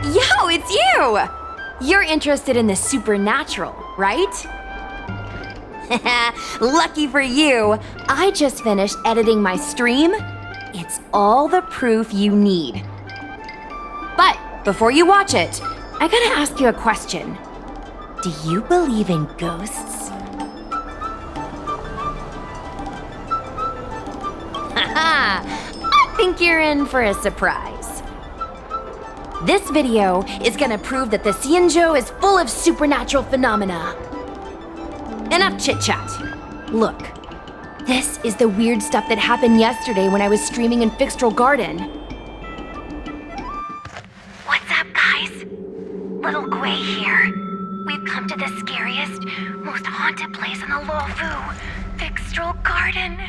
Yo, it's you! You're interested in the supernatural, right? Lucky for you, I just finished editing my stream. It's all the proof you need. But before you watch it, I gotta ask you a question. Do you believe in ghosts? Haha, I think you're in for a surprise. This video is gonna prove that the Xianzhou is full of supernatural phenomena. Enough chit-chat. Look, this is the weird stuff that happened yesterday when I was streaming in Fixtral Garden. What's up, guys? Little Gui here. We've come to the scariest, most haunted place in the Luofu, Fixtral Garden.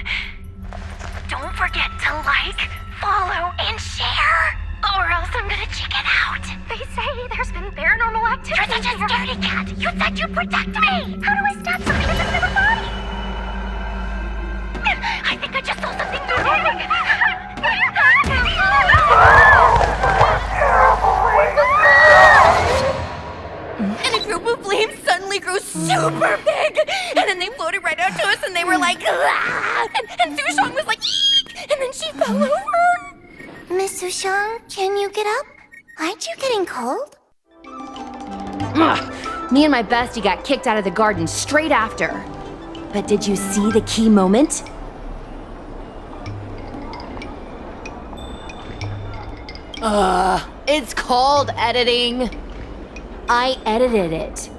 Don't forget to like, follow, and share, or else I'm gonna chicken out. They say there's been paranormal activity. You're such a scaredy cat. You said you'd protect me. How do I stop something that's in my body? I think I just saw something moving. And a group of flames suddenly grew super big, and then they floated right out to us, and they were like, ah! And Sushong was like, eek! And then she fell over. Miss Sushong, can you get up? Aren't you getting cold? Ugh. Me and my bestie got kicked out of the garden straight after. But did you see the key moment? It's called editing. I edited it.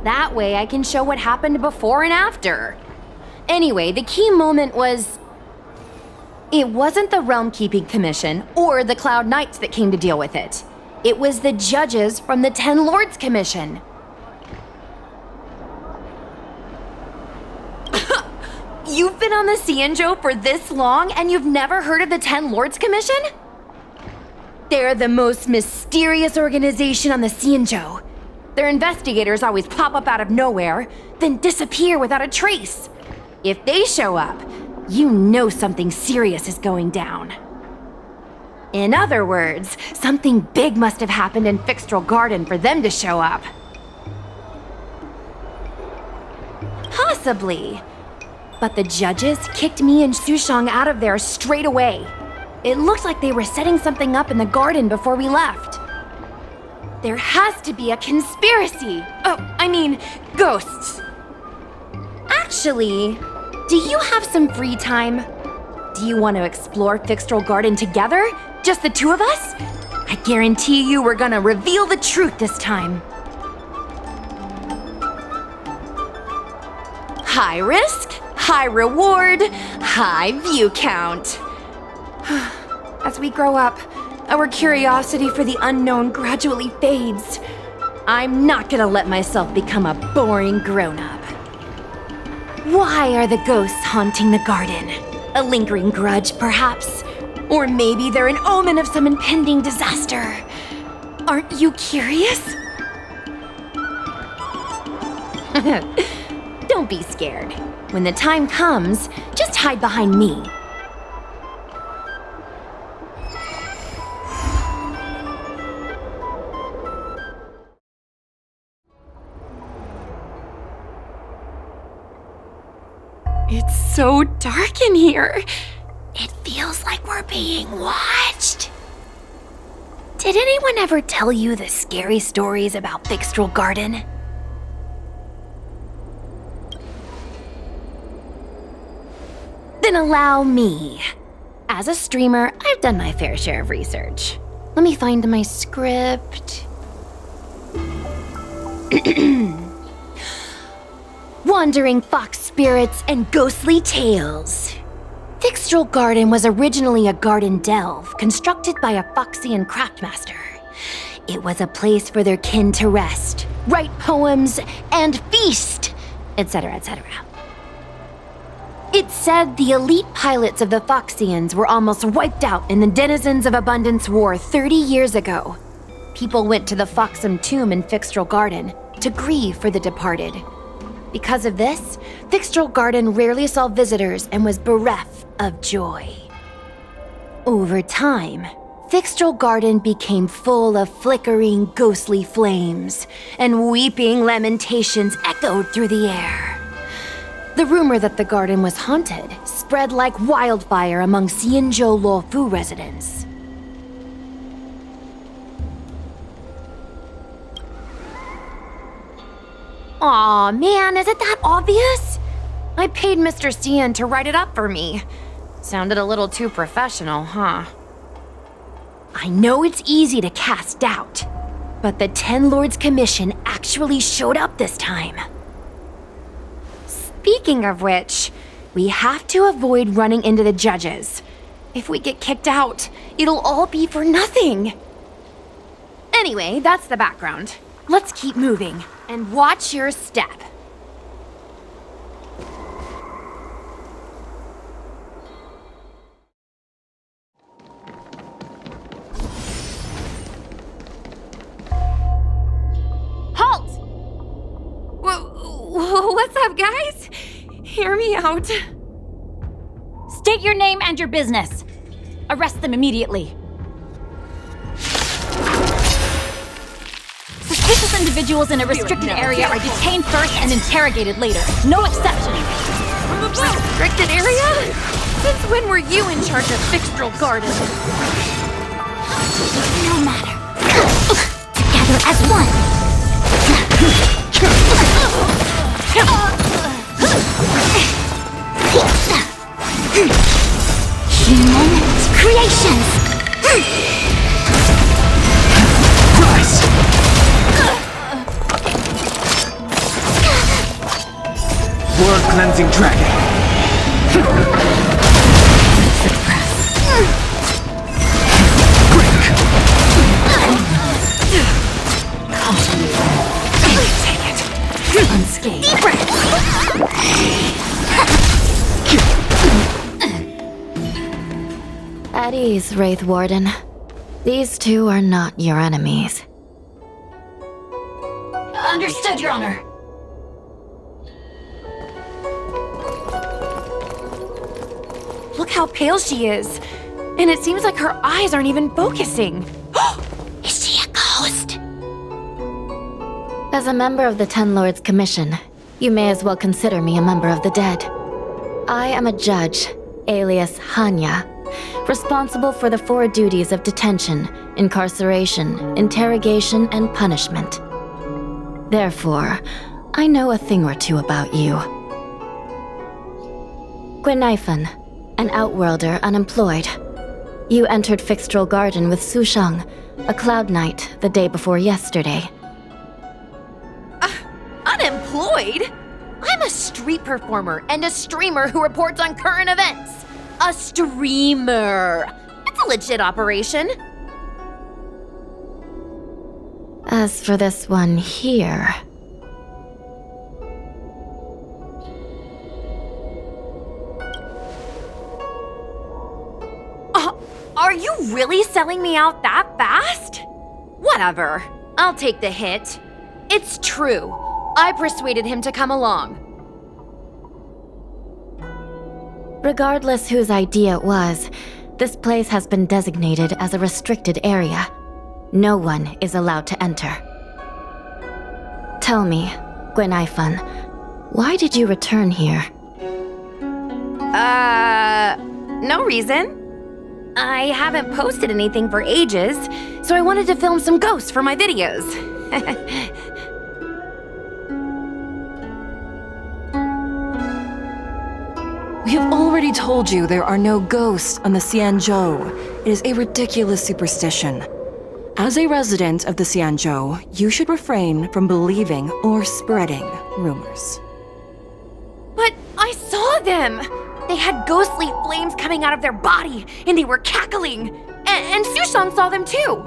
That way I can show what happened before and after. Anyway, the key moment was... It wasn't the Realm Keeping Commission or the Cloud Knights that came to deal with it. It was the judges from the Ten Lords Commission. You've been on the Xianzhou for this long and you've never heard of the Ten Lords Commission? They're the most mysterious organization on the Xianzhou. Their investigators always pop up out of nowhere, then disappear without a trace. If they show up, you know something serious is going down. In other words, something big must have happened in Fixtral Garden for them to show up. Possibly. But the judges kicked me and Sushong out of there straight away. It looked like they were setting something up in the garden before we left. There has to be a conspiracy. Ghosts. Actually, do you have some free time? Do you want to explore Fixtral Garden together? Just the two of us? I guarantee you we're gonna reveal the truth this time. High risk, high reward, high view count. As we grow up, our curiosity for the unknown gradually fades. I'm not gonna let myself become a boring grown-up. Why are the ghosts haunting the garden? A lingering grudge, perhaps? Or maybe they're an omen of some impending disaster. Aren't you curious? Don't be scared. When the time comes, just hide behind me. It's so dark in here. It feels like we're being watched. Did anyone ever tell you the scary stories about Fixtral Garden? Then allow me. As a streamer, I've done my fair share of research. Let me find my script. Wandering fox spirits and ghostly tales. Fixtral Garden was originally a garden delve constructed by a Foxian craftmaster. It was a place for their kin to rest, write poems, and feast, etc., etc. It's said the elite pilots of the Foxians were almost wiped out in the Denizens of Abundance War 30 years ago. People went to the Foxam tomb in Fixtral Garden to grieve for the departed. Because of this, Fixtral Garden rarely saw visitors and was bereft of joy. Over time, Fixtral Garden became full of flickering, ghostly flames, and weeping lamentations echoed through the air. The rumor that the garden was haunted spread like wildfire among Xianzhou Luofu residents. Aw, man, is it that obvious? I paid Mr. Xian to write it up for me. Sounded a little too professional, huh? I know it's easy to cast doubt, but the Ten Lords Commission actually showed up this time. Speaking of which, we have to avoid running into the judges. If we get kicked out, it'll all be for nothing. Anyway, that's the background. Let's keep moving, and watch your step. Halt! What's up, guys? Hear me out. State your name and your business. Arrest them immediately. Suspicious individuals in a restricted area are detained first and interrogated later. No exceptions. Restricted area? Since when were you in charge of Fixtral Garden? No matter. Together as one. Human creations. Rise. World cleansing dragon. Break. Take it. Unscathed. At ease, Wraith Warden. These two are not your enemies. Understood, Your Honor. Look how pale she is. And it seems like her eyes aren't even focusing. Is she a ghost? As a member of the Ten Lords Commission, you may as well consider me a member of the dead. I am a judge, alias Hanya, responsible for the 4 duties of detention, incarceration, interrogation, and punishment. Therefore, I know a thing or two about you. Guinaifen, an outworlder unemployed. You entered Fixtral Garden with Sushang, a cloud knight, the day before yesterday. Unemployed? I'm a street performer and a streamer who reports on current events. A streamer. It's a legit operation. As for this one here... Are you really selling me out that fast? Whatever. I'll take the hit. It's true. I persuaded him to come along. Regardless whose idea it was, this place has been designated as a restricted area. No one is allowed to enter. Tell me, Guinaifen, why did you return here? No reason. I haven't posted anything for ages, so I wanted to film some ghosts for my videos. We have already told you there are no ghosts on the Xianzhou. It is a ridiculous superstition. As a resident of the Xianzhou, you should refrain from believing or spreading rumors. But I saw them! They had ghostly flames coming out of their body, and they were cackling! And Sushang saw them too!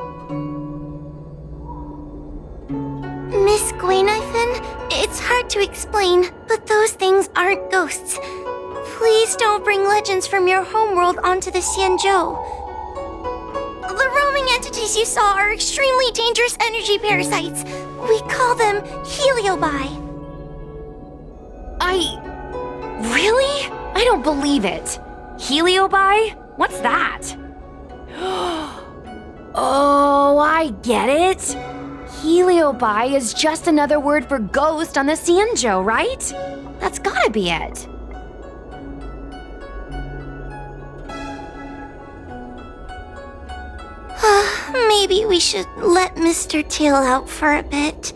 Miss Guinaifen, it's hard to explain, but those things aren't ghosts. Please don't bring legends from your homeworld onto the Xianzhou. The roaming entities you saw are extremely dangerous energy parasites. We call them heliobi. Really? I don't believe it. Heliobi? What's that? Oh, I get it. Heliobi is just another word for ghost on the Cianzhou, right? That's gotta be it. Maybe we should let Mr. Tail out for a bit.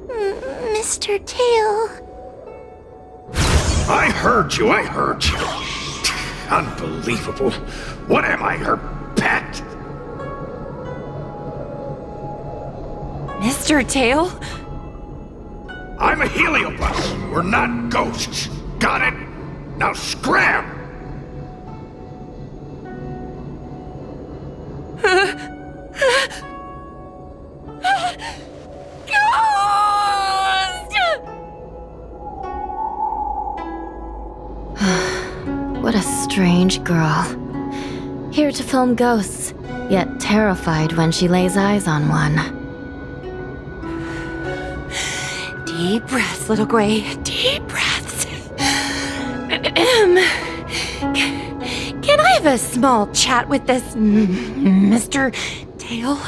Mr. Tail. I heard you. Unbelievable. What am I, her pet? Mr. Tail? I'm a heliobus. We're not ghosts. Got it? Now scram! What a strange girl. Here to film ghosts, yet terrified when she lays eyes on one. Deep breaths, little Gray. Deep breaths. Can I have a small chat with this Mr. Tail?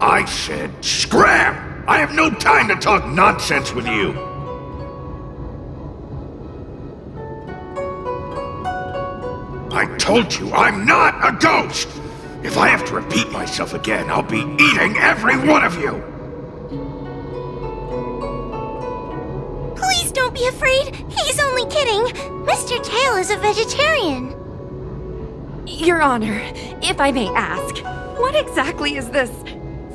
I said scram! I have no time to talk nonsense with you. I told you, I'm not a ghost! If I have to repeat myself again, I'll be eating every one of you! Please don't be afraid. He's only kidding. Mr. Tail is a vegetarian. Your Honor, if I may ask, what exactly is this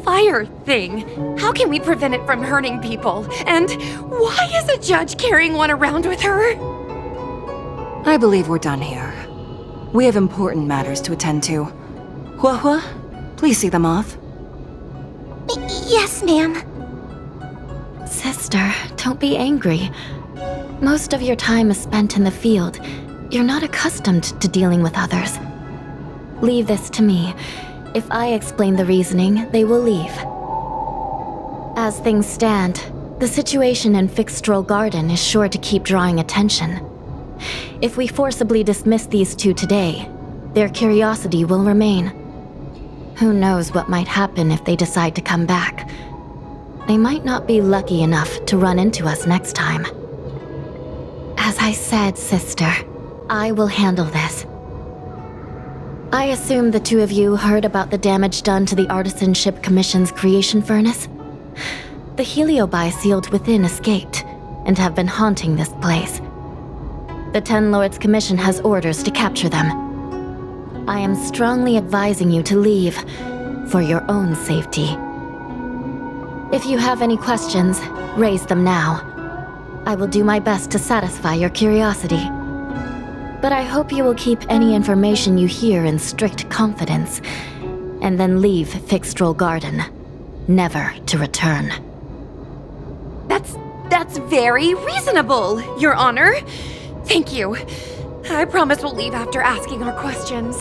fire thing? How can we prevent it from hurting people? And why is a judge carrying one around with her? I believe we're done here. We have important matters to attend to. Hua, please see them off. Yes, ma'am. Sister, don't be angry. Most of your time is spent in the field. You're not accustomed to dealing with others. Leave this to me. If I explain the reasoning, they will leave. As things stand, the situation in Fixstrol Garden is sure to keep drawing attention. If we forcibly dismiss these two today, their curiosity will remain. Who knows what might happen if they decide to come back? They might not be lucky enough to run into us next time. As I said, sister, I will handle this. I assume the two of you heard about the damage done to the Artisanship Commission's creation furnace? The Heliobi sealed within escaped, and have been haunting this place. The Ten Lords Commission has orders to capture them. I am strongly advising you to leave, for your own safety. If you have any questions, raise them now. I will do my best to satisfy your curiosity. But I hope you will keep any information you hear in strict confidence, and then leave Fixstrol Garden, never to return. That's very reasonable, Your Honor. Thank you. I promise we'll leave after asking our questions.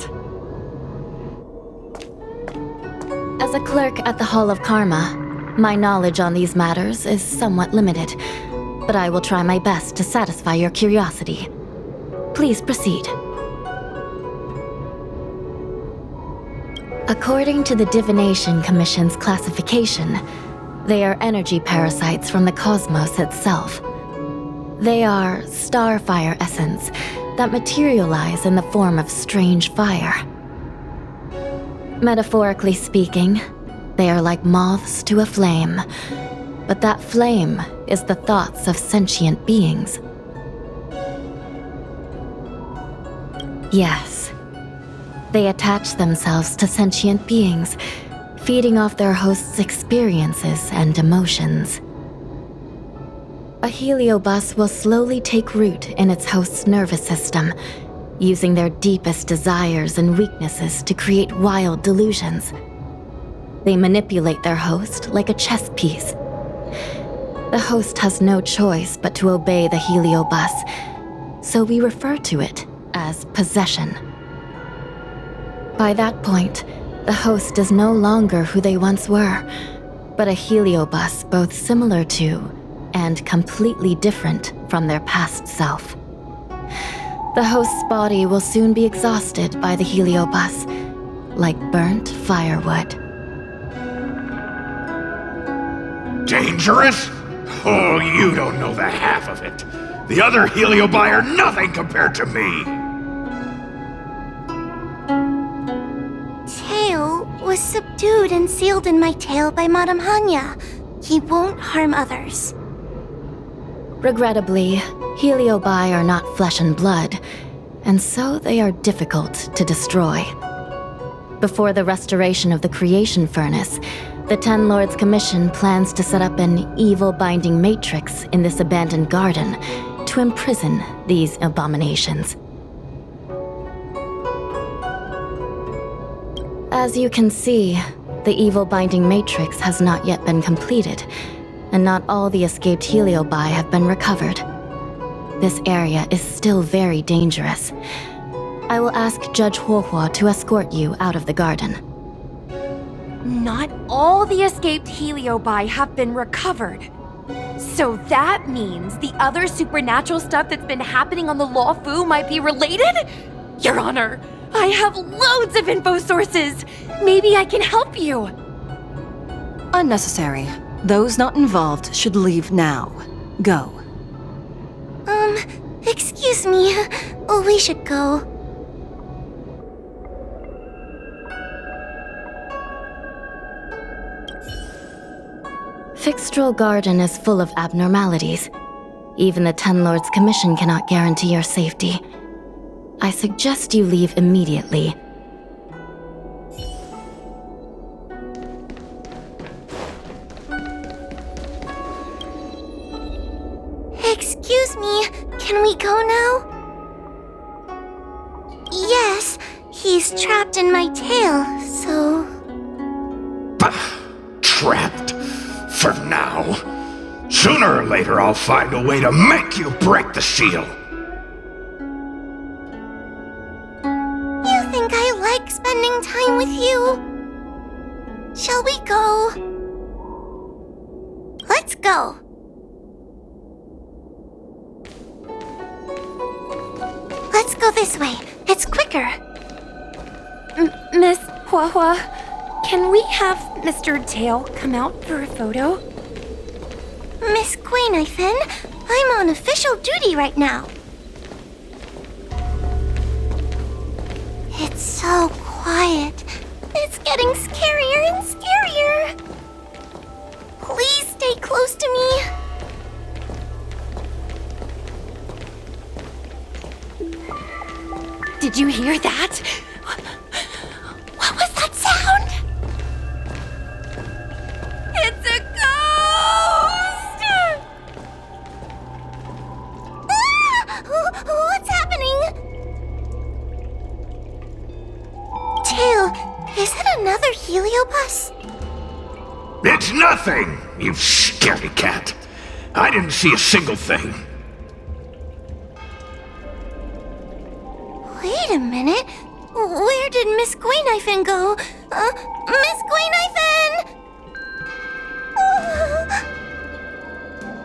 As a clerk at the Hall of Karma, my knowledge on these matters is somewhat limited, but I will try my best to satisfy your curiosity. Please proceed. According to the Divination Commission's classification, they are energy parasites from the cosmos itself. They are starfire essence that materialize in the form of strange fire. Metaphorically speaking, they are like moths to a flame, but that flame is the thoughts of sentient beings. Yes, they attach themselves to sentient beings, feeding off their host's experiences and emotions. A heliobus will slowly take root in its host's nervous system, using their deepest desires and weaknesses to create wild delusions. They manipulate their host like a chess piece. The host has no choice but to obey the heliobus, so we refer to it as possession. By that point, the host is no longer who they once were, but a heliobus both similar to and completely different from their past self. The host's body will soon be exhausted by the heliobus, like burnt firewood. Dangerous? Oh, you don't know the half of it. The other Heliobi are nothing compared to me. Tail was subdued and sealed in my tail by Madame Hanya. He won't harm others. Regrettably, Heliobi are not flesh and blood, and so they are difficult to destroy. Before the restoration of the Creation Furnace, the Ten Lords Commission plans to set up an evil binding matrix in this abandoned garden to imprison these abominations. As you can see, the evil binding matrix has not yet been completed, and not all the escaped Heliobi have been recovered. This area is still very dangerous. I will ask Judge Huohua to escort you out of the garden. Not all the escaped Heliobi have been recovered. So that means the other supernatural stuff that's been happening on the Lawfu might be related? Your Honor, I have loads of info sources. Maybe I can help you. Unnecessary. Those not involved should leave now. Go. Excuse me. We should go. Fixtral Garden is full of abnormalities. Even the Ten Lords Commission cannot guarantee your safety. I suggest you leave immediately. Excuse me, can we go now? Yes, he's trapped in my tail, so... Bah! Trapped. For now. Sooner or later I'll find a way to make you break the seal. You think I like spending time with you? Shall we go? Let's go. Let's go this way. It's quicker. Miss Huahua, can we have Mr. Tail come out for a photo? Miss Guinaifen, I'm on official duty right now. It's so quiet. It's getting scarier and scarier. Please stay close to me. Did you hear that? What was that sound? It's a ghost! What's happening? Tail, is it another Heliobus? It's nothing, you scaredy cat. I didn't see a single thing. Wait a minute. Where did Miss Guinaifen go? Miss Guinaifen!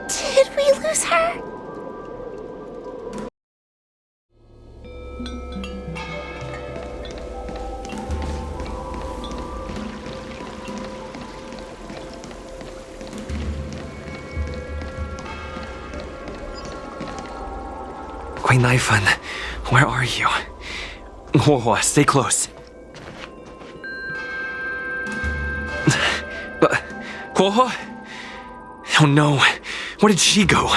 Did we lose her? Guinaifen, where are you? Huohua, stay close. But, Huohua? Oh no, where did she go?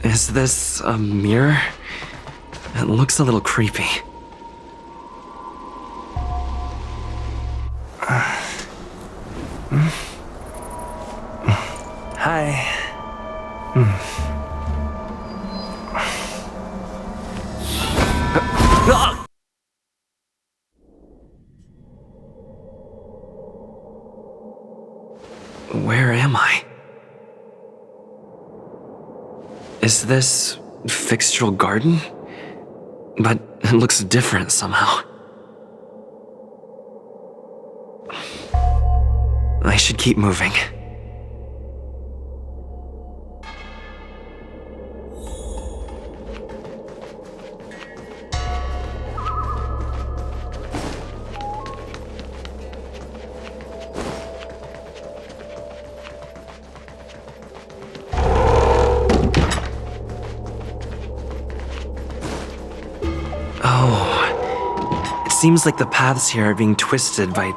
Is this a mirror? It looks a little creepy. Hi. Where am I? Is this Fixtral Garden? But it looks different somehow. should keep moving. Oh, it seems like the paths here are being twisted by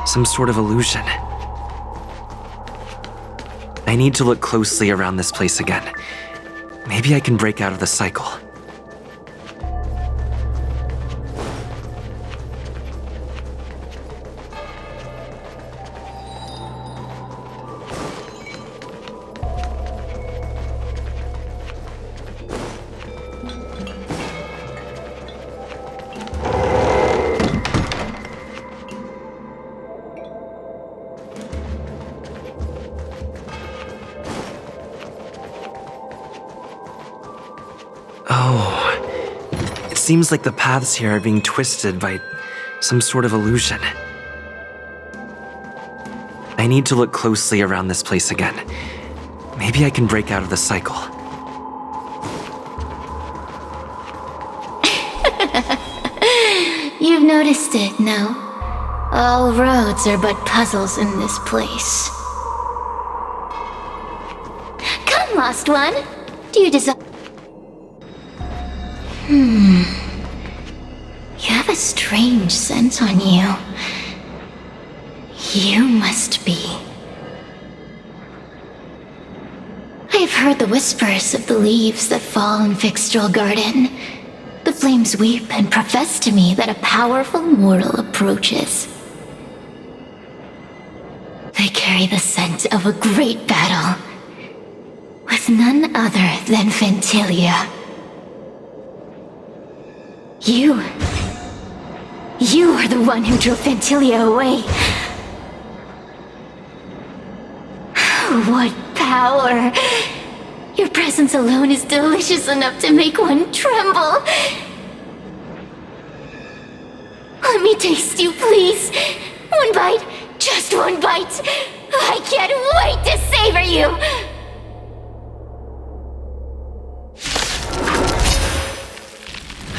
some sort of illusion. I need to look closely around this place again. Maybe I can break out of the cycle. Oh, it seems like the paths here are being twisted by some sort of illusion. I need to look closely around this place again. Maybe I can break out of the cycle. You've noticed it, no? All roads are but puzzles in this place. Come, lost one. Do you desire... You have a strange scent on you. You must be... I have heard the whispers of the leaves that fall in Fixtral Garden. The flames weep and profess to me that a powerful mortal approaches. They carry the scent of a great battle, with none other than Ventilia. You are the one who drove Ventilia away. What power! Your presence alone is delicious enough to make one tremble. Let me taste you, please. One bite, just one bite. I can't wait to savor you.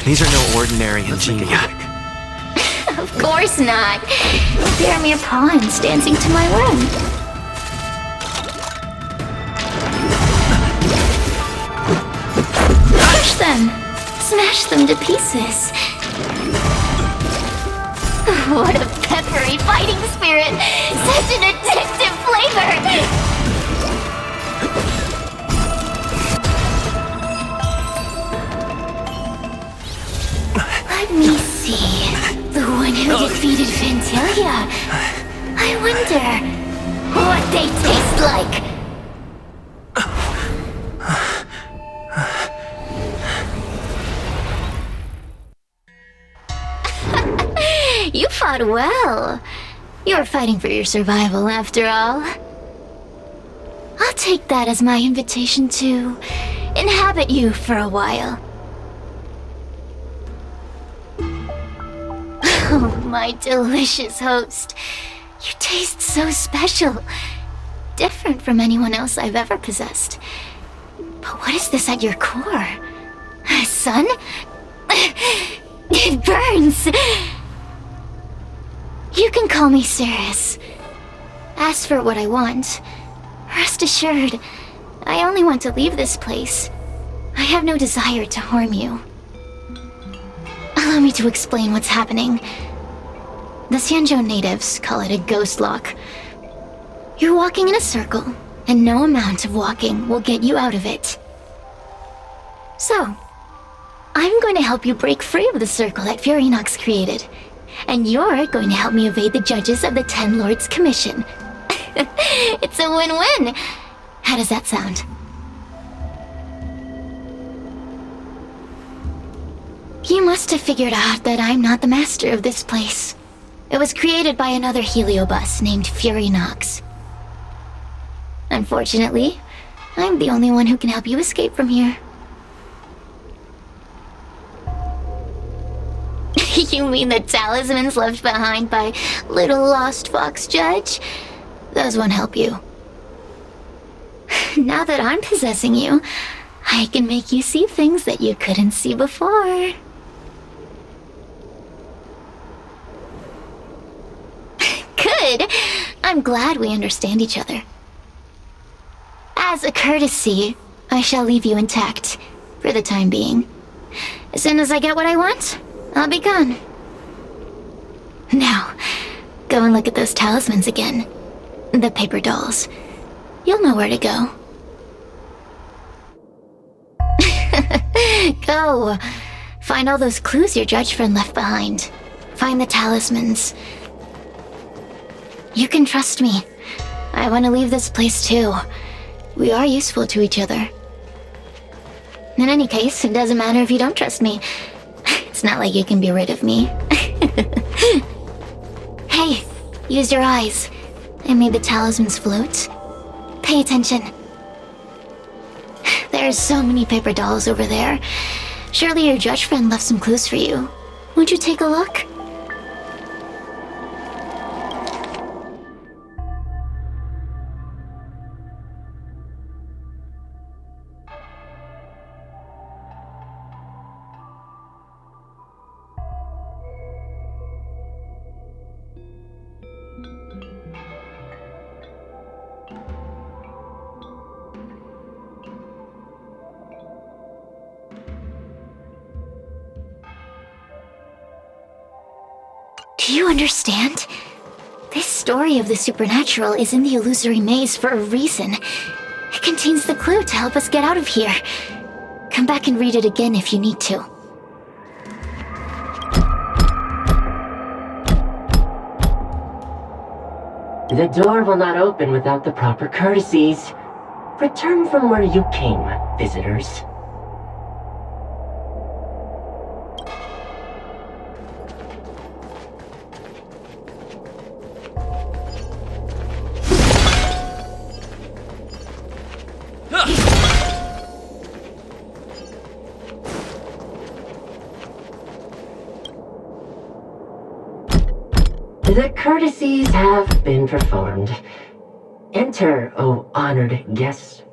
These are no ordinary ingenia. Of course not. They are mere pawns dancing to my room. Crush them. Smash them to pieces. What a peppery fighting spirit! Such an addictive flavor! Let me see. The one who defeated Ventilia. I wonder what they taste like. You fought well. You were fighting for your survival, after all. I'll take that as my invitation to inhabit you for a while. Oh, my delicious host. You taste so special. Different from anyone else I've ever possessed. But what is this at your core? Sun? It burns! You can call me Cirrus. Ask for what I want. Rest assured, I only want to leave this place. I have no desire to harm you. Allow me to explain what's happening. The Xianzhou natives call it a ghost lock. You're walking in a circle, and no amount of walking will get you out of it. So, I'm going to help you break free of the circle that Furinox created. And you're going to help me evade the judges of the Ten Lords Commission. It's a win-win. How does that sound? You must have figured out that I'm not the master of this place. It was created by another Heliobus named Furinox. Unfortunately, I'm the only one who can help you escape from here. You mean the talismans left behind by little lost fox judge? Those won't help you. Now that I'm possessing you, I can make you see things that you couldn't see before. Good! I'm glad we understand each other. As a courtesy, I shall leave you intact, for the time being. As soon as I get what I want, I'll be gone. Now, go and look at those talismans again. The paper dolls. You'll know where to go. Go! Find all those clues your judge friend left behind. Find the talismans. You can trust me. I want to leave this place too. We are useful to each other. In any case, it doesn't matter if you don't trust me. It's not like you can be rid of me. Hey, use your eyes. I made the talismans float. Pay attention. There's so many paper dolls over there. Surely your judge friend left some clues for you. Won't you take a look? Do you understand? This story of the supernatural is in the illusory maze for a reason. It contains the clue to help us get out of here. Come back and read it again if you need to. The door will not open without the proper courtesies. Return from where you came, visitors. The courtesies have been performed. Enter, O honored guest.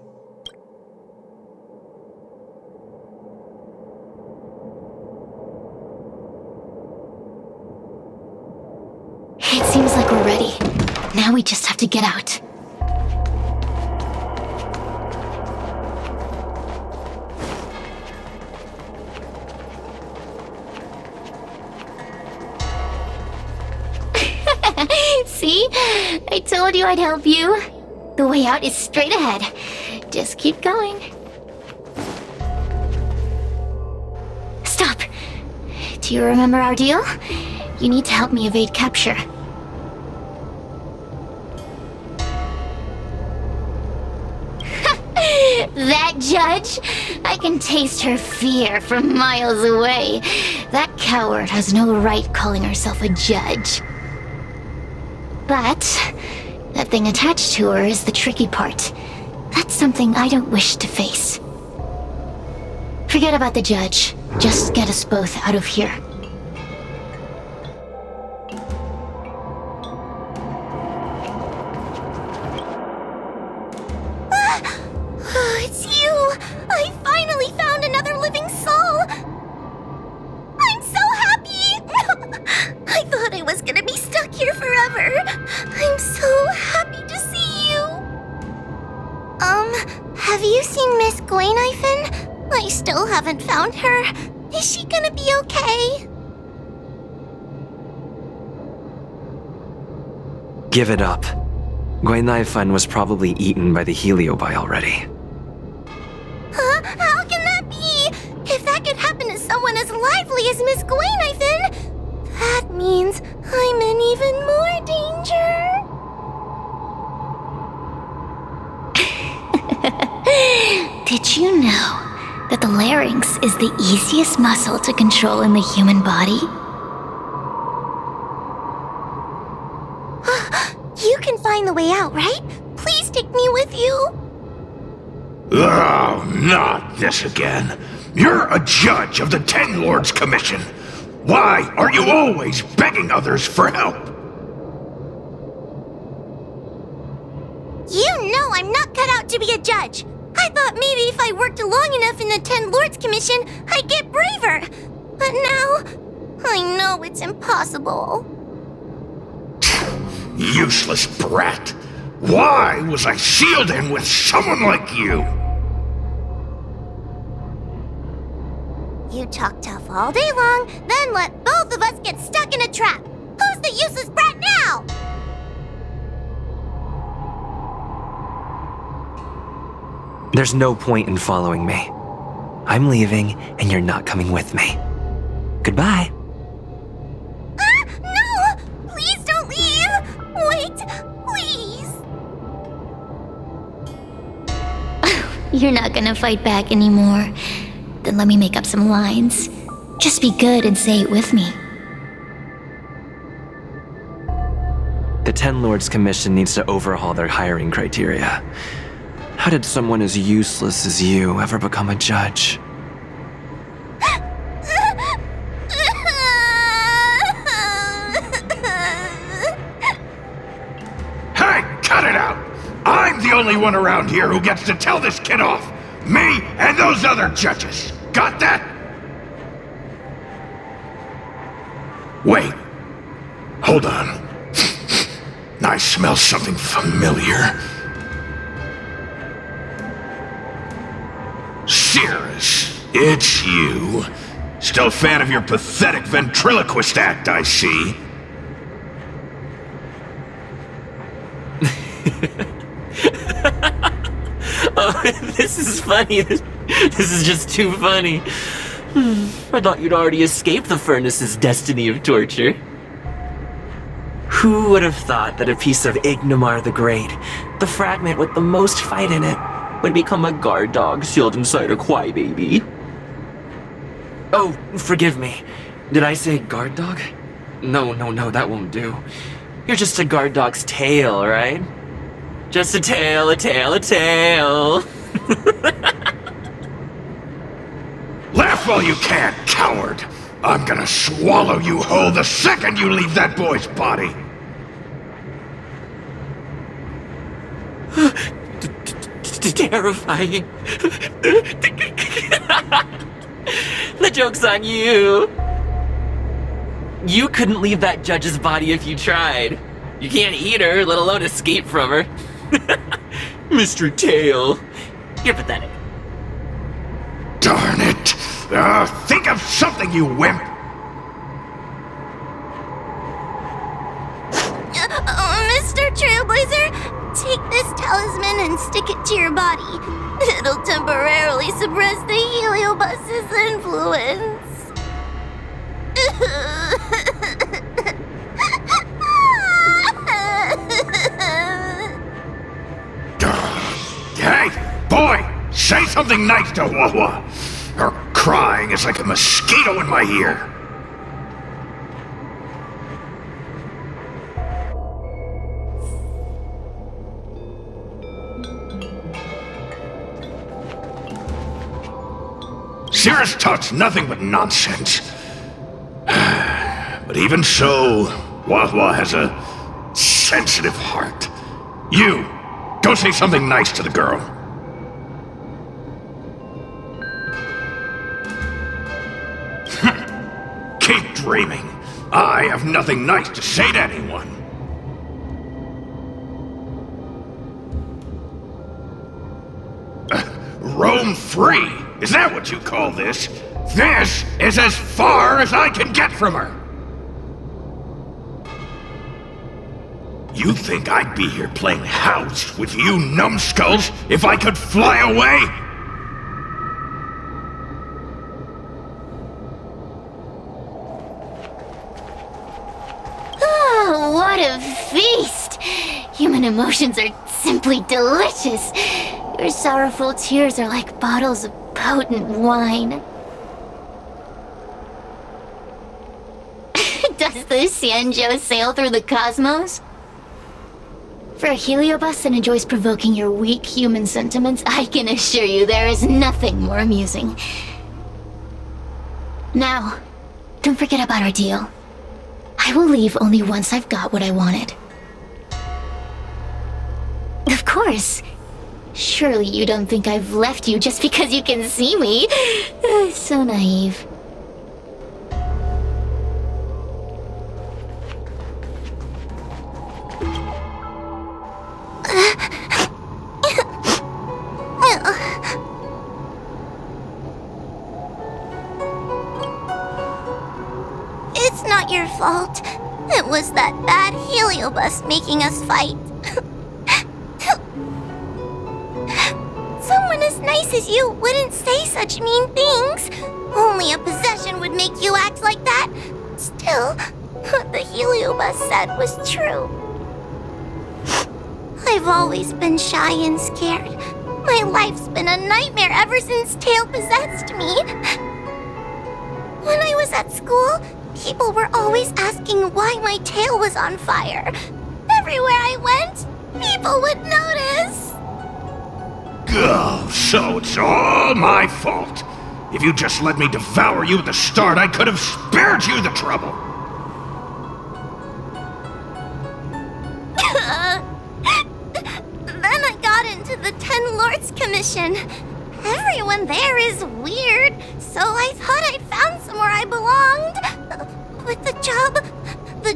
It seems like we're ready. Now we just have to get out. See? I told you I'd help you. The way out is straight ahead. Just keep going. Stop! Do you remember our deal? You need to help me evade capture. That judge? I can taste her fear from miles away. That coward has no right calling herself a judge. But that thing attached to her is the tricky part. That's something I don't wish to face. Forget about the judge. Just get us both out of here. It's you! I finally found another living soul! I'm so happy! I thought I was gonna be stuck here forever. I'm so happy to see you. Have you seen Miss Gwayniphen? I still haven't found her. Is she gonna be okay? Give it up. Gwayniphen was probably eaten by the heliobi already. Huh? How can that be? If that could happen to someone as lively as Miss Gwayniphen, that means I'm in even more danger. Did you know that the larynx is the easiest muscle to control in the human body? You can find the way out, right? Please take me with you. Oh, not this again. You're a judge of the Ten Lords Commission. Why are you always begging others for help? I'm not cut out to be a judge. I thought maybe if I worked long enough in the Ten Lords Commission, I'd get braver. But now, I know it's impossible. Useless brat. Why was I sealed in with someone like you? You talk tough all day long, then let both of us get stuck in a trap. Who's the useless brat now? There's no point in following me. I'm leaving, and you're not coming with me. Goodbye. No! Please don't leave! Wait, please! You're not gonna fight back anymore. Then let me make up some lines. Just be good and say it with me. The Ten Lords Commission needs to overhaul their hiring criteria. How did someone as useless as you ever become a judge? Hey, cut it out! I'm the only one around here who gets to tell this kid off. Me and those other judges. Got that? Wait. Hold on. I smell something familiar. Cirrus, it's you. Still a fan of your pathetic ventriloquist act, I see. Oh, this is funny. This is just too funny. I thought you'd already escaped the furnace's destiny of torture. Who would have thought that a piece of Ignomar the Great, the fragment with the most fight in it, would become a guard dog sealed inside a crybaby? Oh, forgive me. Did I say guard dog? No, that won't do. You're just a guard dog's tail, right? Just a tail, a tail, a tail. Laugh while you can, coward! I'm gonna swallow you whole the second you leave that boy's body! Terrifying. The joke's on you. You couldn't leave that judge's body if you tried. You can't eat her, let alone escape from her. Mr. Tail, you're pathetic. Darn it! Think of something, you wimp! Mr. Trailblazer, take this talisman and stick it to your body. It'll temporarily suppress the Heliobus's influence. Hey, boy! Say something nice to Wawa! Her crying is like a mosquito in my ear! Cirrus talks nothing but nonsense. But even so, Wawa has a sensitive heart. You, go say something nice to the girl. Keep dreaming. I have nothing nice to say to anyone. Roam free? Is that what you call this? This is as far as I can get from her! You think I'd be here playing house with you numbskulls if I could fly away? Oh, what a feast! Human emotions are simply delicious. Your sorrowful tears are like bottles of potent wine. Does the Xianzhou sail through the cosmos? For a Heliobus that enjoys provoking your weak human sentiments, I can assure you there is nothing more amusing. Now, don't forget about our deal. I will leave only once I've got what I wanted. Of course, Surely you don't think I've left you just because you can see me. So naive. It's not your fault. It was that bad heliobus making us fight. Someone as nice as you wouldn't say such mean things. Only a possession would make you act like that. Still, what the heliobus said was true. I've always been shy and scared. My life's been a nightmare ever since Tail possessed me. When I was at school, people were always asking why my tail was on fire. Everywhere I went, people would notice. Oh, so it's all my fault. If you just let me devour you at the start, I could have spared you the trouble. Then I got into the 10 Lords Commission. Everyone there is weird, so I thought I'd found somewhere I belonged. But the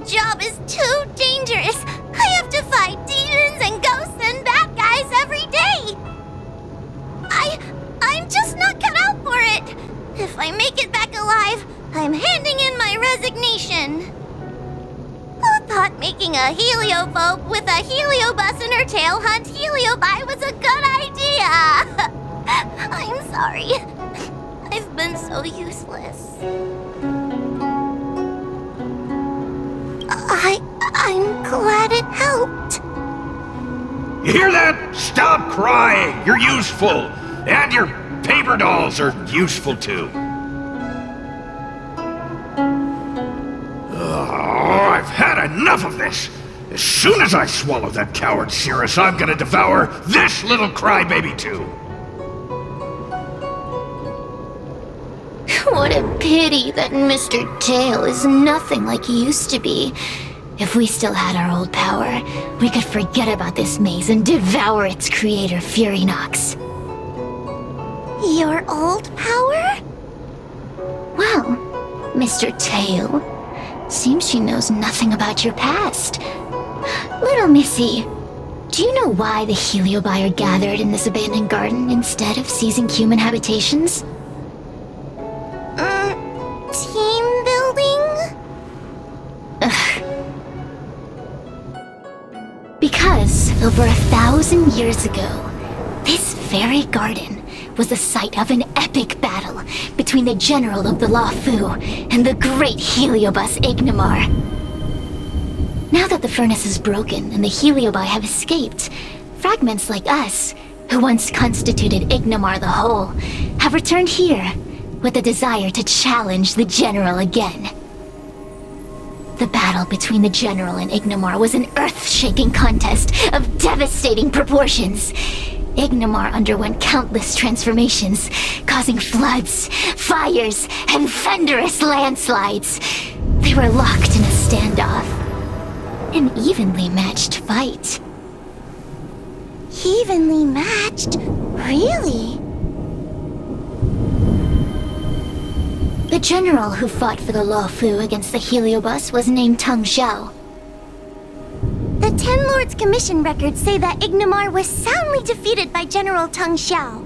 job is too dangerous. I have to fight demons and ghosts and bad guys every day. I'm just not cut out for it. If I make it back alive, I'm handing in my resignation. Who thought making a heliophobe with a heliobus in her tail hunt heliobi was a good idea? I'm sorry. I've been so useless. I'm glad it helped. You hear that? Stop crying! You're useful! And your paper dolls are useful too. Oh, I've had enough of this! As soon as I swallow that coward Cirrus, I'm gonna devour this little crybaby too! What a pity that Mr. Tail is nothing like he used to be. If we still had our old power, we could forget about this maze and devour its creator, Furynox. Your old power? Well, Mr. Tail, seems she knows nothing about your past. Little Missy, do you know why the heliobi are gathered in this abandoned garden instead of seizing human habitations? Team building? Because over 1,000 years ago, this very garden was the site of an epic battle between the general of the Luofu and the great heliobus Ignimar. Now that the furnace is broken and the heliobi have escaped, fragments like us, who once constituted Ignimar the Whole, have returned here with the desire to challenge the general again. The battle between the general and Ignimar was an earth-shaking contest of devastating proportions. Ignimar underwent countless transformations, causing floods, fires, and thunderous landslides. They were locked in a standoff. An evenly matched fight. Evenly matched? Really? The general who fought for the Luofu against the heliobus was named Tang Xiao. The 10 Lords Commission records say that Ignimar was soundly defeated by General Tang Xiao.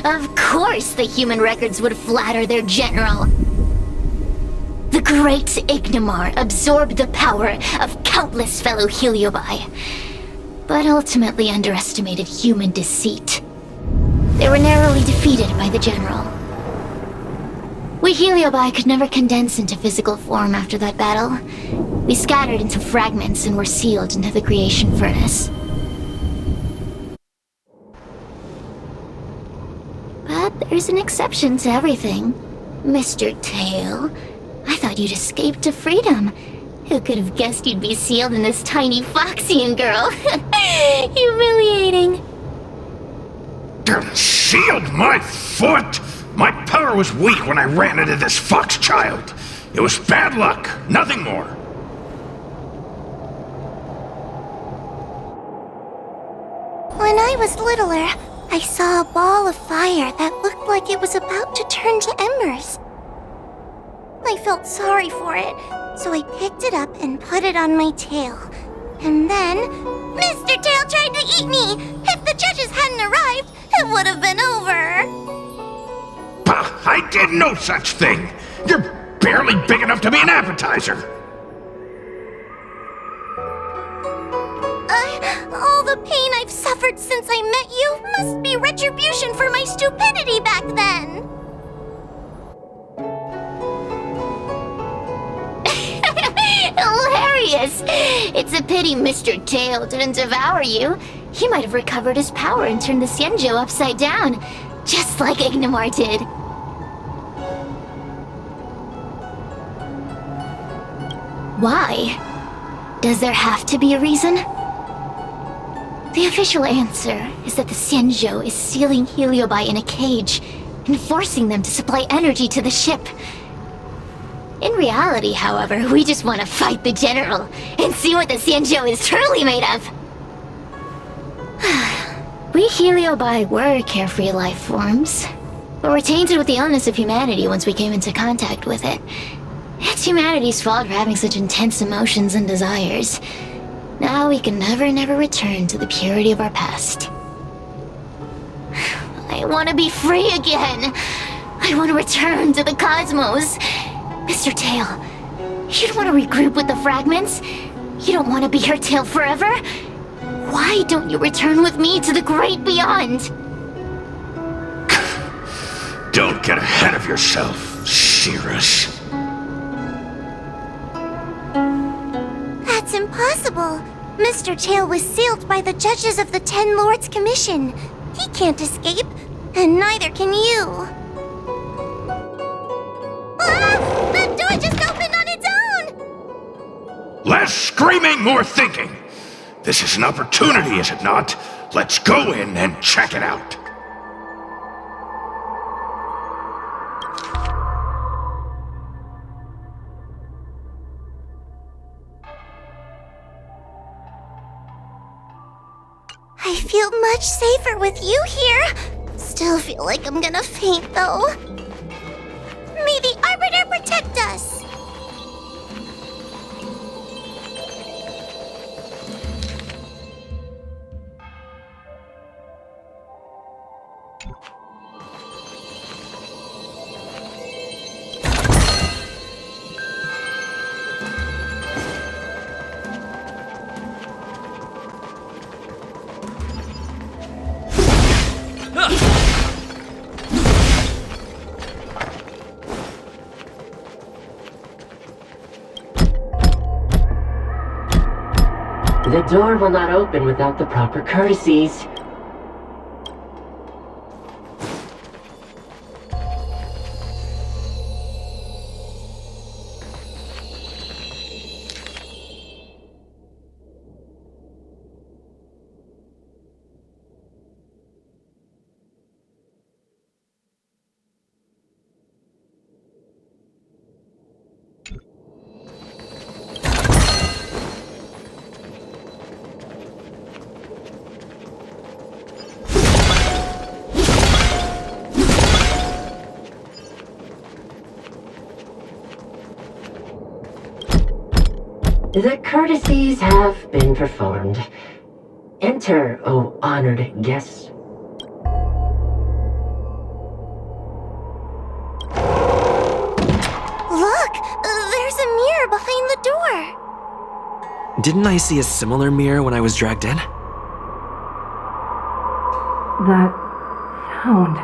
Of course the human records would flatter their general. The great Ignimar absorbed the power of countless fellow heliobi, but ultimately underestimated human deceit. They were narrowly defeated by the general. We heliobi could never condense into physical form after that battle. We scattered into fragments and were sealed into the creation furnace. But there's an exception to everything. Mr. Tail, I thought you'd escaped to freedom. Who could have guessed you'd be sealed in this tiny Foxian girl? Humiliating. Sealed my foot? My power was weak when I ran into this fox child. It was bad luck, nothing more. When I was littler, I saw a ball of fire that looked like it was about to turn to embers. I felt sorry for it, so I picked it up and put it on my tail. And then, Mr. Tail tried to eat me! If the judges hadn't arrived, it would have been over! Bah! I did no such thing! You're barely big enough to be an appetizer! All the pain I've suffered since I met you must be retribution for my stupidity back then! Hilarious! It's a pity Mr. Tail didn't devour you. He might have recovered his power and turned the Xianzhou upside down, just like Ignomar did. Why? Does there have to be a reason? The official answer is that the Xianzhou is sealing Heliobi in a cage and forcing them to supply energy to the ship. In reality, however, we just want to fight the General and see what the Xianzhou is truly made of. We Heliobi were carefree life forms, but were tainted with the illness of humanity once we came into contact with it. It's humanity's fault for having such intense emotions and desires. Now we can never return to the purity of our past. I want to be free again. I want to return to the cosmos. Mr. Tail, you don't want to regroup with the fragments? You don't want to be her tail forever? Why don't you return with me to the great beyond? Don't get ahead of yourself, Cirrus. That's impossible. Mr. Tail was sealed by the judges of the 10 Lords Commission. He can't escape, and neither can you. Ah! The door just opened on its own! Less screaming, more thinking. This is an opportunity, is it not? Let's go in and check it out. I feel much safer with you here. Still feel like I'm gonna faint, though. May the Arbiter protect us! The door will not open without the proper courtesies. The courtesies have been performed. Enter, O honored guests. Look! There's a mirror behind the door! Didn't I see a similar mirror when I was dragged in? That sound.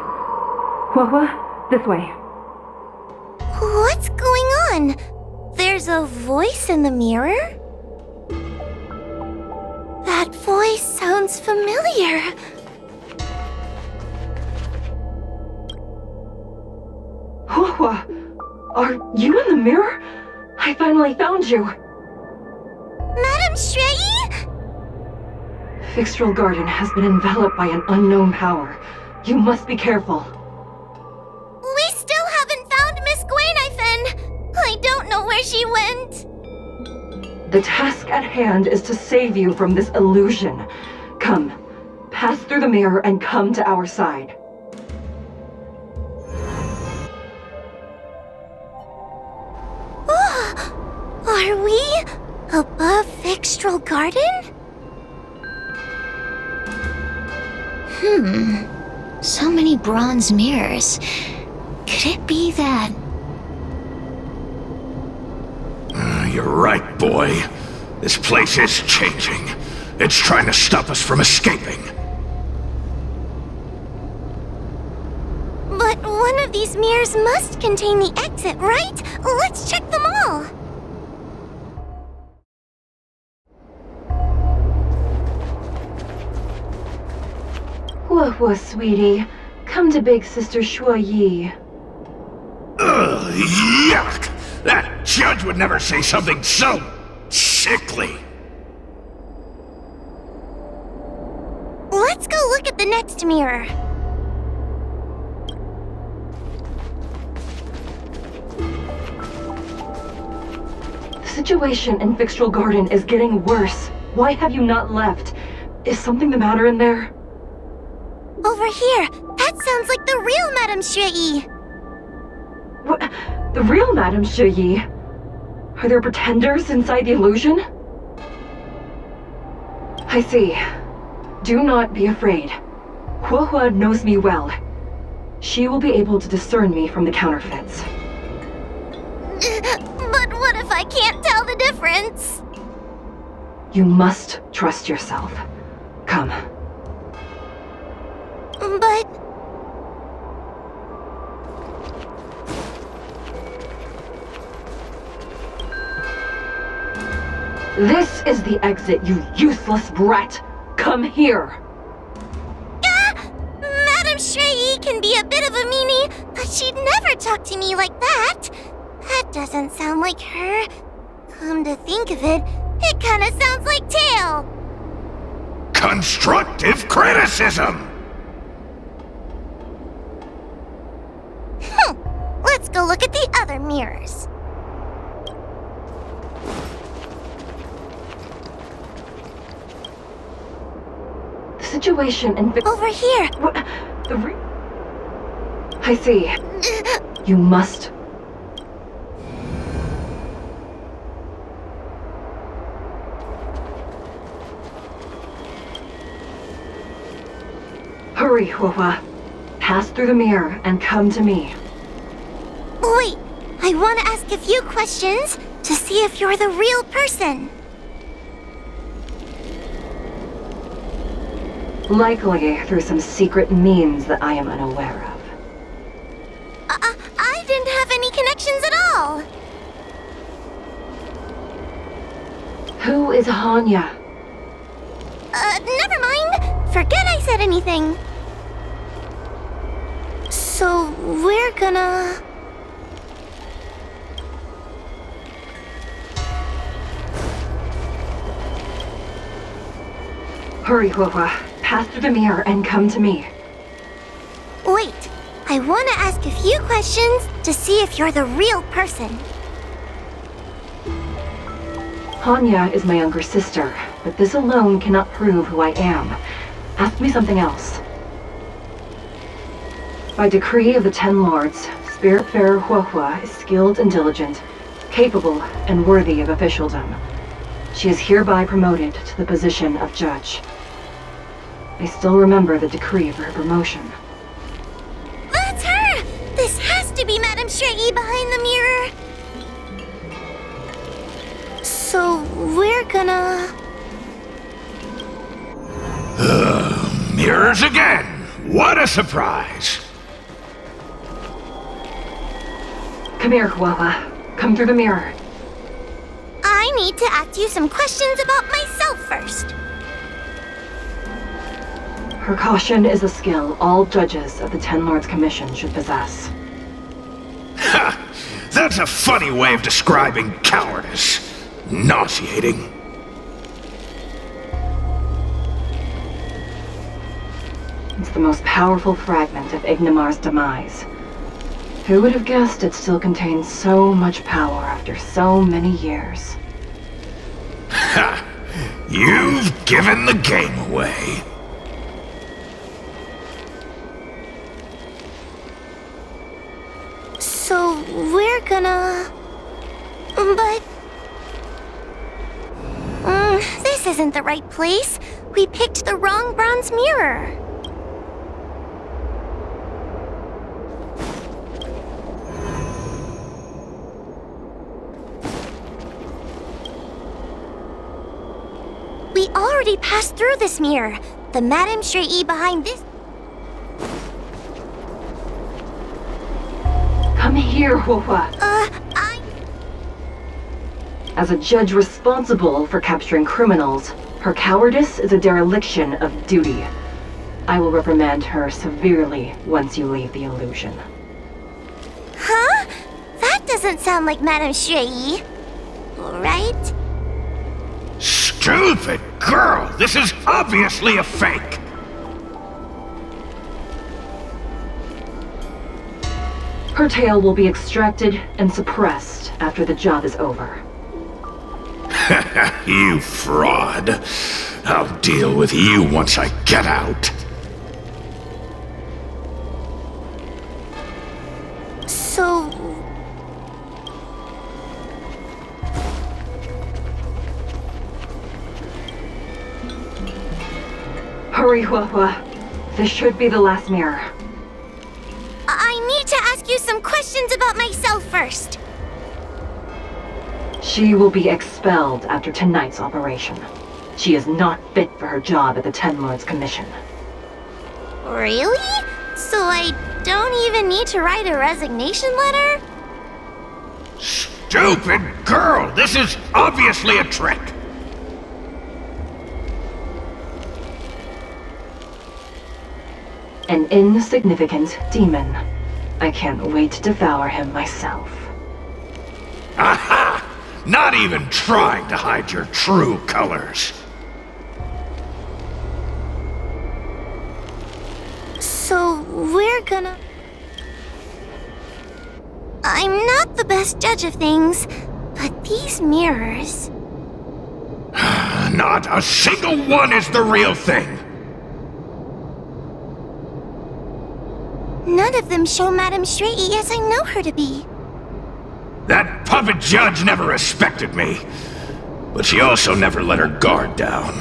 What? This way. What's going on? There's a voice in the mirror? That voice sounds familiar. Hua, are you in the mirror? I finally found you. Madam Shrei? Fixtral Garden has been enveloped by an unknown power. You must be careful. We still haven't found Miss Gwainifin. I don't know where she went. The task at hand is to save you from this illusion. Come, pass through the mirror and come to our side. Are we above Vixtral Garden? So many bronze mirrors. Could it be that... You're right, boy. This place is changing. It's trying to stop us from escaping. But one of these mirrors must contain the exit, right? Let's check them all. Hua, sweetie. Come to Big Sister Shuo Yi. Ugh, yuck! That judge would never say something so sickly. Let's go look at the next mirror. The situation in Vixtral Garden is getting worse. Why have you not left? Is something the matter in there? Over here. That sounds like the real Madame Shui. What? The real Madame Shui? Are there pretenders inside the illusion? I see. Do not be afraid. Hua knows me well. She will be able to discern me from the counterfeits. But what if I can't tell the difference? You must trust yourself. Come. But... This is the exit, you useless brat! Come here! Madame Shui can be a bit of a meanie, but she'd never talk to me like that. That doesn't sound like her. Come to think of it, it kinda sounds like Tail. Constructive criticism! Let's go look at the other mirrors. The situation in Over here. What? I see. You must... Hurry, Hua. Pass through the mirror and come to me. Wait, I want to ask a few questions to see if you're the real person. Likely through some secret means that I am unaware of. I didn't have any connections at all. Who is Hanya? Never mind. Forget I said anything. So, we're gonna... Hurry, Hua. Pass through the mirror and come to me. Wait, I want to ask a few questions to see if you're the real person. Hanya is my younger sister, but this alone cannot prove who I am. Ask me something else. By decree of the Ten Lords, Spiritfarer Hua is skilled and diligent, capable and worthy of officialdom. She is hereby promoted to the position of judge. I still remember the decree for her promotion. That's her! This has to be Madame Shui behind the mirror. So, we're gonna... Mirrors again! What a surprise! Come here, Hua. Come through the mirror. I need to ask you some questions about myself first. Her caution is a skill all judges of the Ten Lords Commission should possess. Ha! That's a funny way of describing cowardice. Nauseating. It's the most powerful fragment of Ignimar's demise. Who would have guessed it still contains so much power after so many years? Ha! You've given the game away. we're gonna... But... this isn't the right place. We picked the wrong bronze mirror. We already passed through this mirror. The Madame Shrey behind this... Come here, Huohua. As a judge responsible for capturing criminals, her cowardice is a dereliction of duty. I will reprimand her severely once you leave the illusion. Huh? That doesn't sound like Madame Shrey. Right? Stupid girl! This is obviously a fake! Her tail will be extracted and suppressed after the job is over. You fraud. I'll deal with you once I get out. So... Hurry, Huohua. This should be the last mirror. I need to ask you some questions about myself first. She will be expelled after tonight's operation. She is not fit for her job at the Ten Lords Commission. Really? So I don't even need to write a resignation letter? Stupid girl! This is obviously a trick! An insignificant demon. I can't wait to devour him myself. Aha! Not even trying to hide your true colors. So we're gonna... I'm not the best judge of things, but these mirrors... Not a single one is the real thing! None of them show Madame Shrey as I know her to be. That puppet judge never respected me, but she also never let her guard down.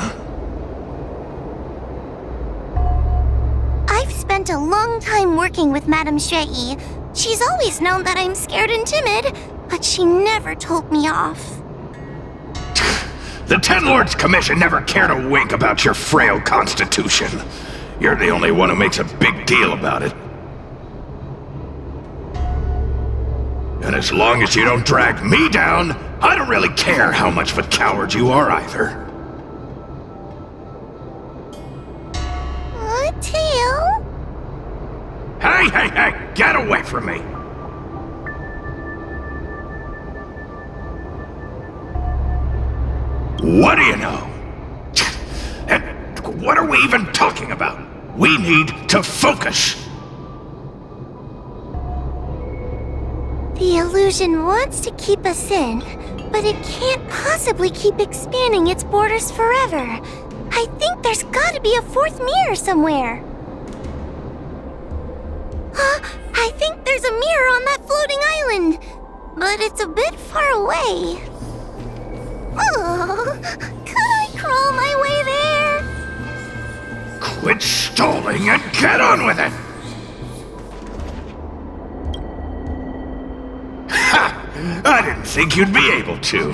I've spent a long time working with Madame Shrey. She's always known that I'm scared and timid, but she never told me off. The Ten Lords Commission never cared a wink about your frail constitution. You're the only one who makes a big deal about it. And as long as you don't drag me down, I don't really care how much of a coward you are either. Tail? Hey, get away from me! What do you know? And what are we even talking about? We need to focus. The illusion wants to keep us in, but it can't possibly keep expanding its borders forever. I think there's gotta be a fourth mirror somewhere. I think there's a mirror on that floating island, but it's a bit far away. Oh, could I crawl my way there? Quit stalling and get on with it! Ha! I didn't think you'd be able to.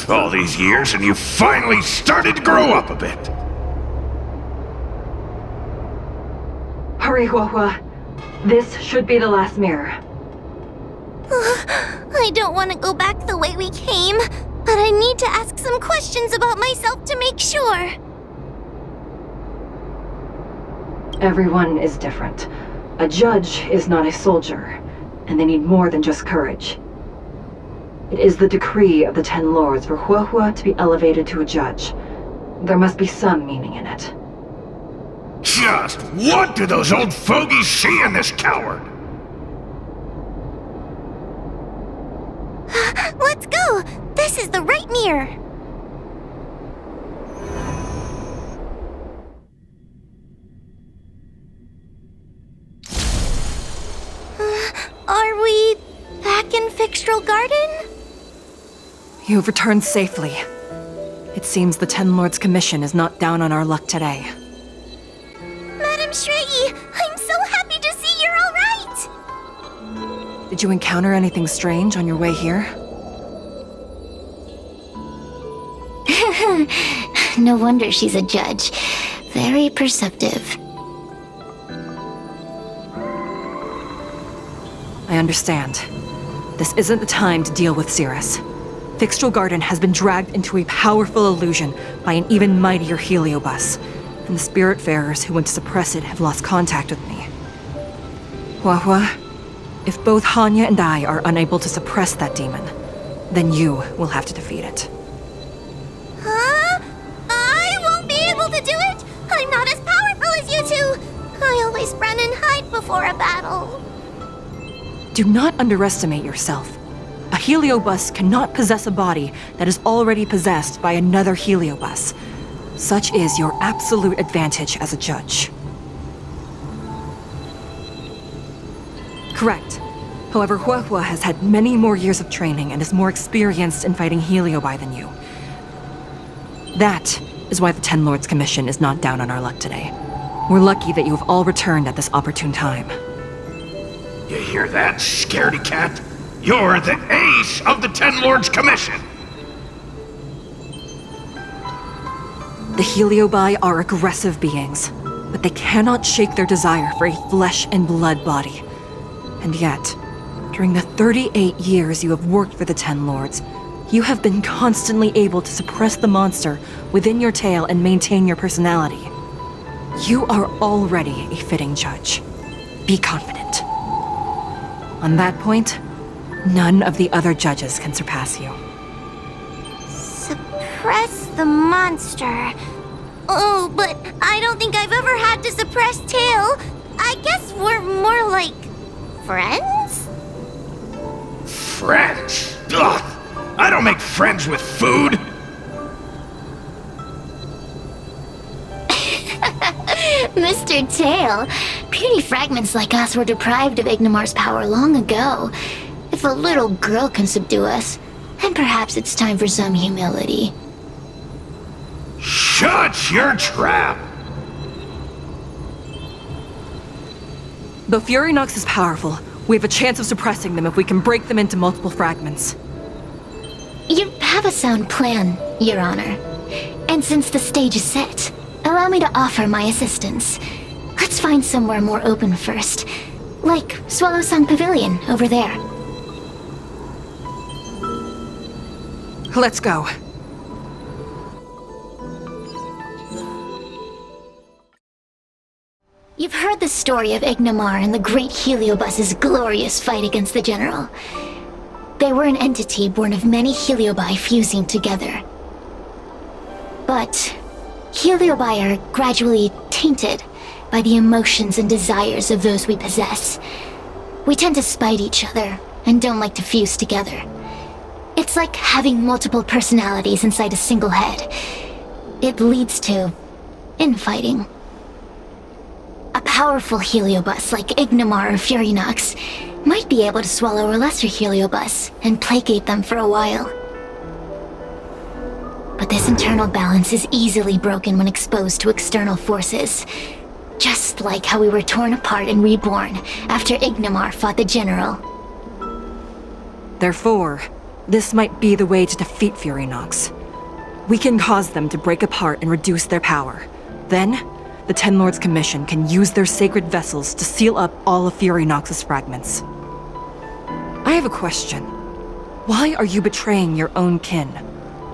All these years and you finally started to grow up a bit. Hurry, Huohua. This should be the last mirror. I don't want to go back the way we came, but I need to ask some questions about myself to make sure. Everyone is different. A judge is not a soldier, and they need more than just courage. It is the decree of the Ten Lords for Huohua to be elevated to a judge. There must be some meaning in it. Just what do those old fogies see in this coward? Let's go! This is the right mirror! Are we back You have returned safely. It seems the Ten Lords Commission is not down on our luck today. Madam Shrey, I'm so happy to see you're all right! Did you encounter anything strange on your way here? No wonder she's a judge. Very perceptive. I understand. This isn't the time to deal with Cirrus. Fixtral Garden has been dragged into a powerful illusion by an even mightier heliobus, and the Spiritfarers who went to suppress it have lost contact with me. Huahua, if both Hanya and I are unable to suppress that demon, then you will have to defeat it. Huh? I won't be able to do it! I'm not as powerful as you two! I always run and hide before a battle. Do not underestimate yourself. A heliobus cannot possess a body that is already possessed by another heliobus. Such is your absolute advantage as a judge. Correct. However, Huahua has had many more years of training and is more experienced in fighting heliobi than you. That is why the Ten Lords Commission is not down on our luck today. We're lucky that you have all returned at this opportune time. You hear that, scaredy cat? You're the ace of the Ten Lords Commission! The heliobi are aggressive beings, but they cannot shake their desire for a flesh and blood body. And yet, during the 38 years you have worked for the Ten Lords, you have been constantly able to suppress the monster within your tail and maintain your personality. You are already a fitting judge. Be confident. On that point, none of the other judges can surpass you. Suppress the monster. Oh, but I don't think I've ever had to suppress Tail. I guess we're more like friends? Friends? Ugh! I don't make friends with food! Mr. Tail, puny fragments like us were deprived of Ignimar's power long ago. If a little girl can subdue us, then perhaps it's time for some humility. Shut your trap! Though Fury Nox is powerful, we have a chance of suppressing them if we can break them into multiple fragments. You have a sound plan, Your Honor. And since the stage is set, allow me to offer my assistance. Let's find somewhere more open first. Like Swallow Song Pavilion over there. Let's go. You've heard the story of Ignimar and the great Heliobus's glorious fight against the General. They were an entity born of many Heliobi fusing together. But Heliobi are gradually tainted by the emotions and desires of those we possess. We tend to spite each other and don't like to fuse together. It's like having multiple personalities inside a single head. It leads to infighting. A powerful Heliobus like Ignimar or Fury Nox might be able to swallow a lesser Heliobus and placate them for a while. But this internal balance is easily broken when exposed to external forces. Just like how we were torn apart and reborn after Ignimar fought the General. Therefore, this might be the way to defeat Fury Nox. We can cause them to break apart and reduce their power. Then, the Ten Lords Commission can use their sacred vessels to seal up all of Fury Nox's fragments. I have a question. Why are you betraying your own kin?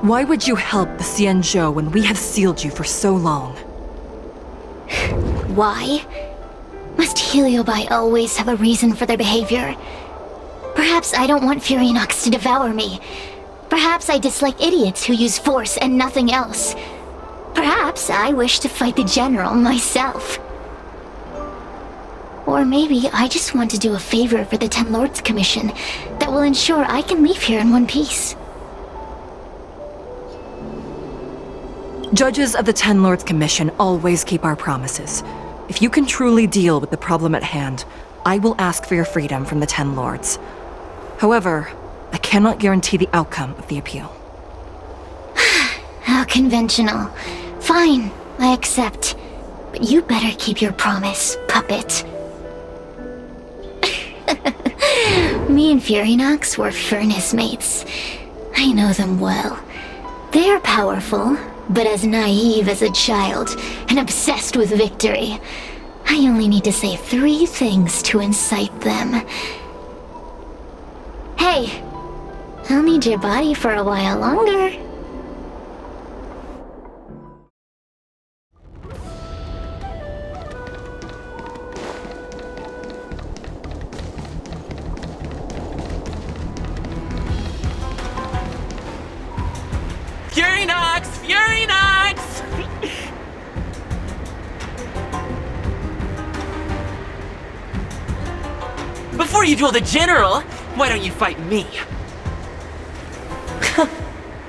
Why would you help the Xianzhou when we have sealed you for so long? Why? Must Heliobi always have a reason for their behavior? Perhaps I don't want Fury Nox to devour me. Perhaps I dislike idiots who use force and nothing else. Perhaps I wish to fight the General myself. Or maybe I just want to do a favor for the Ten Lords Commission that will ensure I can leave here in one piece. Judges of the Ten Lords Commission always keep our promises. If you can truly deal with the problem at hand, I will ask for your freedom from the Ten Lords. However, I cannot guarantee the outcome of the appeal. conventional. Fine, I accept. But you better keep your promise, puppet. Me and Furynox were furnace mates. I know them well. They're powerful, but as naive as a child, and obsessed with victory. I only need to say 3 things to incite them. Hey, I'll need your body for a while longer. Furynox! Furynox! Before you duel the General, why don't you fight me?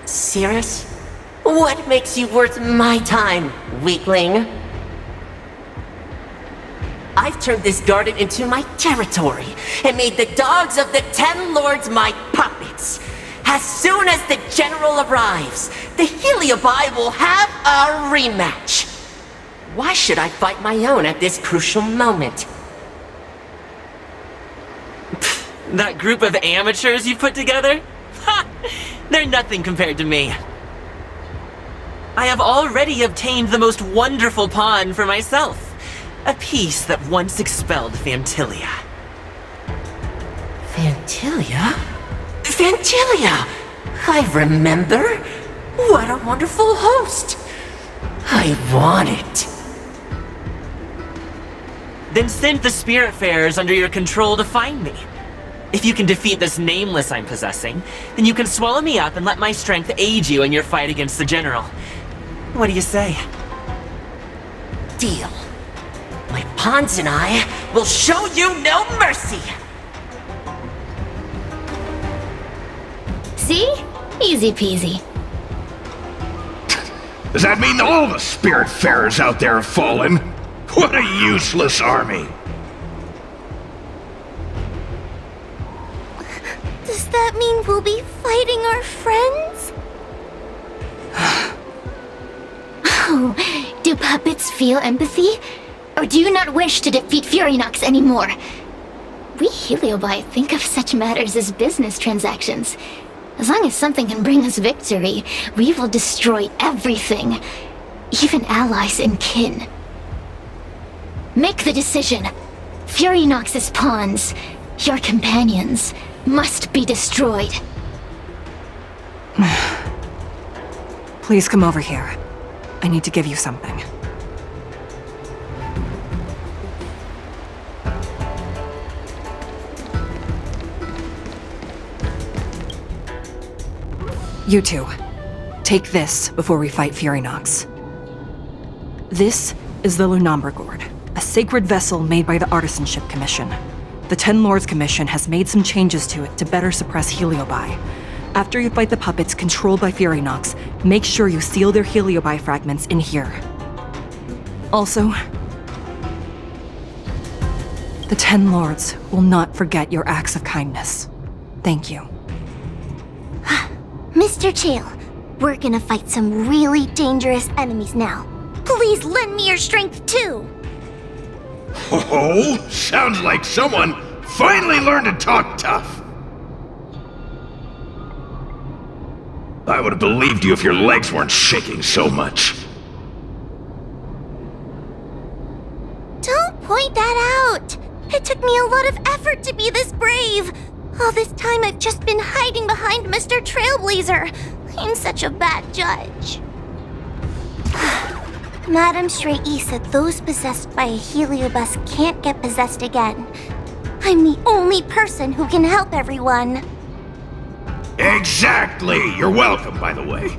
Serious? What makes you worth my time, weakling? I've turned this garden into my territory and made the dogs of the 10 Lords my puppets. As soon as the General arrives, the Heliobi will have a rematch. Why should I fight my own at this crucial moment? That group of amateurs you put together? Ha! They're nothing compared to me. I have already obtained the most wonderful pawn for myself. A piece that once expelled Fantilia. Fantilia? Fantilia! I remember. What a wonderful host. I want it. Then send the Spiritfarers under your control to find me. If you can defeat this nameless I'm possessing, then you can swallow me up and let my strength aid you in your fight against the General. What do you say? Deal. My pawns and I will show you no mercy! See? Easy peasy. Does that mean all the Spiritfarers out there have fallen? What a useless army! Does that mean we'll be fighting our friends? Oh, do puppets feel empathy? Or do you not wish to defeat Furynox anymore? We Heliobi think of such matters as business transactions. As long as something can bring us victory, we will destroy everything. Even allies and kin. Make the decision. Furynox's pawns, your companions, must be destroyed. Please come over here. I need to give you something. You two, take this before we fight Furynox. This is the Lunambra Gourd, a sacred vessel made by the Artisanship Commission. The 10 Lords Commission has made some changes to it to better suppress Heliobi. After you fight the puppets controlled by Furynox, make sure you seal their Heliobi fragments in here. Also, the 10 Lords will not forget your acts of kindness. Thank you. Mr. Chael, we're gonna fight some really dangerous enemies now. Please lend me your strength too! Oh, sounds like someone finally learned to talk tough. I would have believed you if your legs weren't shaking so much. Don't point that out! It took me a lot of effort to be this brave! All this time I've just been hiding behind Mr. Trailblazer. I'm such a bad judge. Madame Straight-E said those possessed by a Heliobus can't get possessed again. I'm the only person who can help everyone. Exactly! You're welcome, by the way.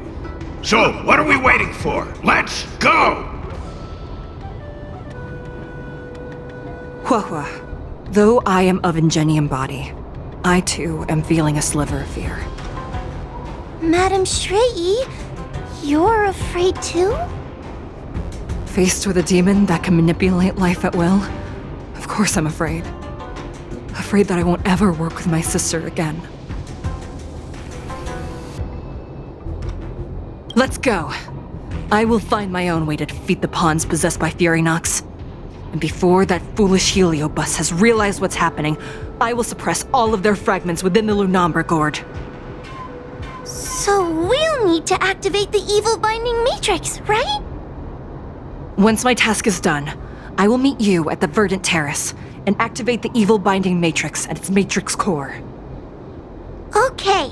So, what are we waiting for? Let's go! Huahua, though I am of Ingenium body, I too am feeling a sliver of fear. Madame Straight-E, you're afraid too? Faced with a demon that can manipulate life at will, of course I'm afraid. Afraid that I won't ever work with my sister again. Let's go. I will find my own way to defeat the pawns possessed by Furynox. And before that foolish Heliobus has realized what's happening, I will suppress all of their fragments within the Lunombra Gourd. So we'll need to activate the evil binding matrix, right? Once my task is done, I will meet you at the Verdant Terrace and activate the evil binding matrix at its matrix core. Okay.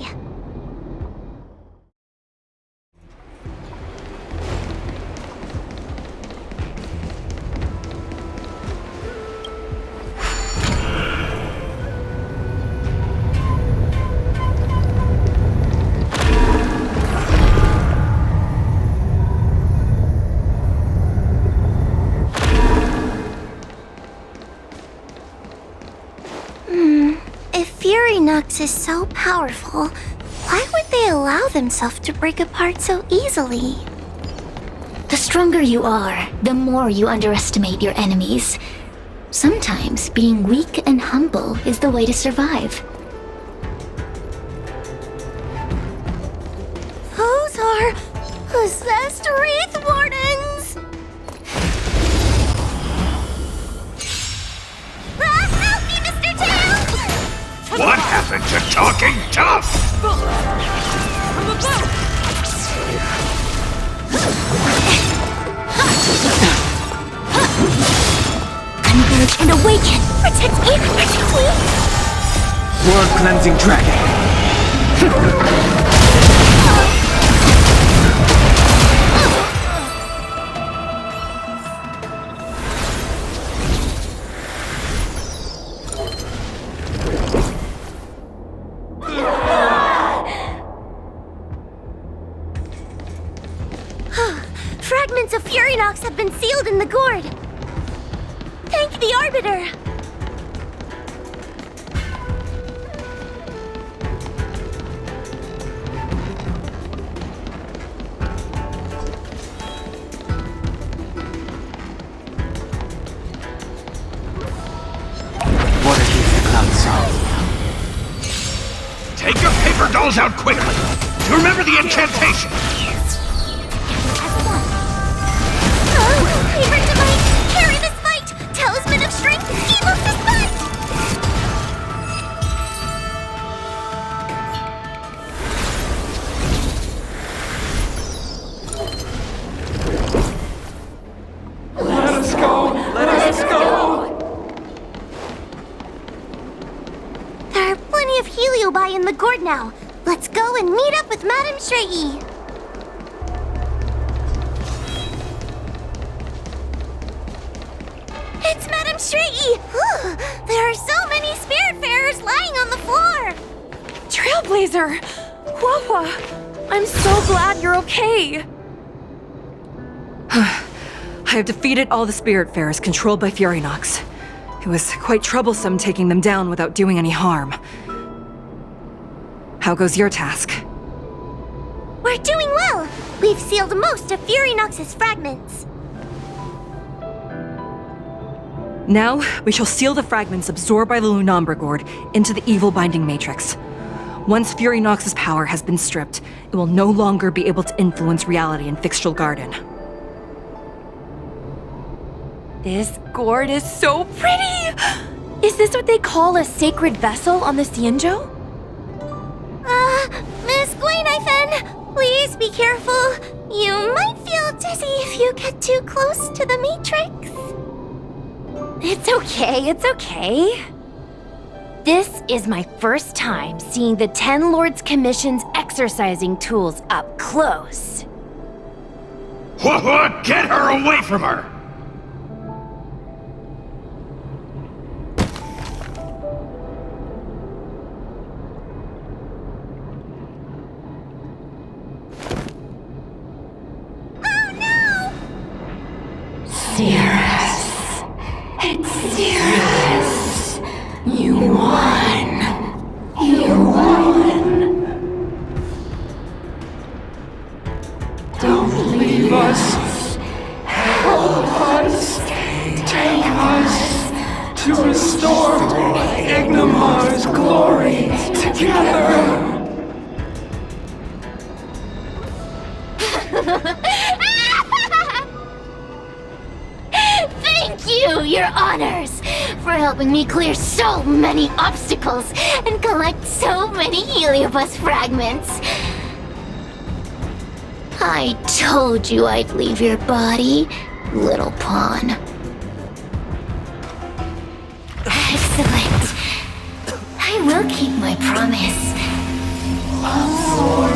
If Furynox is so powerful, why would they allow themselves to break apart so easily? The stronger you are, the more you underestimate your enemies. Sometimes being weak and humble is the way to survive. Those are possessed Wraith Wardens! Help me, Mr. Tails! What happened to talking tough? Converge and awaken! Protect me! Protect me! World Cleansing Dragon. Fragments of Furynox have been sealed in the gourd. Thank the Arbiter! What a gift the cloud saw. Take your paper dolls out quickly. Do you remember the incantation? Paper Divine, carry this fight! Talisman of Strength, evil despite! Let us go! Let us go! There are plenty of Heliobi in the gourd now. Let's go and meet up with Madame Straighty. It's Madame Straighty! There are so many Spiritfarers lying on the floor! Trailblazer! Wawa! I'm so glad you're okay! I have defeated all the Spiritfarers controlled by Furynox. It was quite troublesome taking them down without doing any harm. How goes your task? We're doing well! We've sealed most of Furynox's fragments. Now, we shall seal the fragments absorbed by the Lunombra Gourd into the evil binding matrix. Once Furynox's power has been stripped, it will no longer be able to influence reality in Fixtral Garden. This gourd is so pretty! Is this what they call a sacred vessel on the Xianzhou? Miss Guinaifen, please be careful. You might feel dizzy if you get too close to the Matrix. It's okay, it's okay. This is my first time seeing the Ten Lords Commission's exercising tools up close. What? Get her away from her! Cirrus. It's Cirrus. You won. You won. Don't leave us. Help us. Take us to restore Ignimar's glory together. Thank you, your honors, for helping me clear so many obstacles and collect so many Heliobus fragments. I told you I'd leave your body, little pawn. Excellent. I will keep my promise. Oh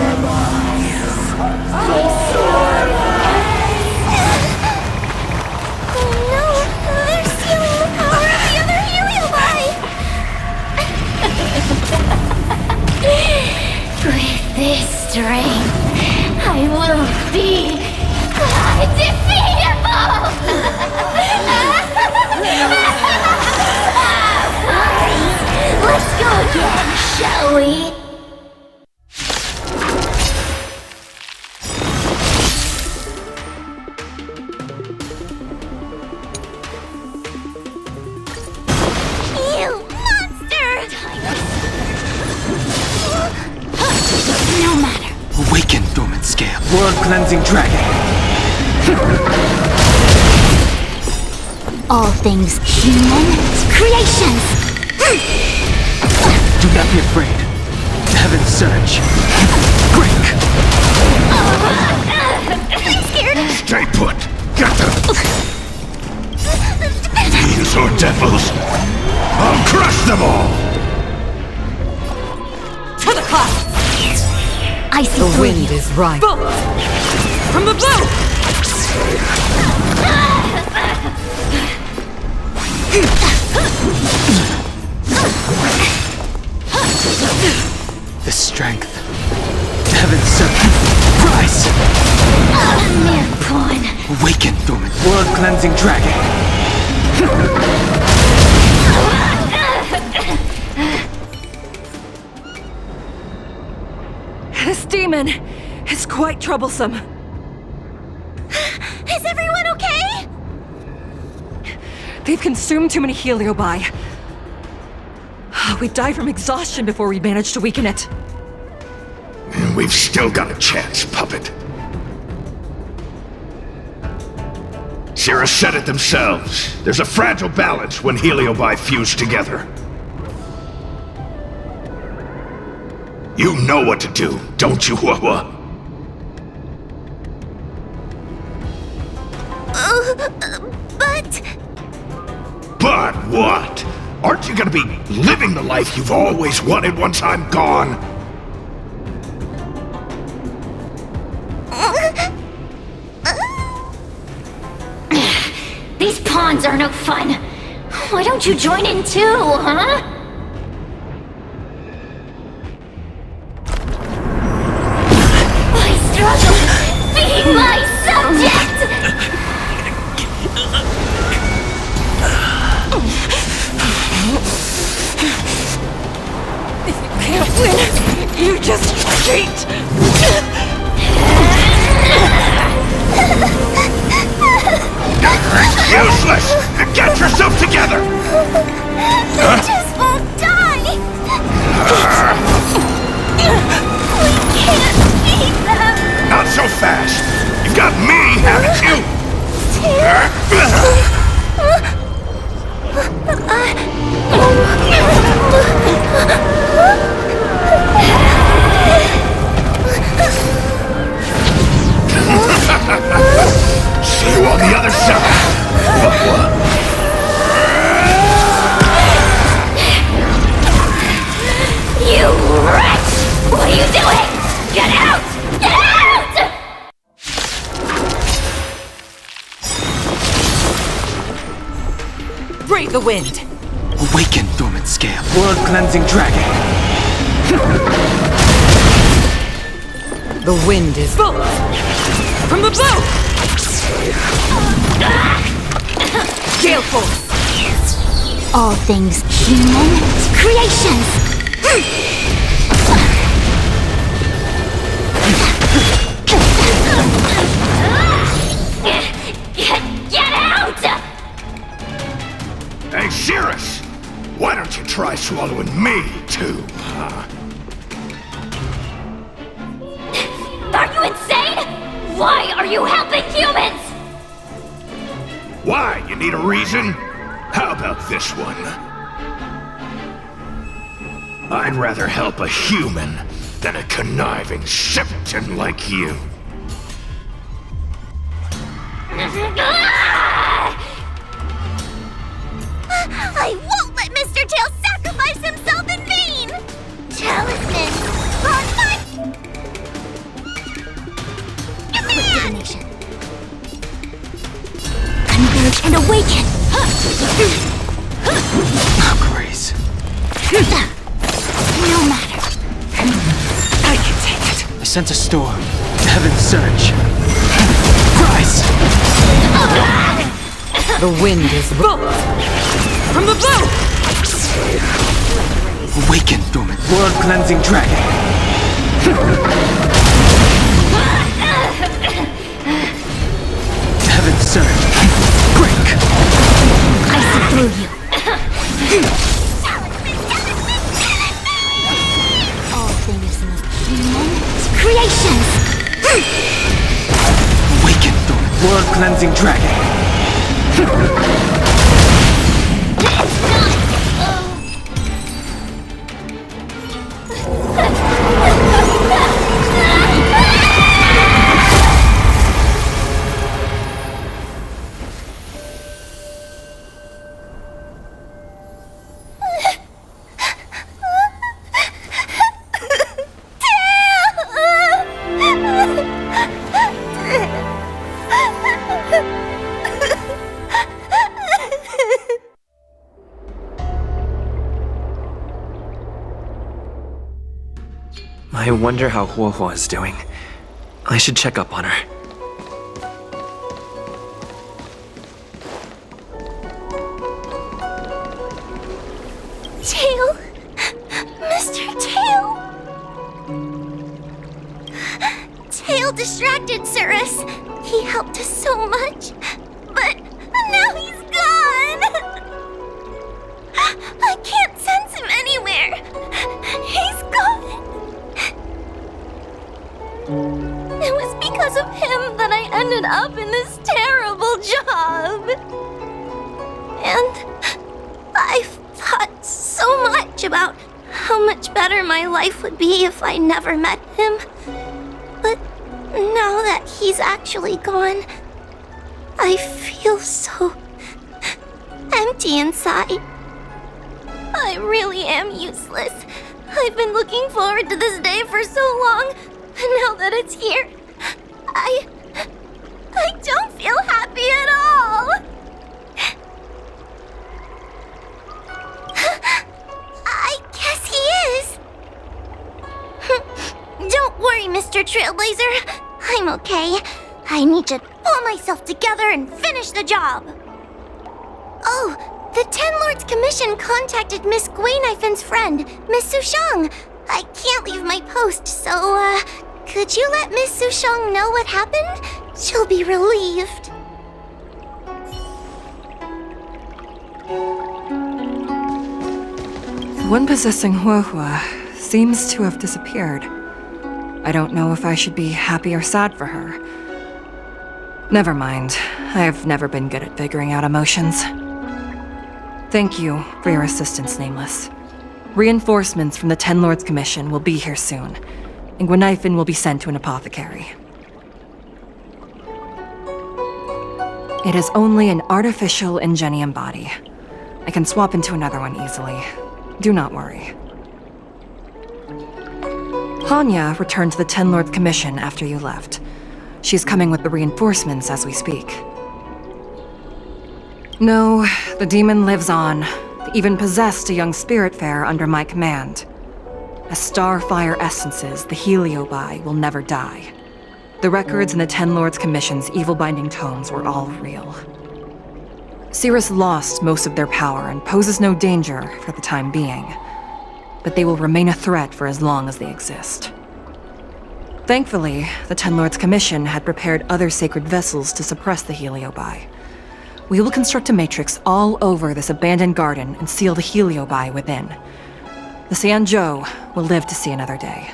no, they're stealing the power of the other Heliobi! With this strength, I will be undefeatable! Let's go again, shall we? You monster! No matter. Awaken, dormant scale. World cleansing dragon. All things human creations! Do not be afraid. Heaven surge. Break. I'm scared. Stay put! Get them! These are devils! I'll crush them all! To the clouds! I see The through wind you. is right. Bolt! From the blue! The strength. Heaven surge. Rise. Mere pawn. Awaken, dormant. World cleansing dragon. This demon is quite troublesome. Is everyone okay? They've consumed too many Heliobi. We'd die from exhaustion before we manage to weaken it. We've still got a chance, puppet. Sira said it themselves. There's a fragile balance when Heliobi fuse together. You know what to do, don't you, Wawa? But... But what? Aren't you gonna be living the life you've always wanted once I'm gone? These pawns are no fun. Why don't you join in too, huh? I struggle being my subject! Can't win! You just cheat! Useless! Get yourself together! They just won't die! We can't beat them! Not so fast! You've got me, haven't you? See you on the other side! You wretch! What are you doing? Get out! Get out! Brave the wind! Awaken, dormant scale. World cleansing dragon. The wind is bolt! From the blue! Gale force! All things human creations! Get out! Hey, Cirrus! Why don't you try swallowing me, too, huh? Are you insane? Why you helping humans? Why? You need a reason? How about this one? I'd rather help a human than a conniving simpleton like you. I won't let Mr. Tail sacrifice himself in vain! Talisman! On my... Divination! Converge and awaken! Grace. No matter. I can take it. I sense a storm. Heaven's surge. Rise! The wind is both! From the bow! Awaken, dormant world-cleansing dragon. Heaven's surge. Break! I see through you. All things must human creations. Awaken, dormant world-cleansing dragon. I wonder how Huohuo is doing. I should check up on her. Tail! Mr. Tail! Tail distracted Cirrus. He helped us so much, but now he's gone! I can't sense him anywhere. He's gone. It was because of him that I ended up in this terrible job. And I've thought so much about how much better my life would be if I never met him. But now that he's actually gone, I feel so empty inside. I really am useless. I've been looking forward to this day for so long, and now that it's here, I don't feel happy at all. I guess he is. Don't worry, Mr. Trailblazer. I'm okay. I need to pull myself together and finish the job. Oh, the Ten Lords Commission contacted Miss Guinaifin's friend, Miss Sushang. I can't leave my post, so, could you let Miss Sushang know what happened? She'll be relieved. The one possessing Huohuo seems to have disappeared. I don't know if I should be happy or sad for her. Never mind. I've never been good at figuring out emotions. Thank you for your assistance, Nameless. Reinforcements from the Ten Lords Commission will be here soon, and Guinaifin will be sent to an apothecary. It is only an artificial Ingenium body. I can swap into another one easily. Do not worry. Hanya returned to the Ten Lords Commission after you left. She's coming with the reinforcements as we speak. No, the demon lives on. They even possessed a young spiritfarer under my command. As starfire essences, the Heliobi will never die. The records in the Ten Lords Commission's evil-binding tomes were all real. Cirrus lost most of their power and poses no danger for the time being, but they will remain a threat for as long as they exist. Thankfully, the Ten Lords Commission had prepared other sacred vessels to suppress the Heliobi. We will construct a matrix all over this abandoned garden and seal the Heliobi within. The Xianzhou will live to see another day.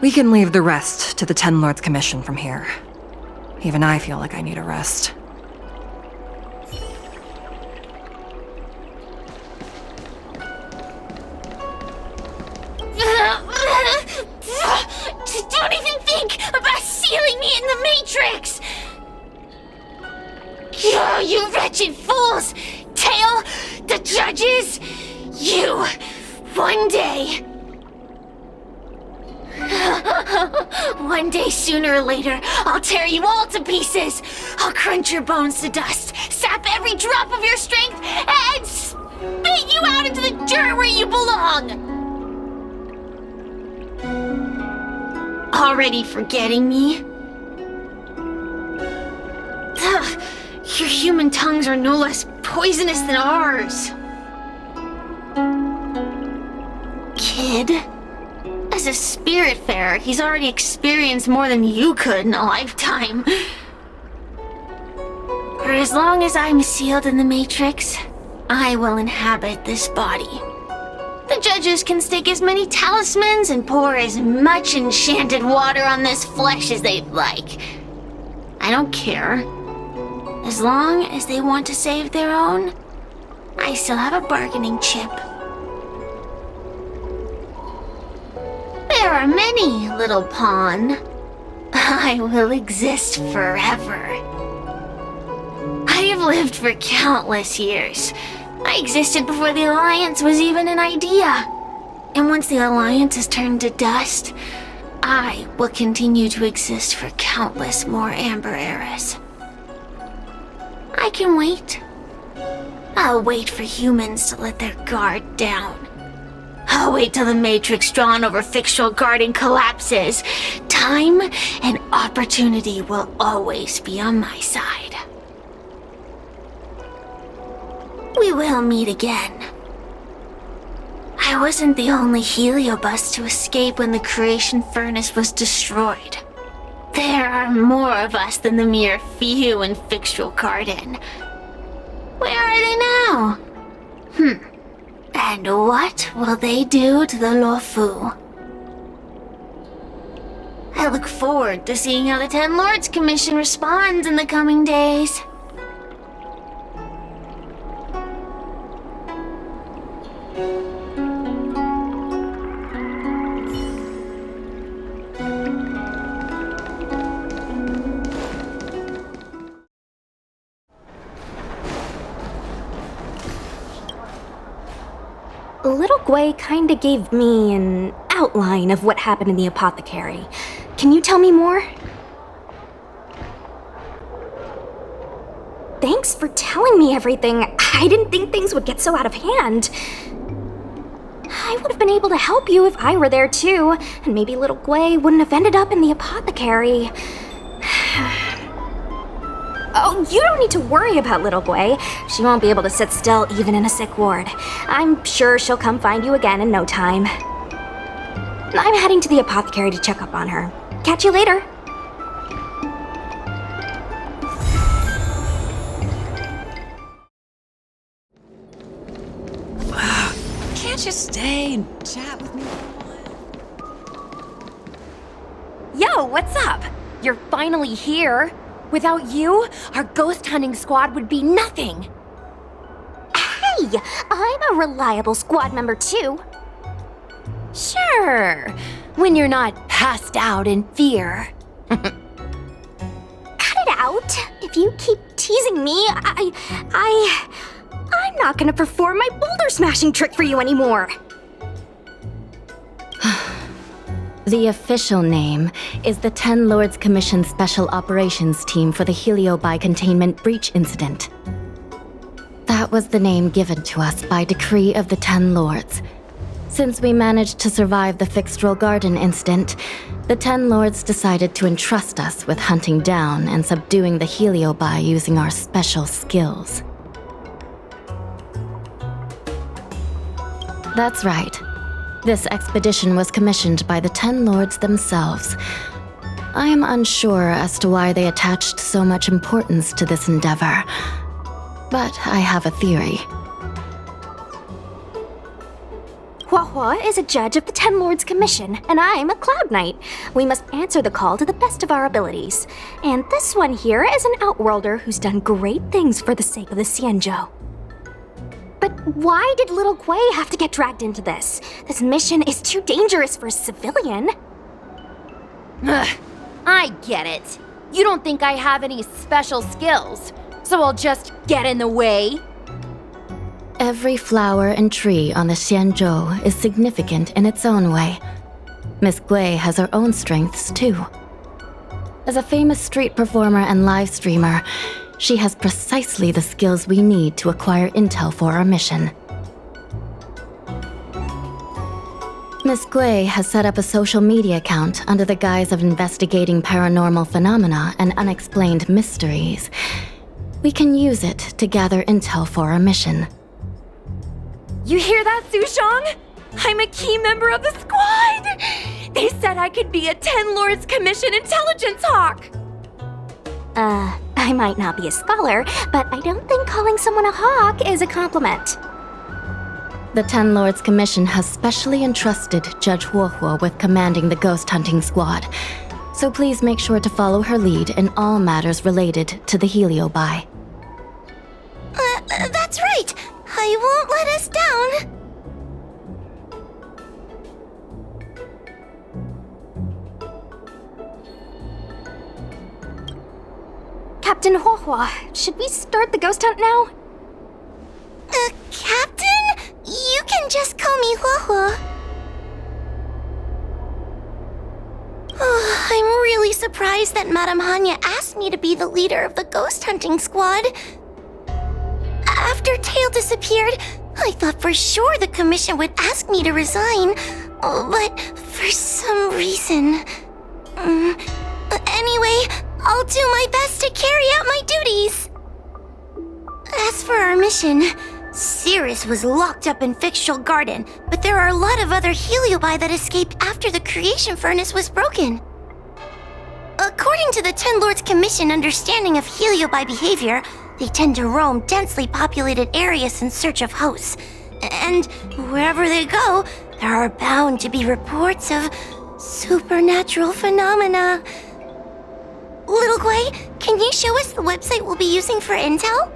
We can leave the rest to the Ten Lords Commission from here. Even I feel like I need a rest. Don't even think about sealing me in the Matrix! You wretched fools! Tail, the judges, you, one day... One day, sooner or later, I'll tear you all to pieces! I'll crunch your bones to dust, sap every drop of your strength, and spit you out into the dirt where you belong! Already forgetting me? Ugh, your human tongues are no less poisonous than ours. Kid? As a spiritfarer, he's already experienced more than you could in a lifetime. For as long as I'm sealed in the Matrix, I will inhabit this body. The judges can stick as many talismans and pour as much enchanted water on this flesh as they'd like. I don't care. As long as they want to save their own, I still have a bargaining chip. There are many, little pawn. I will exist forever. I have lived for countless years. I existed before the Alliance was even an idea. And once the Alliance is turned to dust, I will continue to exist for countless more Amber eras. I can wait. I'll wait for humans to let their guard down. I'll wait till the Matrix drawn over Fictional Garden collapses. Time and opportunity will always be on my side. We will meet again. I wasn't the only heliobus to escape when the creation furnace was destroyed. There are more of us than the mere few in Fictional Garden. Where are they now? And what will they do to the Luofu? I look forward to seeing how the Ten Lords Commission responds in the coming days. Little Gwei kinda gave me an outline of what happened in the apothecary. Can you tell me more? Thanks for telling me everything. I didn't think things would get so out of hand. I would have been able to help you if I were there too, and maybe Little Gwei wouldn't have ended up in the apothecary. Oh, you don't need to worry about Little Gwei. She won't be able to sit still even in a sick ward. I'm sure she'll come find you again in no time. I'm heading to the apothecary to check up on her. Catch you later. Can't you stay and chat with me for a while? Yo, what's up? You're finally here. Without you, our ghost hunting squad would be nothing. Hey, I'm a reliable squad member too. Sure, when you're not passed out in fear. Cut it out. If you keep teasing me, I'm not gonna perform my boulder smashing trick for you anymore. The official name is the Ten Lords Commission Special Operations Team for the Heliobi Containment Breach Incident. That was the name given to us by decree of the Ten Lords. Since we managed to survive the Fixtral Garden incident, the Ten Lords decided to entrust us with hunting down and subduing the Heliobi using our special skills. That's right. This expedition was commissioned by the Ten Lords themselves. I am unsure as to why they attached so much importance to this endeavor, but I have a theory. Huahua is a judge of the Ten Lords Commission, and I'm a Cloud Knight. We must answer the call to the best of our abilities. And this one here is an Outworlder who's done great things for the sake of the Xianzhou. But why did little Gui have to get dragged into this? This mission is too dangerous for a civilian. Ugh, I get it. You don't think I have any special skills, so I'll just get in the way? Every flower and tree on the Xianzhou is significant in its own way. Miss Gui has her own strengths, too. As a famous street performer and live streamer, she has precisely the skills we need to acquire intel for our mission. Miss Gui has set up a social media account under the guise of investigating paranormal phenomena and unexplained mysteries. We can use it to gather intel for our mission. You hear that, Sushong? I'm a key member of the squad! They said I could be a Ten Lords Commission intelligence hawk! I might not be a scholar, but I don't think calling someone a hawk is a compliment. The Ten Lords Commission has specially entrusted Judge Huohuo with commanding the ghost hunting squad, so please make sure to follow her lead in all matters related to the Heliobi. That's right. I won't let us down. Captain Huohua, should we start the ghost hunt now? Captain? You can just call me Huohua. Oh, I'm really surprised that Madame Hanya asked me to be the leader of the ghost hunting squad. After Tail disappeared, I thought for sure the commission would ask me to resign, but for some reason... Anyway, I'll do my best to carry out my duties. As for our mission, Cirrus was locked up in Fixtral Garden, but there are a lot of other Heliobi that escaped after the creation furnace was broken. According to the Ten Lords Commission understanding of Heliobi behavior, they tend to roam densely populated areas in search of hosts. And wherever they go, there are bound to be reports of supernatural phenomena. Little Gui, can you show us the website we'll be using for intel?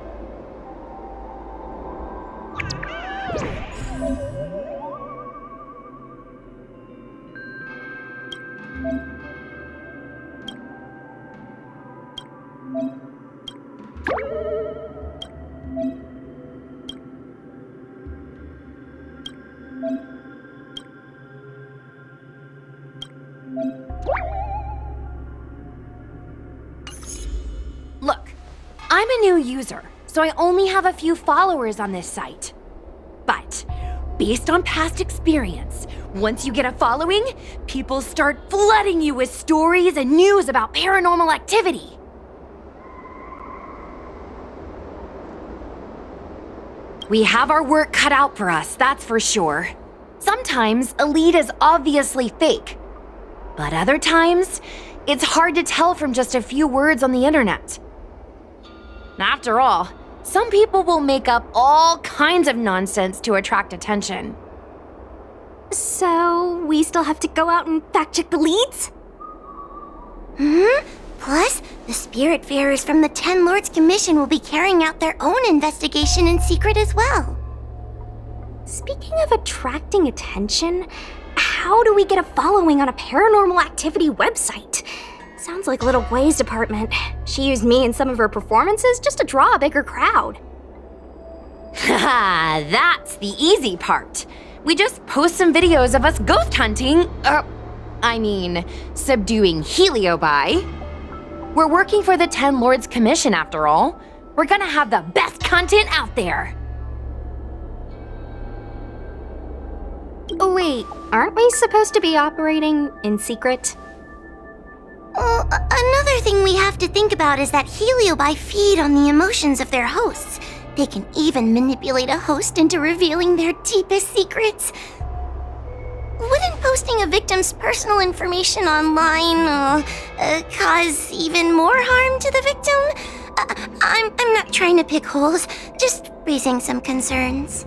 Look, I'm a new user, so I only have a few followers on this site. But, based on past experience, once you get a following, people start flooding you with stories and news about paranormal activity. We have our work cut out for us, that's for sure. Sometimes a lead is obviously fake, but other times, it's hard to tell from just a few words on the internet. After all, some people will make up all kinds of nonsense to attract attention. So, we still have to go out and fact-check the leads? Plus, the Spiritfarers from the Ten Lords Commission will be carrying out their own investigation in secret as well. Speaking of attracting attention, how do we get a following on a paranormal activity website? Sounds like Little Gui's department. She used me in some of her performances just to draw a bigger crowd. Haha, that's the easy part. We just post some videos of us ghost hunting, subduing Heliobi. We're working for the Ten Lords Commission after all. We're gonna have the best content out there. Wait, aren't we supposed to be operating in secret? Well, another thing we have to think about is that Heliobi feed on the emotions of their hosts. They can even manipulate a host into revealing their deepest secrets. Wouldn't posting a victim's personal information online cause even more harm to the victim? I'm not trying to pick holes, just raising some concerns.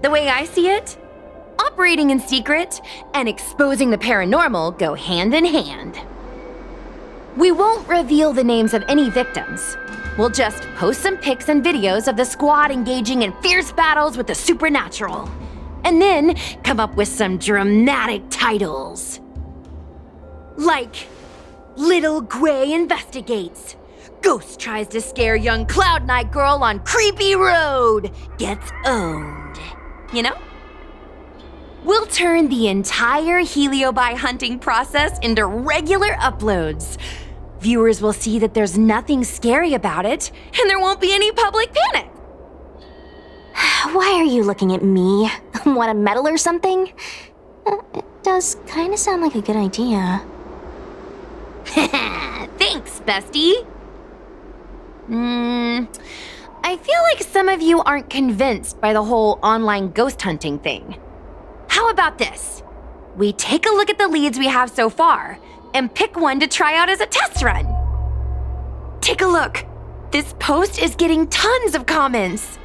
The way I see it, operating in secret and exposing the paranormal go hand in hand. We won't reveal the names of any victims. We'll just post some pics and videos of the squad engaging in fierce battles with the supernatural. And then come up with some dramatic titles. Like, Little Gwei Investigates. Ghost tries to scare young Cloud Knight girl on creepy road. Gets owned. You know? We'll turn the entire Heliobi hunting process into regular uploads. Viewers will see that there's nothing scary about it, and there won't be any public panic. Why are you looking at me? Want a medal or something? It does kind of sound like a good idea. Thanks, bestie. I feel like some of you aren't convinced by the whole online ghost hunting thing. How about this? We take a look at the leads we have so far and pick one to try out as a test run. Take a look. This post is getting tons of comments.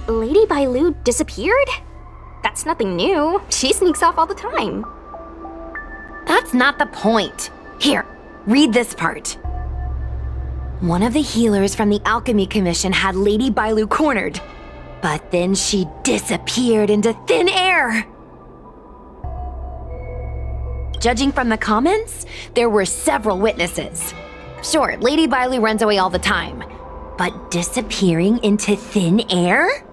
Lady Bailu disappeared? That's nothing new. She sneaks off all the time. That's not the point. Here, read this part. One of the healers from the Alchemy Commission had Lady Bailu cornered, but then she disappeared into thin air. Judging from the comments, there were several witnesses. Sure, Lady Bailu runs away all the time, but disappearing into thin air?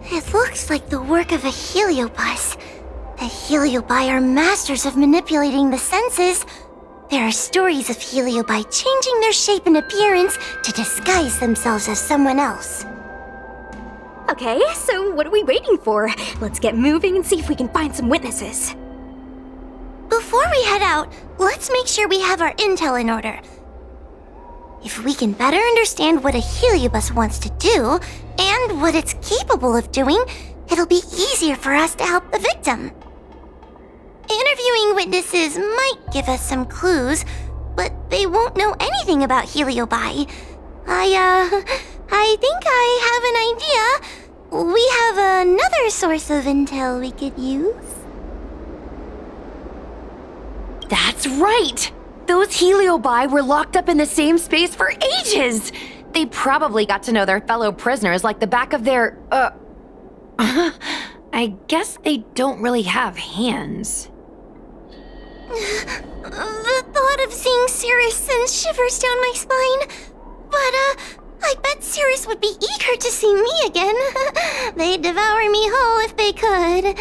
It looks like the work of a heliobus. The heliobi are masters of manipulating the senses. There are stories of heliobi changing their shape and appearance to disguise themselves as someone else. Okay, so what are we waiting for? Let's get moving and see if we can find some witnesses. Before we head out, let's make sure we have our intel in order. If we can better understand what a heliobus wants to do, and what it's capable of doing, it'll be easier for us to help the victim. Interviewing witnesses might give us some clues, but they won't know anything about heliobi. I think I have an idea. We have another source of intel we could use. That's right! Those heliobi were locked up in the same space for ages! They probably got to know their fellow prisoners like the back of their, I guess they don't really have hands. The thought of seeing Cirrus sends shivers down my spine. But, I bet Cirrus would be eager to see me again. They'd devour me whole if they could.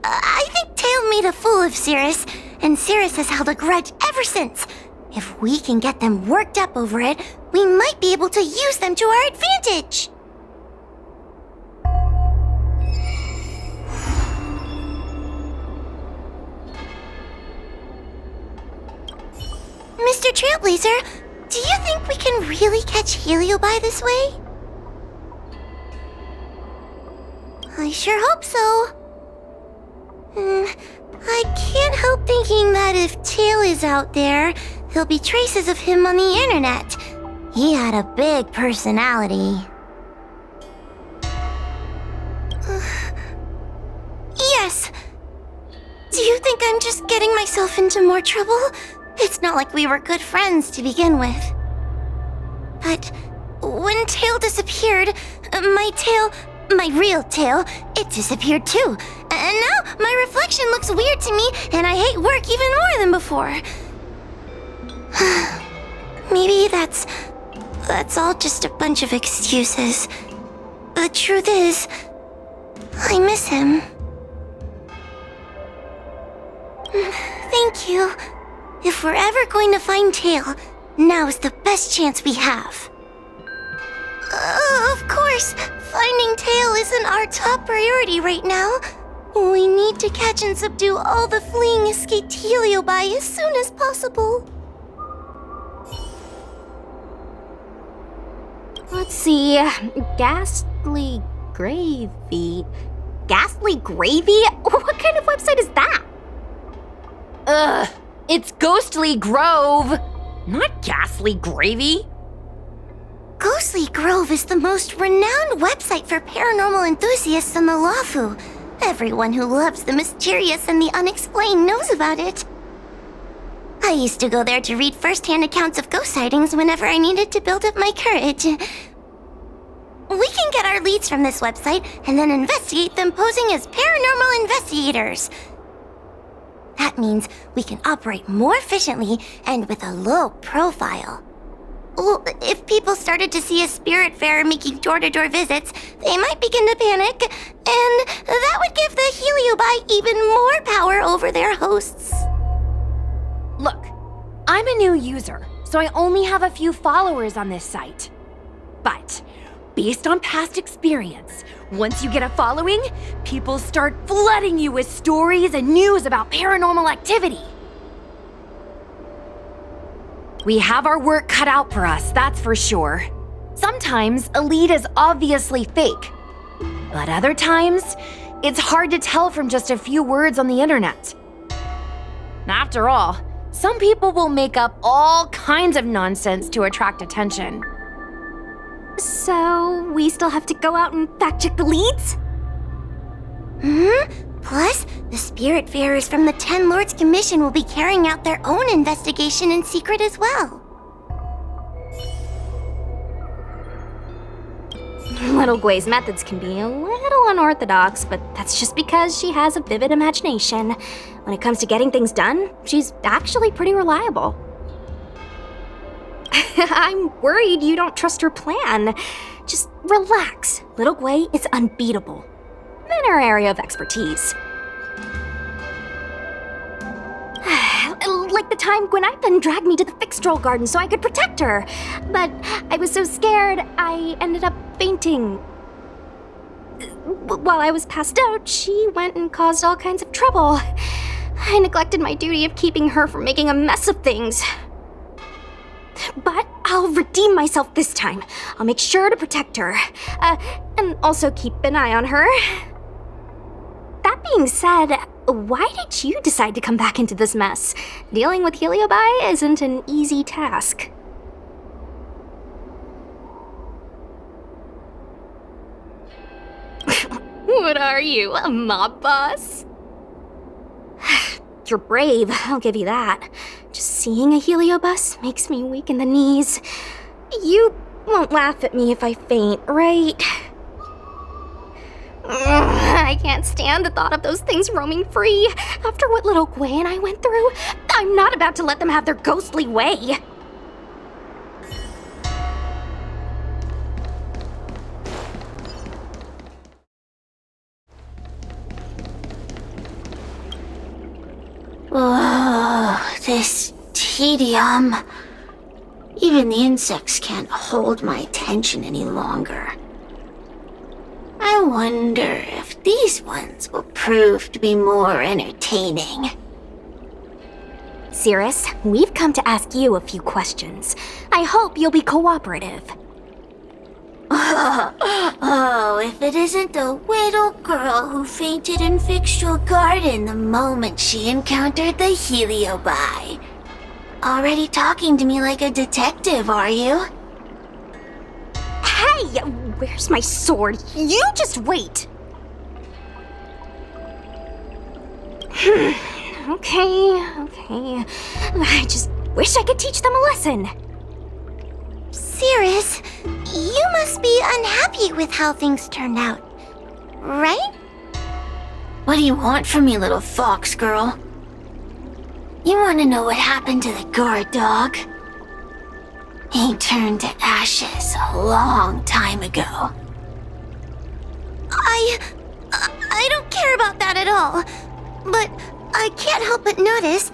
I think Tail made a fool of Cirrus, and Cirrus has held a grudge ever since. If we can get them worked up over it, we might be able to use them to our advantage. Mr. Trailblazer, do you think we can really catch heliobi this way? I sure hope so. I can't help thinking that if Tail is out there, there'll be traces of him on the internet. He had a big personality. Yes. Do you think I'm just getting myself into more trouble? It's not like we were good friends to begin with. But when Tail disappeared, my real tail, it disappeared too. And now my reflection looks weird to me, and I hate work even more than before. Maybe that's all just a bunch of excuses. The truth is, I miss him. Thank you. If we're ever going to find Tail, now is the best chance we have. Of course, finding Tail isn't our top priority right now. We need to catch and subdue all the fleeing escaped Heliobi as soon as possible. Let's see. Ghastly Gravy. Ghastly Gravy? What kind of website is that? It's Ghostly Grove, not Ghastly Gravy. Ghostly Grove is the most renowned website for paranormal enthusiasts on the Lawfu. Everyone who loves the mysterious and the unexplained knows about it. I used to go there to read first-hand accounts of ghost sightings whenever I needed to build up my courage. We can get our leads from this website and then investigate them posing as paranormal investigators. That means we can operate more efficiently and with a low profile. Well, if people started to see a spiritfarer making door-to-door visits, they might begin to panic, and that would give the Heliobi even more power over their hosts. Look, I'm a new user, so I only have a few followers on this site. But, based on past experience, once you get a following, people start flooding you with stories and news about paranormal activity. We have our work cut out for us, that's for sure. Sometimes a lead is obviously fake, but other times, it's hard to tell from just a few words on the internet. After all, some people will make up all kinds of nonsense to attract attention. So, we still have to go out and fact-check the leads? Plus, the Spiritfarers from the Ten Lords Commission will be carrying out their own investigation in secret as well. Little Gui's methods can be a little unorthodox, but that's just because she has a vivid imagination. When it comes to getting things done, she's actually pretty reliable. I'm worried you don't trust her plan. Just relax. Little Gui is unbeatable in her area of expertise. Like the time Gwenithan dragged me to the Fixtrol Garden so I could protect her. But I was so scared, I ended up fainting. While I was passed out, she went and caused all kinds of trouble. I neglected my duty of keeping her from making a mess of things. But I'll redeem myself this time. I'll make sure to protect her. And also keep an eye on her. That being said, why did you decide to come back into this mess? Dealing with Heliobi isn't an easy task. What are you, a mob boss? You're brave, I'll give you that. Just seeing a Heliobus makes me weak in the knees. You won't laugh at me if I faint, right? I can't stand the thought of those things roaming free. After what little Gui and I went through, I'm not about to let them have their ghostly way. Oh, this tedium. Even the insects can't hold my attention any longer. I wonder if these ones will prove to be more entertaining. Cirrus, we've come to ask you a few questions. I hope you'll be cooperative. Oh, if it isn't the little girl who fainted in Fixtrol Garden the moment she encountered the Heliobi. Already talking to me like a detective, are you? Hey, where's my sword? You just wait. Okay. I just wish I could teach them a lesson. Cirrus, you must be unhappy with how things turned out, right? What do you want from me, little fox girl? You want to know what happened to the guard dog? He turned to ashes a long time ago. I don't care about that at all. But I can't help but notice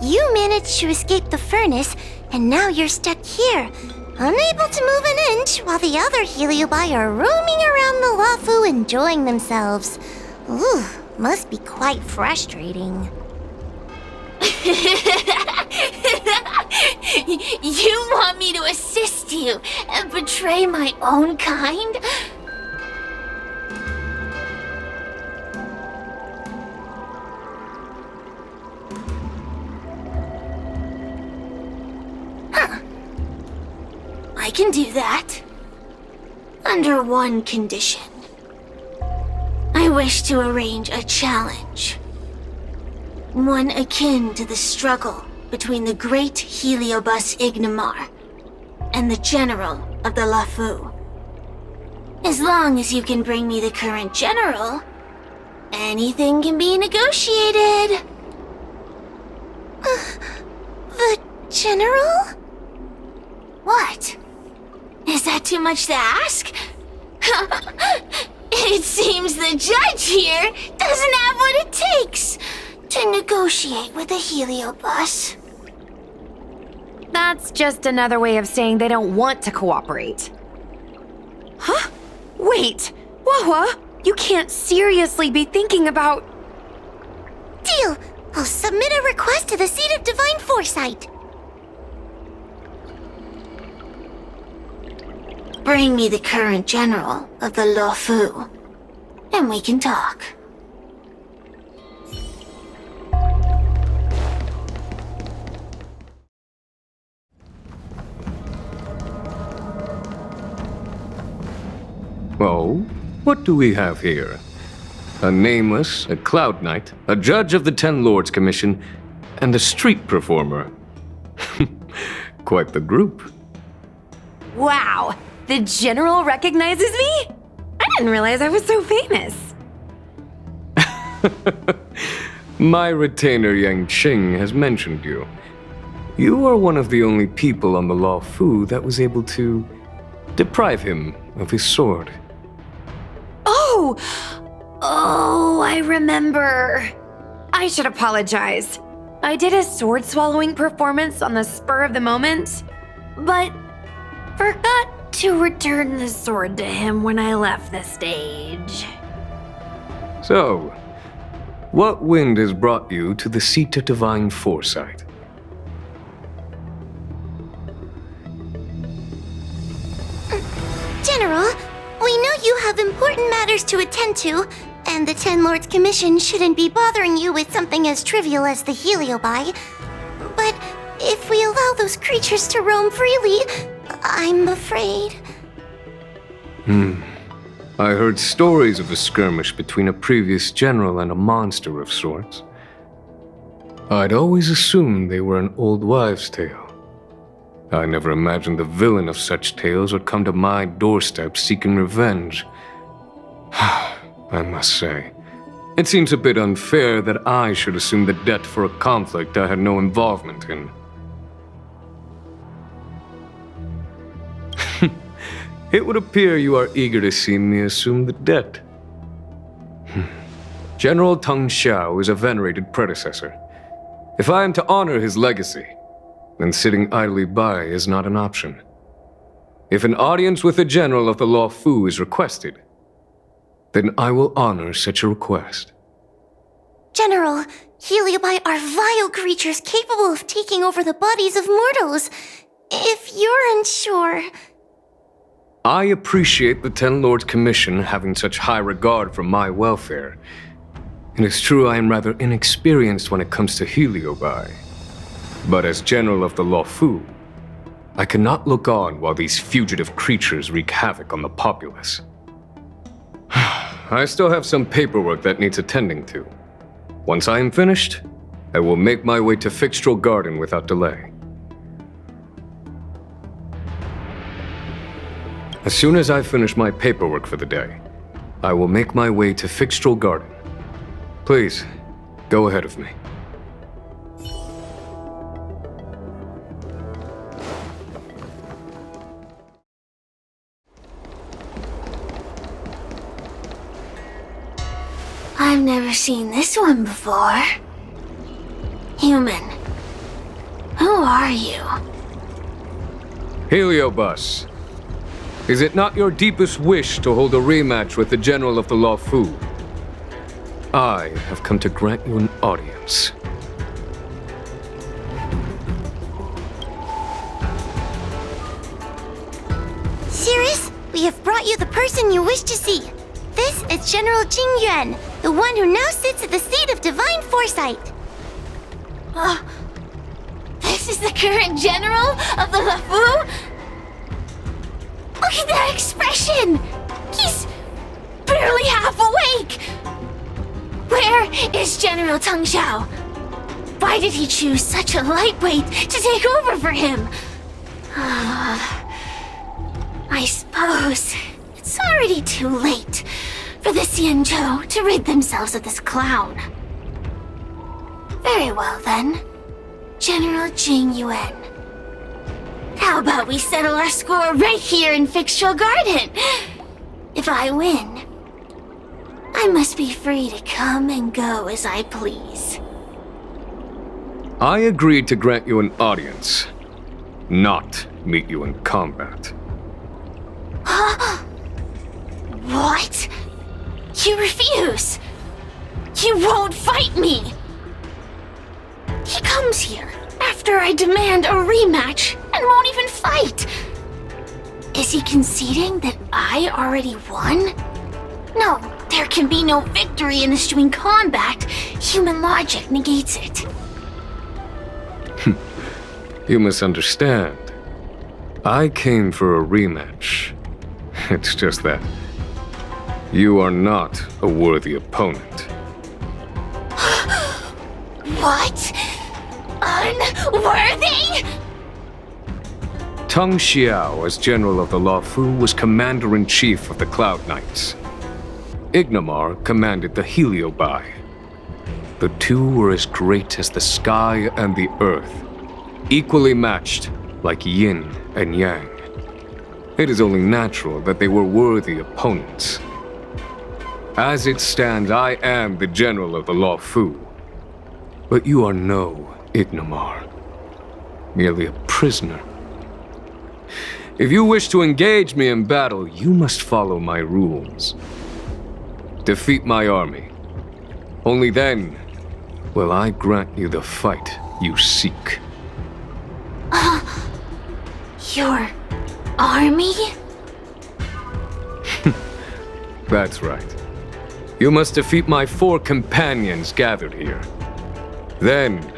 you managed to escape the furnace, and now you're stuck here, unable to move an inch while the other Heliobi are roaming around the Lawfu enjoying themselves. Ooh, Must be quite frustrating. You want me to assist you and betray my own kind? I can do that. Under one condition. I wish to arrange a challenge. One akin to the struggle between the great Heliobus Ignamar and the general of the Lafu. As long as you can bring me the current general, anything can be negotiated. The general? What? Is that too much to ask? It seems the judge here doesn't have what it takes to negotiate with the Heliobus. That's just another way of saying they don't want to cooperate. Huh? Wait! Wawa, you can't seriously be thinking about... Deal! I'll submit a request to the Seat of Divine Foresight. Bring me the current general of the Lafu, and we can talk. Oh, what do we have here? A nameless, a cloud knight, a judge of the Ten Lords Commission, and a street performer. Quite the group. Wow! The general recognizes me? I didn't realize I was so famous. My retainer Yang Qing has mentioned you. You are one of the only people on the Law Fu that was able to deprive him of his sword. Oh, I remember. I should apologize. I did a sword swallowing performance on the spur of the moment, but forgot to return the sword to him when I left the stage. So, what wind has brought you to the Seat of Divine Foresight? General, we know you have important matters to attend to, and the Ten Lords Commission shouldn't be bothering you with something as trivial as the Heliobi. But if we allow those creatures to roam freely, I'm afraid... I heard stories of a skirmish between a previous general and a monster of sorts. I'd always assumed they were an old wives' tale. I never imagined the villain of such tales would come to my doorstep seeking revenge. I must say, it seems a bit unfair that I should assume the debt for a conflict I had no involvement in. It would appear you are eager to see me assume the debt. General Teng Xiao is a venerated predecessor. If I am to honor his legacy, then sitting idly by is not an option. If an audience with the general of the Law Fu is requested, then I will honor such a request. General, Heliobi are vile creatures capable of taking over the bodies of mortals. If you're unsure... I appreciate the Ten Lords Commission having such high regard for my welfare. It is true I am rather inexperienced when it comes to Heliobi. But as General of the Law Fu, I cannot look on while these fugitive creatures wreak havoc on the populace. I still have some paperwork that needs attending to. Once I am finished, I will make my way to Fixtral Garden without delay. As soon as I finish my paperwork for the day, I will make my way to Fixtral Garden. Please, go ahead of me. I've never seen this one before. Human. Who are you? Heliobus. Is it not your deepest wish to hold a rematch with the General of the Law Fu? I have come to grant you an audience. Sirius, we have brought you the person you wish to see. This is General Jing Yuan, the one who now sits at the seat of divine foresight. This is the current general of the LeFou? Look at that expression! He's barely half awake! Where is General Teng Xiao? Why did he choose such a lightweight to take over for him? I suppose it's already too late for the Xianzhou to rid themselves of this clown. Very well then, General Jing Yuan. How about we settle our score right here in Fixtral Garden? If I win, I must be free to come and go as I please. I agreed to grant you an audience, not meet you in combat. What? You refuse? You won't fight me? He comes here after I demand a rematch and won't even fight. Is he conceding that I already won? No, there can be no victory in eschewing combat. Human logic negates it. You misunderstand. I came for a rematch. It's just that you are not a worthy opponent. What? Unworthy? Teng Xiao, as General of the LeFou, was Commander-in-Chief of the Cloud Knights. Ignomar commanded the Heliobi. The two were as great as the sky and the earth, equally matched like yin and yang. It is only natural that they were worthy opponents. As it stands, I am the General of the LeFou. But you are no Ignomar, merely a prisoner. If you wish to engage me in battle, you must follow my rules. Defeat my army. Only then will I grant you the fight you seek. Your army? That's right. You must defeat my 4 companions gathered here. Then,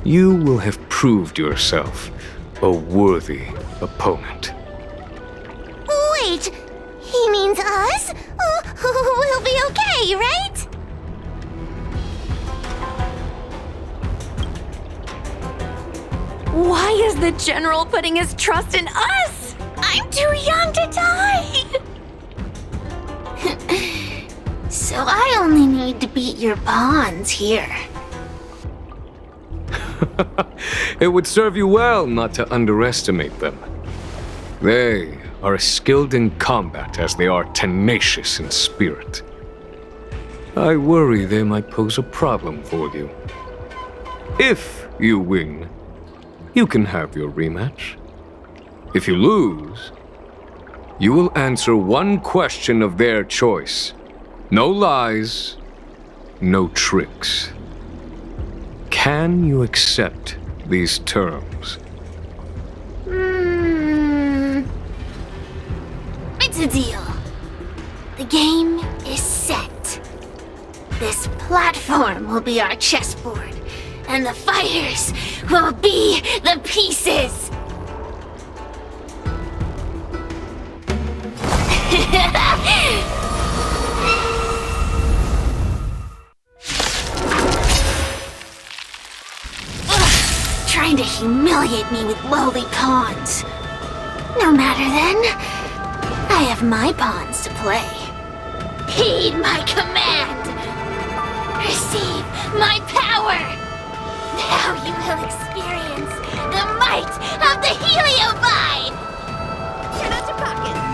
you will have proved yourself a worthy opponent. Wait, he means us? We'll be okay, right? Why is the general putting his trust in us? I'm too young to die! So I only need to beat your pawns here. It would serve you well not to underestimate them. They are as skilled in combat as they are tenacious in spirit. I worry they might pose a problem for you. If you win, you can have your rematch. If you lose, you will answer one question of their choice. No lies, no tricks. Can you accept these terms? It's a deal. The game is set. This platform will be our chessboard, and the fighters will be the pieces. Trying to humiliate me with lowly pawns. No matter then, I have my pawns to play. Heed my command! Receive my power! Now you will experience the might of the Heliobi! Turn out your pockets.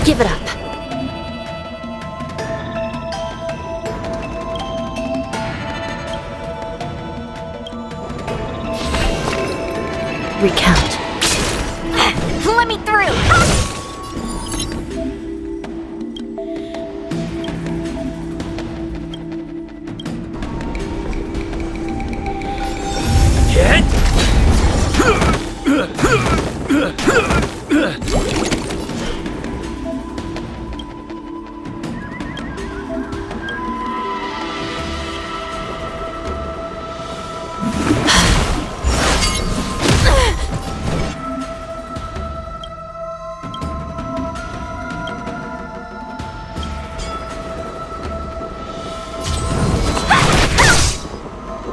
Give it up. recount. Let me through!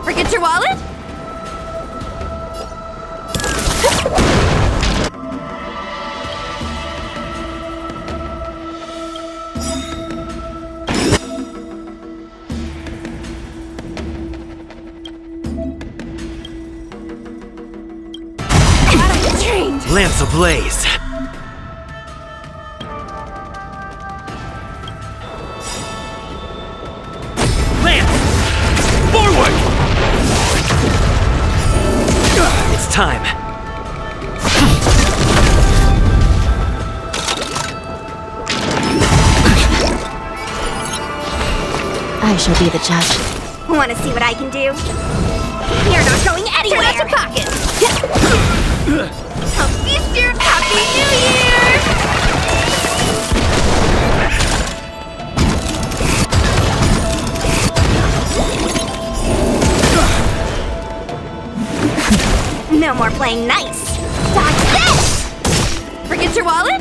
Forget your wallet? Lamps ablaze. Lance! Forward! It's time. I shall be the judge. Wanna see what I can do? You're not going anywhere! Turn out your pockets! I'll feast your Happy New Year! No more playing nice! Dodge this! Forget your wallet?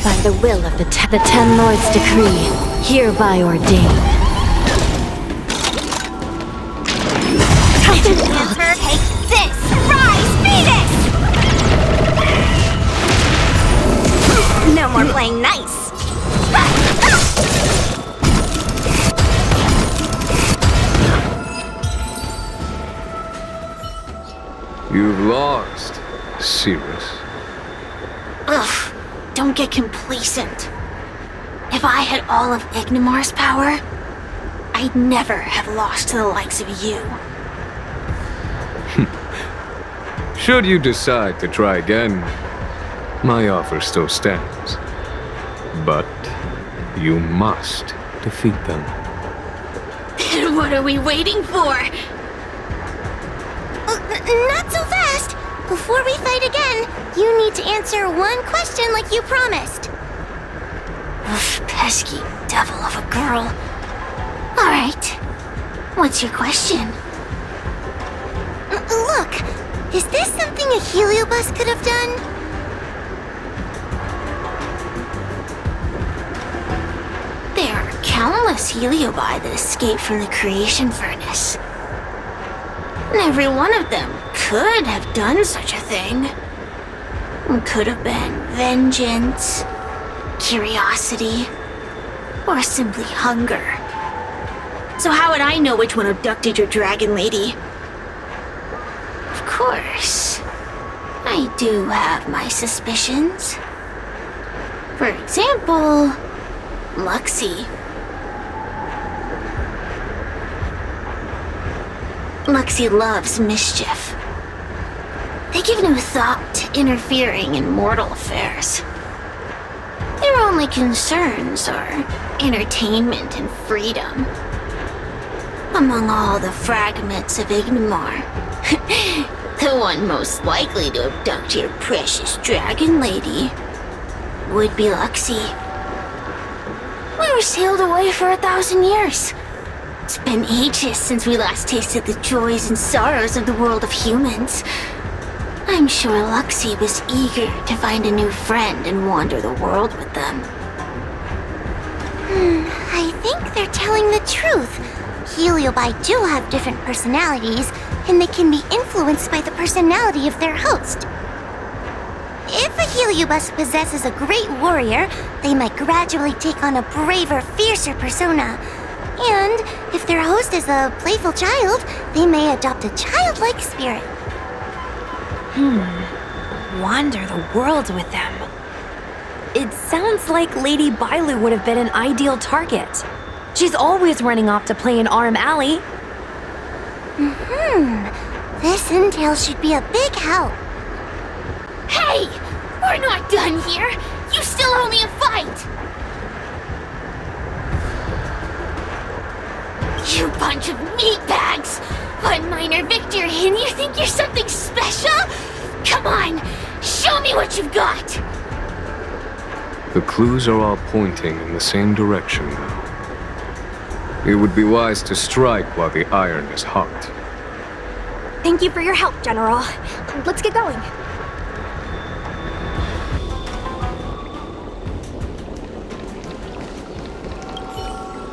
By the will of the Ten Lords' decree, hereby ordained. Answer, take this! Rise, Venus! No more playing nice! You've lost, Cirrus. Ugh, don't get complacent. If I had all of Ignimar's power, I'd never have lost to the likes of you. Should you decide to try again, my offer still stands. But you must defeat them. Then what are we waiting for? Not so fast! Before we fight again, you need to answer one question like you promised. Ugh, pesky devil of a girl. Alright. What's your question? Look, is this something a heliobus could have done? There are countless heliobi that escape from the creation furnace. And every one of them could have done such a thing. It could have been vengeance, curiosity, or simply hunger. So how would I know which one abducted your dragon lady? Of course, I do have my suspicions. For example, Luxie. Luxie loves mischief. They give no thought to interfering in mortal affairs. Their only concerns are entertainment and freedom. Among all the fragments of Ignimar, the one most likely to abduct your precious dragon lady would be Luxie. We were sealed away for 1,000 years. It's been ages since we last tasted the joys and sorrows of the world of humans. I'm sure Luxie was eager to find a new friend and wander the world with them. I think they're telling the truth. Heliobi do have different personalities, and they can be influenced by the personality of their host. If a heliobus possesses a great warrior, they might gradually take on a braver, fiercer persona. And if their host is a playful child, they may adopt a childlike spirit. Wander the world with them. It sounds like Lady Bailu would have been an ideal target. She's always running off to play in Arm Alley. This intel should be a big help. Hey! We're not done here! You still owe me a fight! You bunch of meatbags! One minor victory and you think you're something special? Come on! Show me what you've got! The clues are all pointing in the same direction now. It would be wise to strike while the iron is hot. Thank you for your help, General. Let's get going.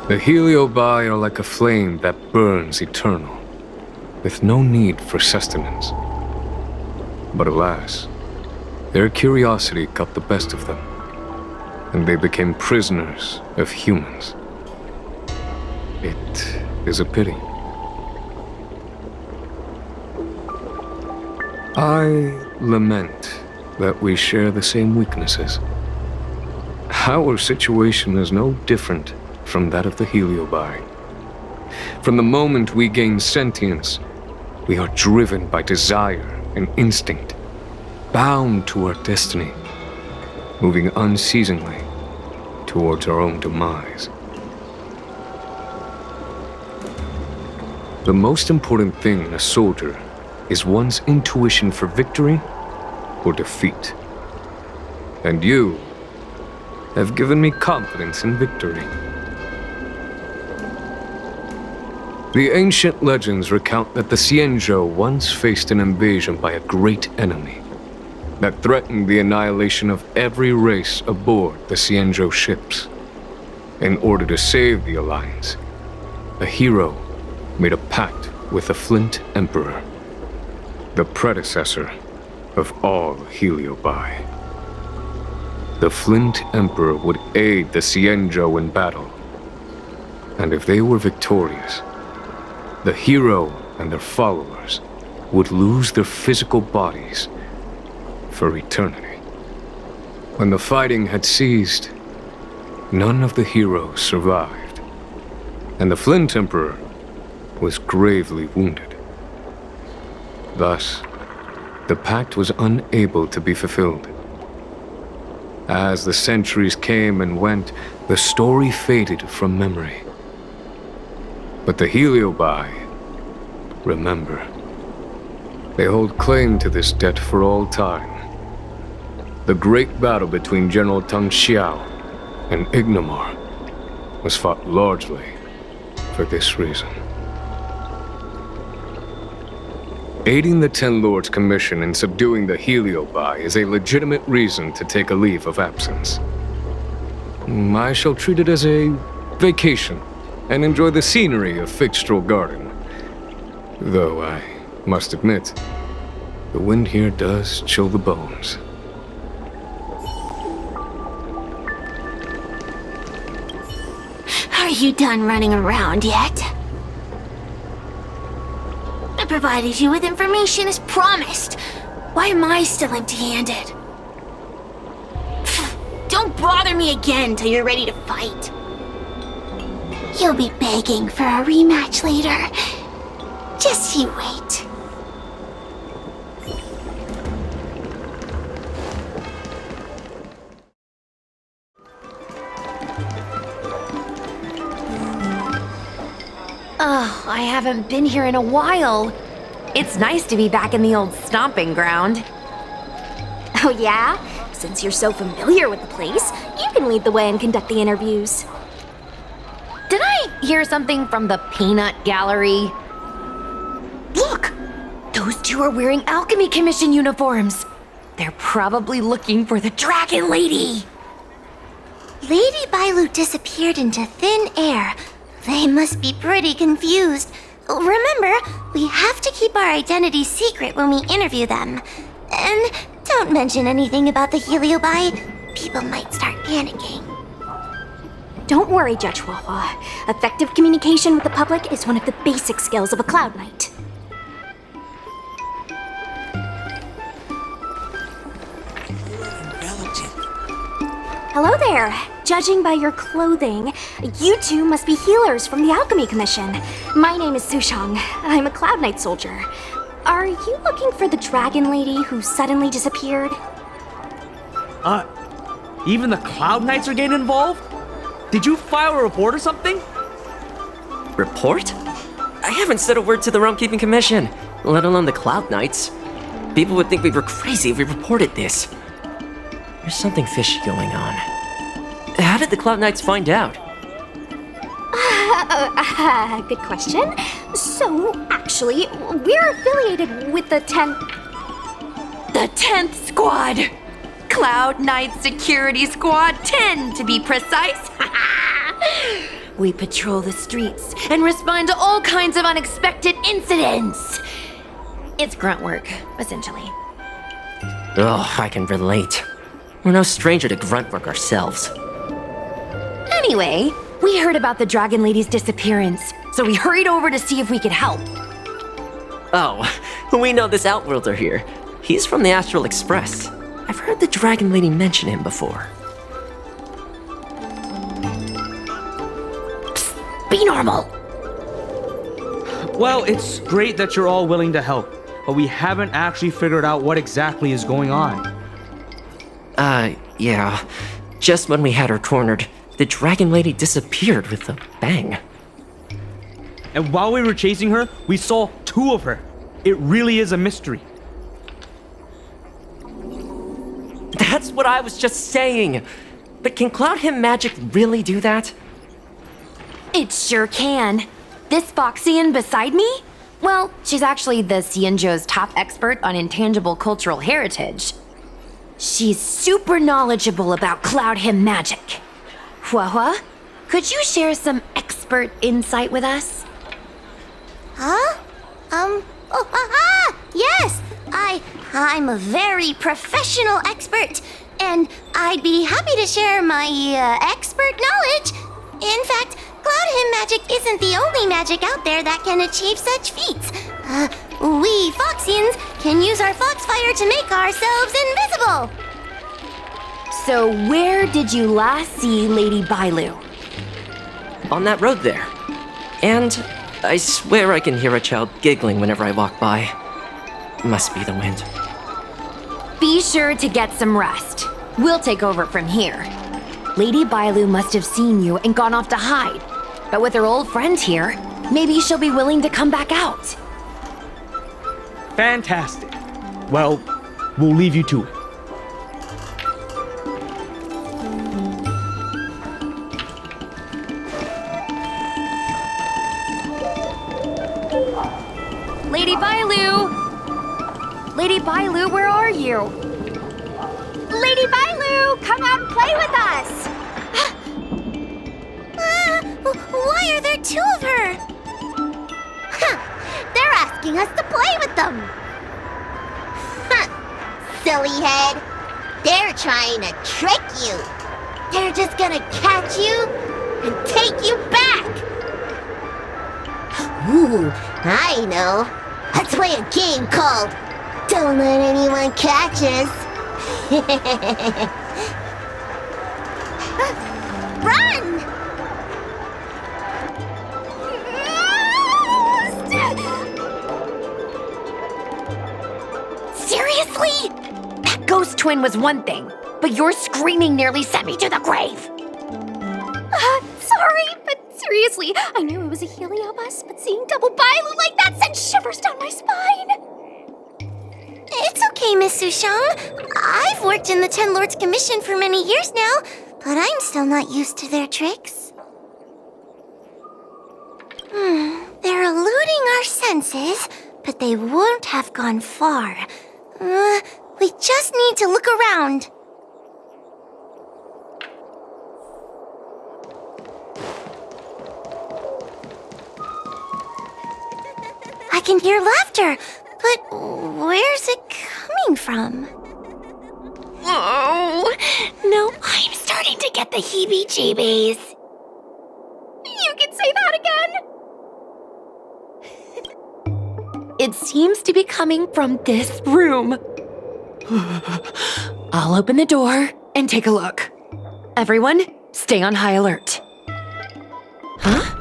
The Heliobi are like a flame that burns eternal, with no need for sustenance. But alas, their curiosity got the best of them, and they became prisoners of humans. It is a pity. I lament that we share the same weaknesses. Our situation is no different from that of the Heliobi. From the moment we gain sentience, we are driven by desire and instinct, bound to our destiny, moving unceasingly towards our own demise. The most important thing in a soldier is one's intuition for victory or defeat. And you have given me confidence in victory. The ancient legends recount that the Xianzhou once faced an invasion by a great enemy that threatened the annihilation of every race aboard the Xianzhou ships. In order to save the Alliance, a hero made a pact with the Flint Emperor, the predecessor of all Heliobi. The Flint Emperor would aid the Xianzhou in battle, and if they were victorious, the hero and their followers would lose their physical bodies for eternity. When the fighting had ceased, none of the heroes survived, and the Flint Emperor was gravely wounded. Thus, the pact was unable to be fulfilled. As the centuries came and went, the story faded from memory. But the Heliobi remember. They hold claim to this debt for all time. The great battle between General Tang Xiao and Ignomar was fought largely for this reason. Aiding the Ten Lords' Commission in subduing the Heliobi is a legitimate reason to take a leave of absence. I shall treat it as a vacation and enjoy the scenery of Fixtral Garden. Though I must admit, the wind here does chill the bones. Are you done running around yet? I provided you with information as promised. Why am I still empty-handed? Don't bother me again till you're ready to fight. You'll be begging for a rematch later. Just you wait. Oh, I haven't been here in a while. It's nice to be back in the old stomping ground. Oh yeah? Since you're so familiar with the place, you can lead the way and conduct the interviews. Did I hear something from the Peanut Gallery? Look! Those two are wearing Alchemy Commission uniforms. They're probably looking for the Dragon Lady. Lady Bailu disappeared into thin air. They must be pretty confused. Remember, we have to keep our identity secret when we interview them. And don't mention anything about the Heliobi. People might start panicking. Don't worry, Judge Wawa. Effective communication with the public is one of the basic skills of a Cloud Knight. Hello there. Judging by your clothing, you two must be healers from the Alchemy Commission. My name is Sushang. I'm a Cloud Knight soldier. Are you looking for the dragon lady who suddenly disappeared? Even the Cloud Knights are getting involved? Did you file a report or something? Report? I haven't said a word to the Realm Keeping Commission, let alone the Cloud Knights. People would think we were crazy if we reported this. There's something fishy going on. How did the Cloud Knights find out? Good question. So, actually, we're affiliated with the 10th... The 10th Squad! Cloud Knight Security Squad 10, to be precise. We patrol the streets and respond to all kinds of unexpected incidents. It's grunt work, essentially. Oh, I can relate. We're no stranger to grunt work ourselves. Anyway, we heard about the Dragon Lady's disappearance, so we hurried over to see if we could help. Oh, we know this Outworlder here. He's from the Astral Express. I've heard the Dragon Lady mention him before. Psst, be normal. Well, it's great that you're all willing to help, but we haven't actually figured out what exactly is going on. Yeah. Just when we had her cornered, the Dragon Lady disappeared with a bang. And while we were chasing her, we saw two of her. It really is a mystery. That's what I was just saying. But can Cloud Hymn magic really do that? It sure can. This Foxian beside me? Well, she's actually the Xianzhou's top expert on intangible cultural heritage. She's super knowledgeable about Cloud Hymn magic. Huahua, could you share some expert insight with us? Huh? Yes! I'm a very professional expert, and I'd be happy to share my, expert knowledge. In fact, Cloud Hymn magic isn't the only magic out there that can achieve such feats. We Foxians can use our Foxfire to make ourselves invisible. So where did you last see Lady Bailu? On that road there. And I swear I can hear a child giggling whenever I walk by. Must be the wind. Be sure to get some rest. We'll take over from here. Lady Bailu must have seen you and gone off to hide. But with her old friend here, maybe she'll be willing to come back out. Fantastic. Well, we'll leave you to it. Lady Bailu! Lady Bailu, where are you? Lady Bailu, come out and play with us! Why are there two of her? They're asking us to play with them. Silly head. They're trying to trick you. They're just gonna catch you and take you back. Ooh, I know. Let's play a game called Don't Let Anyone Catch Us. Run! Seriously? That ghost twin was one thing, but your screaming nearly sent me to the grave. Sorry, but seriously, I knew it was a heliobus, but seeing double Bailu like that sent shivers down my spine. It's okay, Miss Sushang. I've worked in the Ten Lords Commission for many years now, but I'm still not used to their tricks. They're eluding our senses, but they won't have gone far. We just need to look around. I can hear laughter, but where's it coming from? Oh, no, I'm starting to get the heebie-jeebies. You can say that again! It seems to be coming from this room. I'll open the door and take a look. Everyone, stay on high alert. Huh?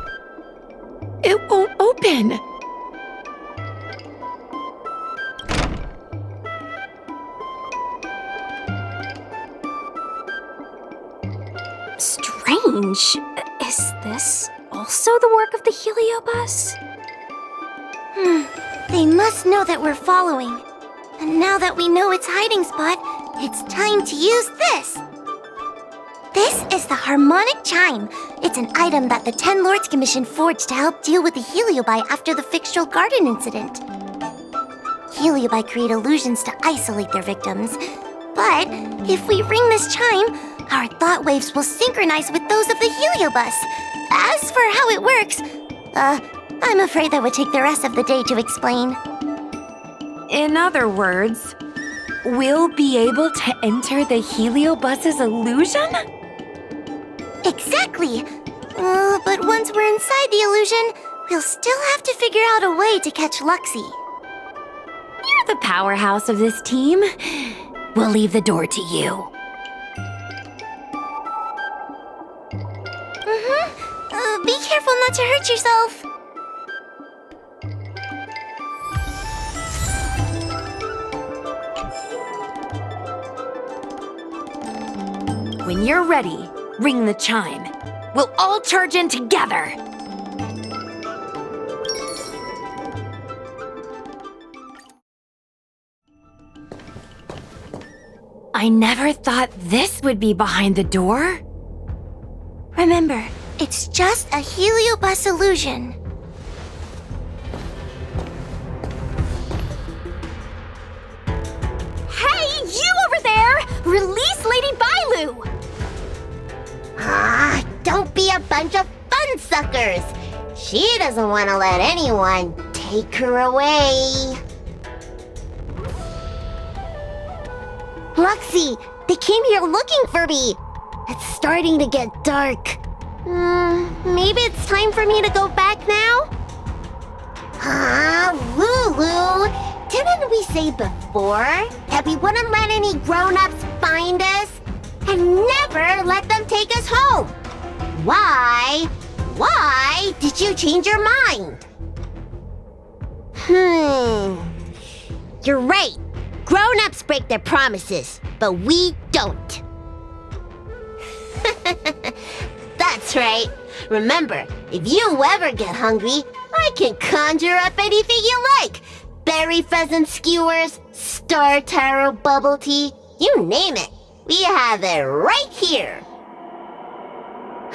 It won't open. Strange. Is this also the work of the Heliobus? They must know that we're following. And now that we know its hiding spot, it's time to use this. This is the harmonic chime. It's an item that the Ten Lords Commission forged to help deal with the Heliobi after the Fixtural Garden incident. Heliobi create illusions to isolate their victims. But if we ring this chime, our thought waves will synchronize with those of the Heliobus. As for how it works, I'm afraid that would take the rest of the day to explain. In other words, we'll be able to enter the Heliobus's illusion? Exactly! But once we're inside the illusion, we'll still have to figure out a way to catch Luxie. You're the powerhouse of this team. We'll leave the door to you. Be careful not to hurt yourself. When you're ready, ring the chime. We'll all charge in together. I never thought this would be behind the door. Remember, it's just a Heliobus illusion. Hey, you over there! Release Lady Bailu! Don't be a bunch of fun suckers. She doesn't want to let anyone take her away. Luxie, they came here looking for me. It's starting to get dark. Maybe it's time for me to go back now? Lulu, didn't we say before that we wouldn't let any grown-ups find us? And never let them take us home? Why? Why did you change your mind? You're right. Grown-ups break their promises, but we don't. That's right. Remember, if you ever get hungry, I can conjure up anything you like. Berry pheasant skewers, star taro bubble tea, you name it. We have it right here.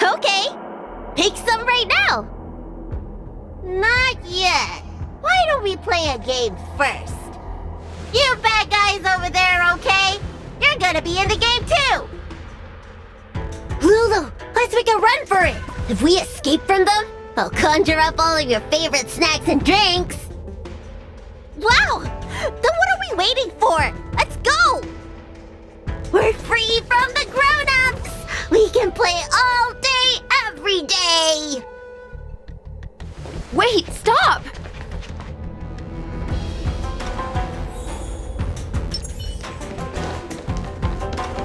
Okay, pick some right now. Not yet. Why don't we play a game first? You bad guys over there, okay? You're gonna be in the game too. Lulu, let's make a run for it. If we escape from them, I'll conjure up all of your favorite snacks and drinks. Wow! Then what are we waiting for? Let's go! We're free from the grown-ups! We can play all day, every day! Wait, stop!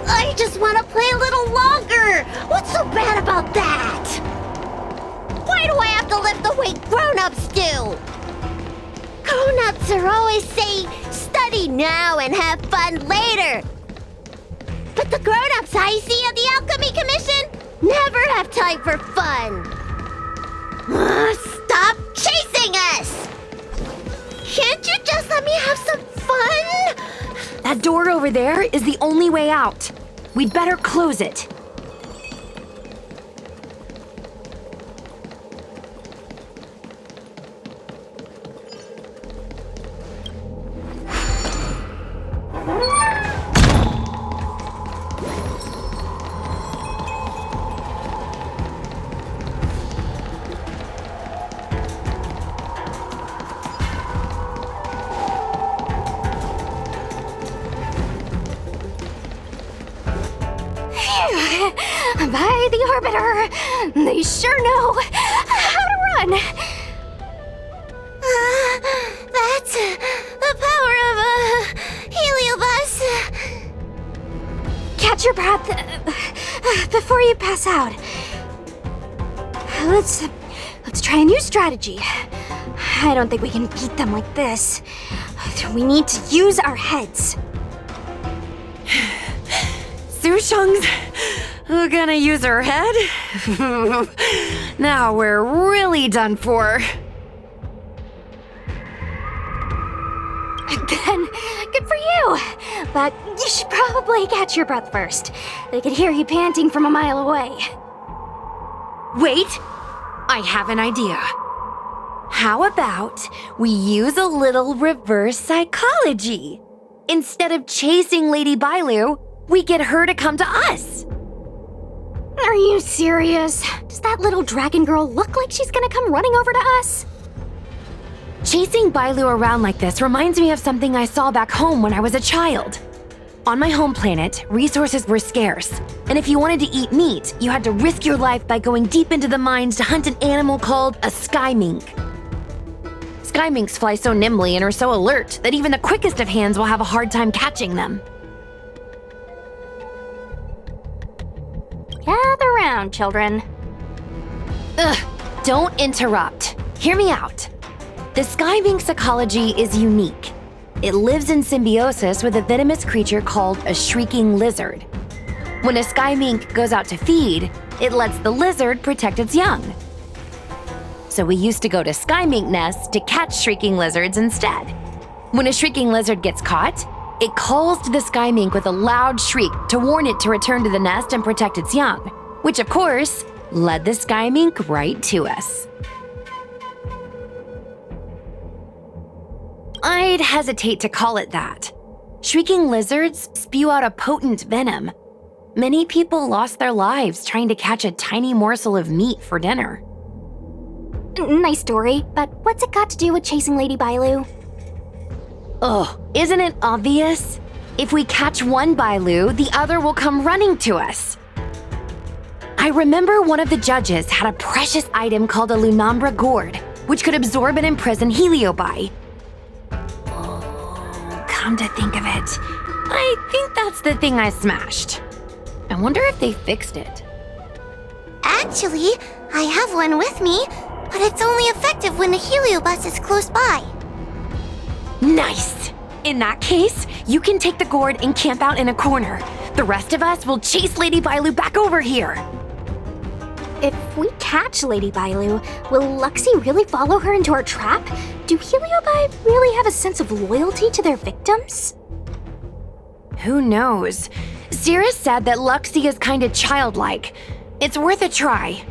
I just want to play a little longer! What's so bad about that? Why do I have to live the way grown-ups do? Grown-ups are always saying, study now and have fun later. But the grown-ups I see at the Alchemy Commission never have time for fun. Stop chasing us! Can't you just let me have some fun? That door over there is the only way out. We'd better close it. By the Orbiter, they sure know how to run. That's the power of a Heliobus. Catch your breath. Before you pass out, let's try a new strategy. I don't think we can beat them like this. We need to use our heads. Sushong's gonna use her head? Now we're really done for. Then, good for you. But you should probably catch your breath first. They could hear you panting from a mile away. Wait, I have an idea. How about we use a little reverse psychology? Instead of chasing Lady Bailu, we get her to come to us. Are you serious? Does that little dragon girl look like she's gonna come running over to us? Chasing Bailu around like this reminds me of something I saw back home when I was a child. On my home planet, resources were scarce, and if you wanted to eat meat, you had to risk your life by going deep into the mines to hunt an animal called a sky mink. Sky minks fly so nimbly and are so alert that even the quickest of hands will have a hard time catching them. Gather round, children. Ugh, don't interrupt. Hear me out. The sky mink's ecology is unique. It lives in symbiosis with a venomous creature called a shrieking lizard. When a sky mink goes out to feed, it lets the lizard protect its young. So we used to go to sky mink nests to catch shrieking lizards instead. When a shrieking lizard gets caught, it calls to the sky mink with a loud shriek to warn it to return to the nest and protect its young, which of course led the sky mink right to us. I'd hesitate to call it that. Shrieking lizards spew out a potent venom. Many people lost their lives trying to catch a tiny morsel of meat for dinner. Nice story, but what's it got to do with chasing Lady Bailu? Ugh, isn't it obvious? If we catch one Bailu, the other will come running to us. I remember one of the judges had a precious item called a Lunambra gourd, which could absorb and imprison Heliobi. Come to think of it, I think that's the thing I smashed. I wonder if they fixed it. Actually, I have one with me, but it's only effective when the heliobus is close by. Nice! In that case, you can take the gourd and camp out in a corner. The rest of us will chase Lady Bailu back over here. If we catch Lady Bailu, will Luxie really follow her into our trap? Do Heliobi really have a sense of loyalty to their victims? Who knows? Cirrus said that Luxie is kinda childlike. It's worth a try.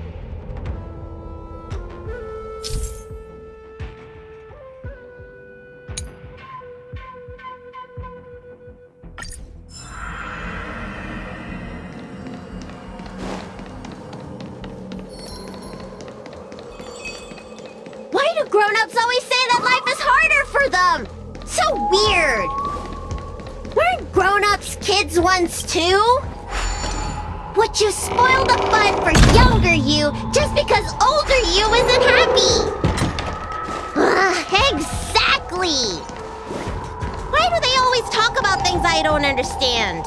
Why do grown-ups always say that life is harder for them? So weird. Weren't grown-ups kids once too? Would you spoil the fun for younger you just because older you isn't happy? Exactly! Why do they always talk about things I don't understand?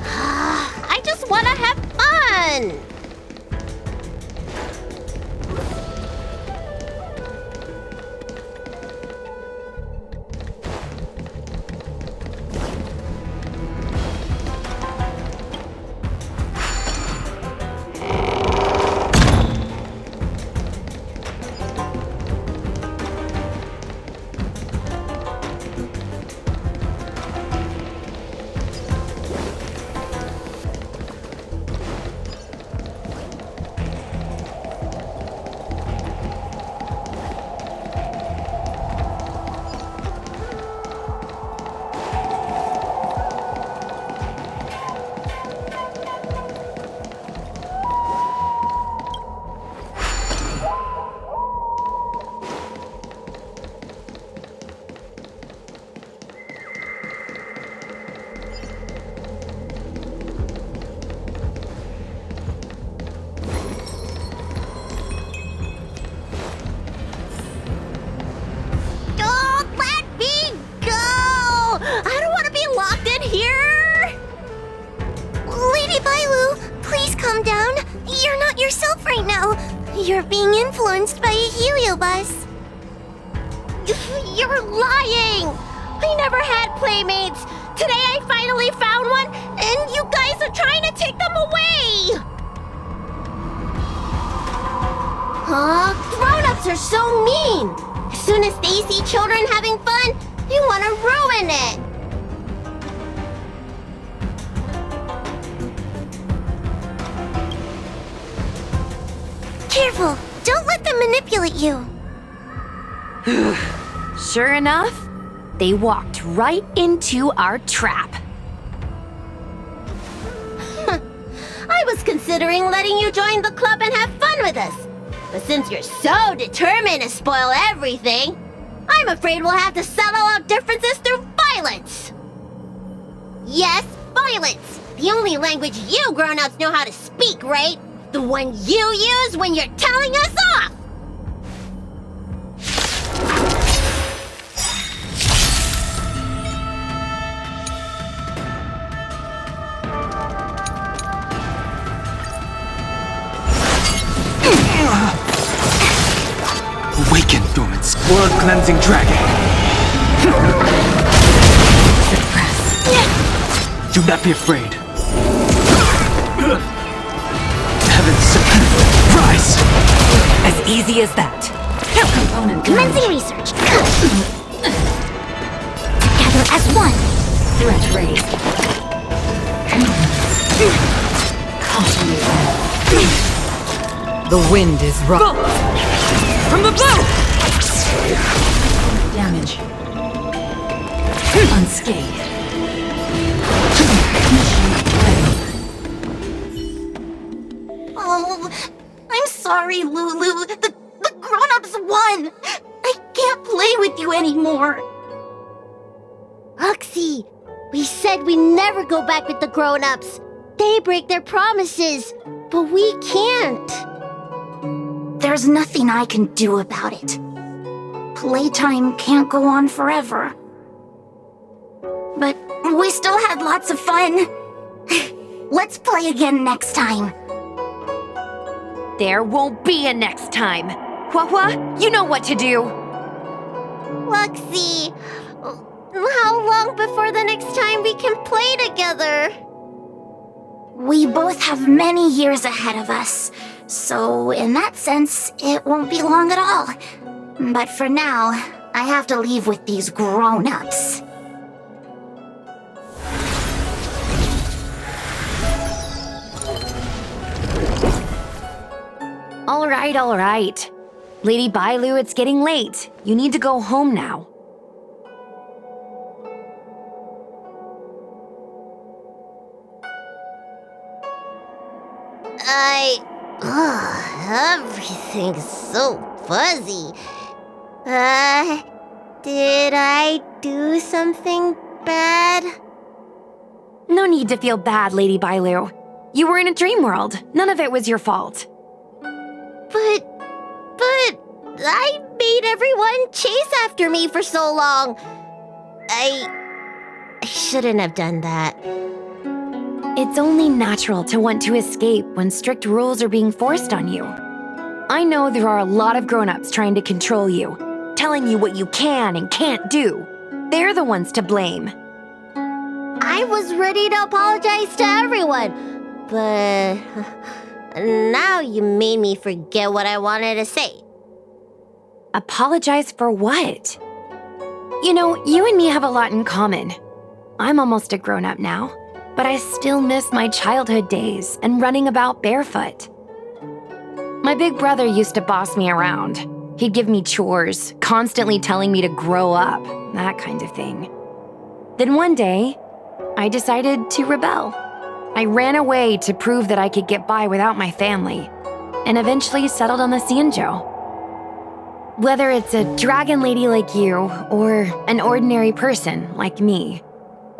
I just want to have fun! yourself right now. You're being influenced by a heliobus. You're lying! I never had playmates. Today I finally found one, and you guys are trying to take them away! Grown-ups are so mean! As soon as they see children having fun, they want to ruin it! Careful! Don't let them manipulate you! Sure enough, they walked right into our trap. I was considering letting you join the club and have fun with us. But since you're so determined to spoil everything, I'm afraid we'll have to settle our differences through violence. Yes, violence. The only language you grown-ups know how to speak, right? The one you use when you're telling us off. Awaken, dormant world-cleansing dragon! Do not be afraid. Heavens, rise! As easy as that. Commencing research. Together as one. Threat raised. The wind is rough. From the bow! Damage. Unscathed. Oh, I'm sorry, Lulu. The grown-ups won. I can't play with you anymore. Oxy, we said we'd never go back with the grown-ups. They break their promises, but we can't. There's nothing I can do about it. Playtime can't go on forever. But we still had lots of fun. Let's play again next time. There won't be a next time. Hua, you know what to do. Luxie, how long before the next time we can play together? We both have many years ahead of us, so in that sense, it won't be long at all. But for now, I have to leave with these grown-ups. All right. Lady Bailu, it's getting late. You need to go home now. Everything's so fuzzy. Did I do something bad? No need to feel bad, Lady Bailu. You were in a dream world. None of it was your fault. But I made everyone chase after me for so long. I shouldn't have done that. It's only natural to want to escape when strict rules are being forced on you. I know there are a lot of grown-ups trying to control you, telling you what you can and can't do. They're the ones to blame. I was ready to apologize to everyone, but now you made me forget what I wanted to say. Apologize for what? You know, you and me have a lot in common. I'm almost a grown-up now, but I still miss my childhood days and running about barefoot. My big brother used to boss me around. He'd give me chores, constantly telling me to grow up, that kind of thing. Then one day, I decided to rebel. I ran away to prove that I could get by without my family, and eventually settled on the Xianzhou. Whether it's a dragon lady like you, or an ordinary person like me,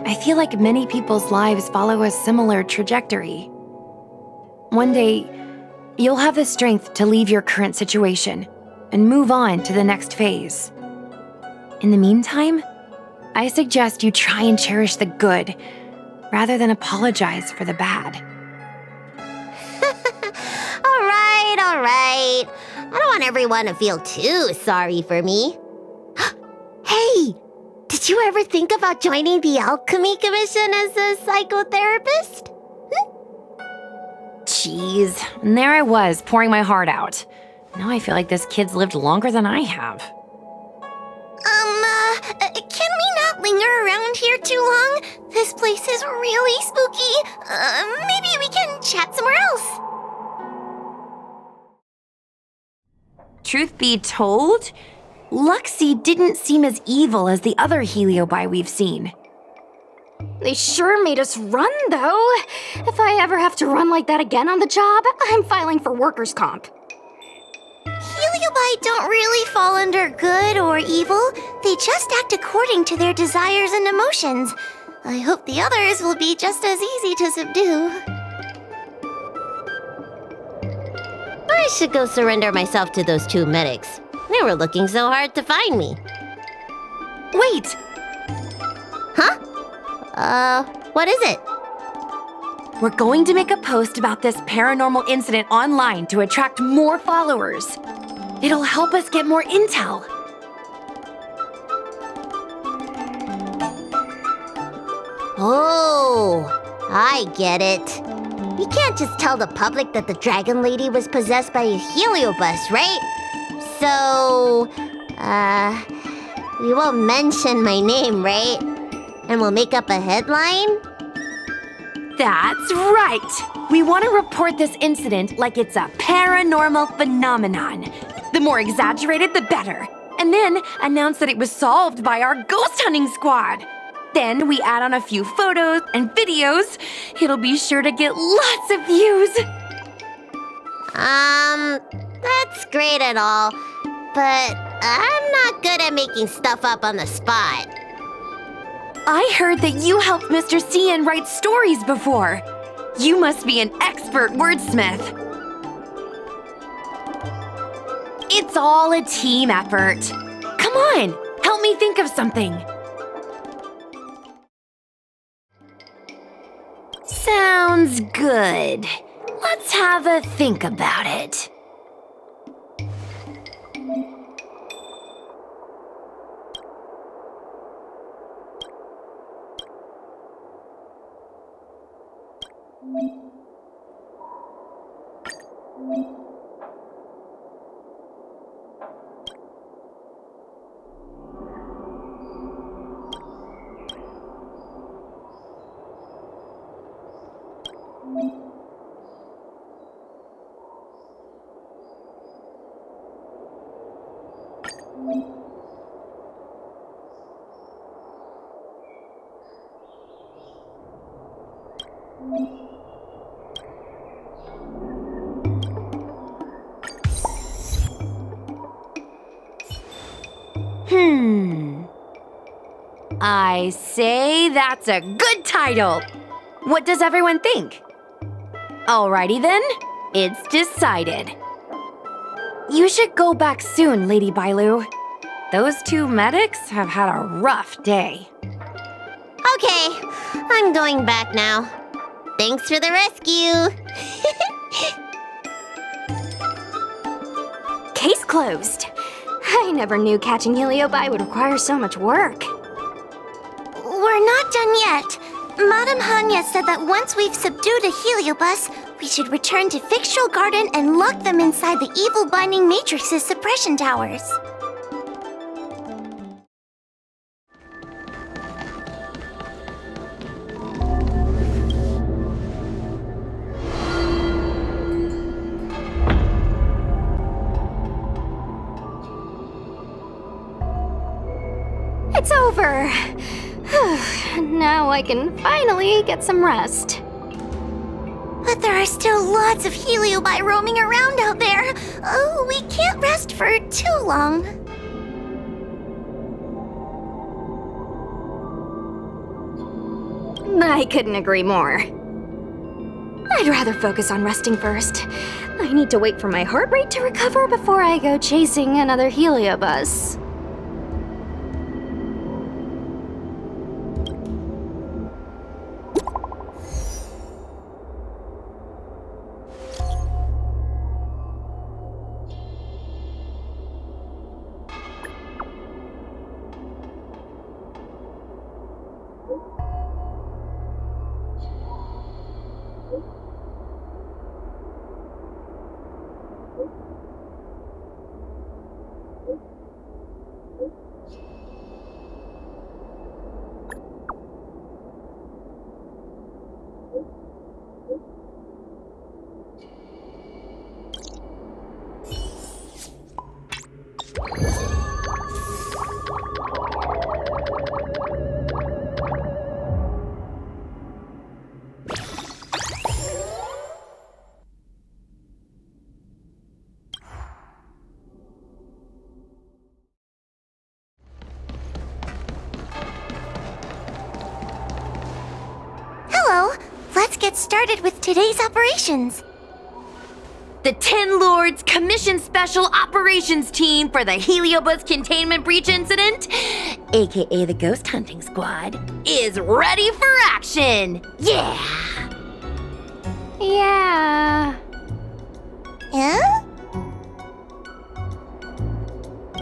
I feel like many people's lives follow a similar trajectory. One day, you'll have the strength to leave your current situation and move on to the next phase. In the meantime, I suggest you try and cherish the good rather than apologize for the bad. All right. right. I don't want everyone to feel too sorry for me. Hey, did you ever think about joining the Alchemy Commission as a psychotherapist? Jeez, and there I was, pouring my heart out. Now I feel like this kid's lived longer than I have. Can we not linger around here too long? This place is really spooky. Maybe we can chat somewhere else. Truth be told, Luxie didn't seem as evil as the other Heliobi we've seen. They sure made us run, though. If I ever have to run like that again on the job, I'm filing for workers' comp. Heliobi don't really fall under good or evil. They just act according to their desires and emotions. I hope the others will be just as easy to subdue. I should go surrender myself to those two medics. They were looking so hard to find me. Wait! Huh? What is it? We're going to make a post about this paranormal incident online to attract more followers. It'll help us get more intel. Oh, I get it. You can't just tell the public that the Dragon Lady was possessed by a heliobus, right? So, we won't mention my name, right? And we'll make up a headline? That's right! We want to report this incident like it's a paranormal phenomenon. The more exaggerated, the better. And then announce that it was solved by our ghost hunting squad. Then we add on a few photos and videos. It'll be sure to get lots of views. That's great and all, but I'm not good at making stuff up on the spot. I heard that you helped Mr. Cian write stories before. You must be an expert wordsmith. It's all a team effort. Come on, help me think of something. Sounds good. Let's have a think about it. I say that's a good title. What does everyone think? Alrighty then, it's decided. You should go back soon, Lady Bailu. Those two medics have had a rough day. Okay, I'm going back now. Thanks for the rescue. Case closed. I never knew catching Heliobi would require so much work. We're not done yet. Madame Hanya said that once we've subdued a heliobus, we should return to Fixtral Garden and lock them inside the evil binding matrix's suppression towers. It's over. Now I can finally get some rest. But there are still lots of heliobi roaming around out there. Oh, we can't rest for too long. I couldn't agree more. I'd rather focus on resting first. I need to wait for my heart rate to recover before I go chasing another heliobus. get started with today's operations? The Ten Lords Commission Special Operations Team for the Heliobus Containment Breach Incident, aka the Ghost Hunting Squad, is ready for action! Yeah! Yeah. Yeah?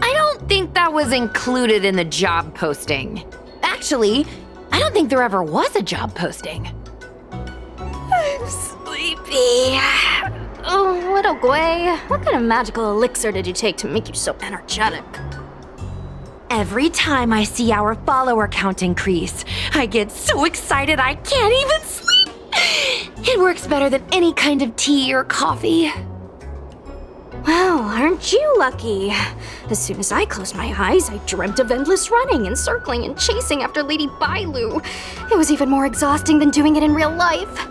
I don't think that was included in the job posting. Actually, I don't think there ever was a job posting. I'm sleepy. Oh, little Gwei, what kind of magical elixir did you take to make you so energetic? Every time I see our follower count increase, I get so excited I can't even sleep. It works better than any kind of tea or coffee. Well, aren't you lucky? As soon as I closed my eyes, I dreamt of endless running and circling and chasing after Lady Bailu. It was even more exhausting than doing it in real life.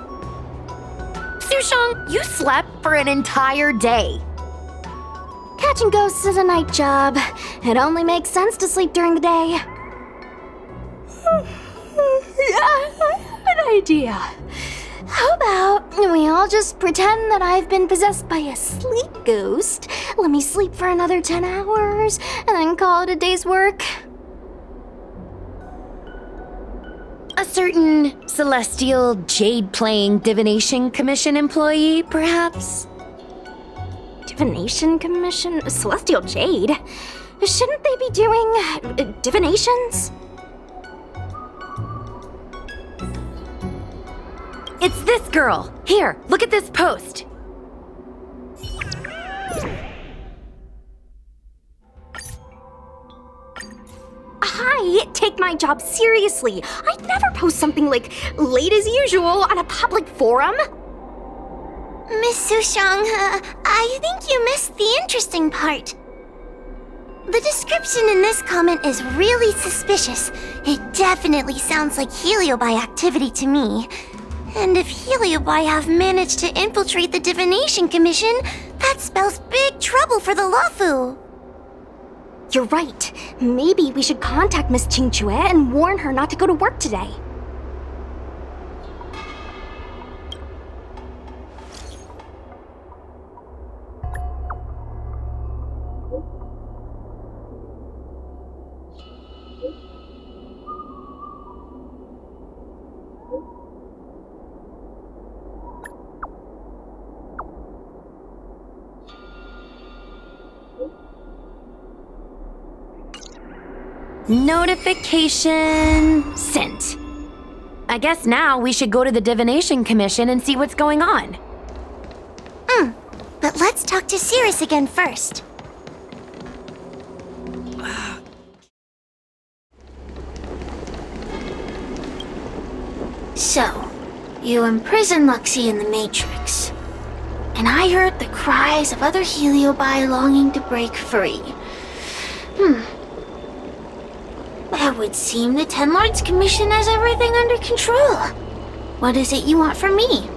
Sushang, you slept for an entire day. Catching ghosts is a night job. It only makes sense to sleep during the day. Yeah, I have an idea. How about we all just pretend that I've been possessed by a sleep ghost? Let me sleep for another 10 hours, and then call it a day's work. A certain celestial jade-playing divination commission employee, perhaps? Divination commission? Celestial Jade? Shouldn't they be doing divinations? It's this girl. Here, look at this post. Hi, take my job seriously. I'd never post something like late as usual on a public forum. Miss Sushang, I think you missed the interesting part. The description in this comment is really suspicious. It definitely sounds like Heliobi activity to me. And if Heliobi have managed to infiltrate the Divination Commission, that spells big trouble for the Luofu. You're right. Maybe we should contact Miss Qingchue and warn her not to go to work today. Notification sent. I guess now we should go to the Divination Commission and see what's going on. But let's talk to Cirrus again first. So, you imprisoned Luxie in the Matrix. And I heard the cries of other Heliobi longing to break free. It would seem the Ten Lords Commission has everything under control. What is it you want from me?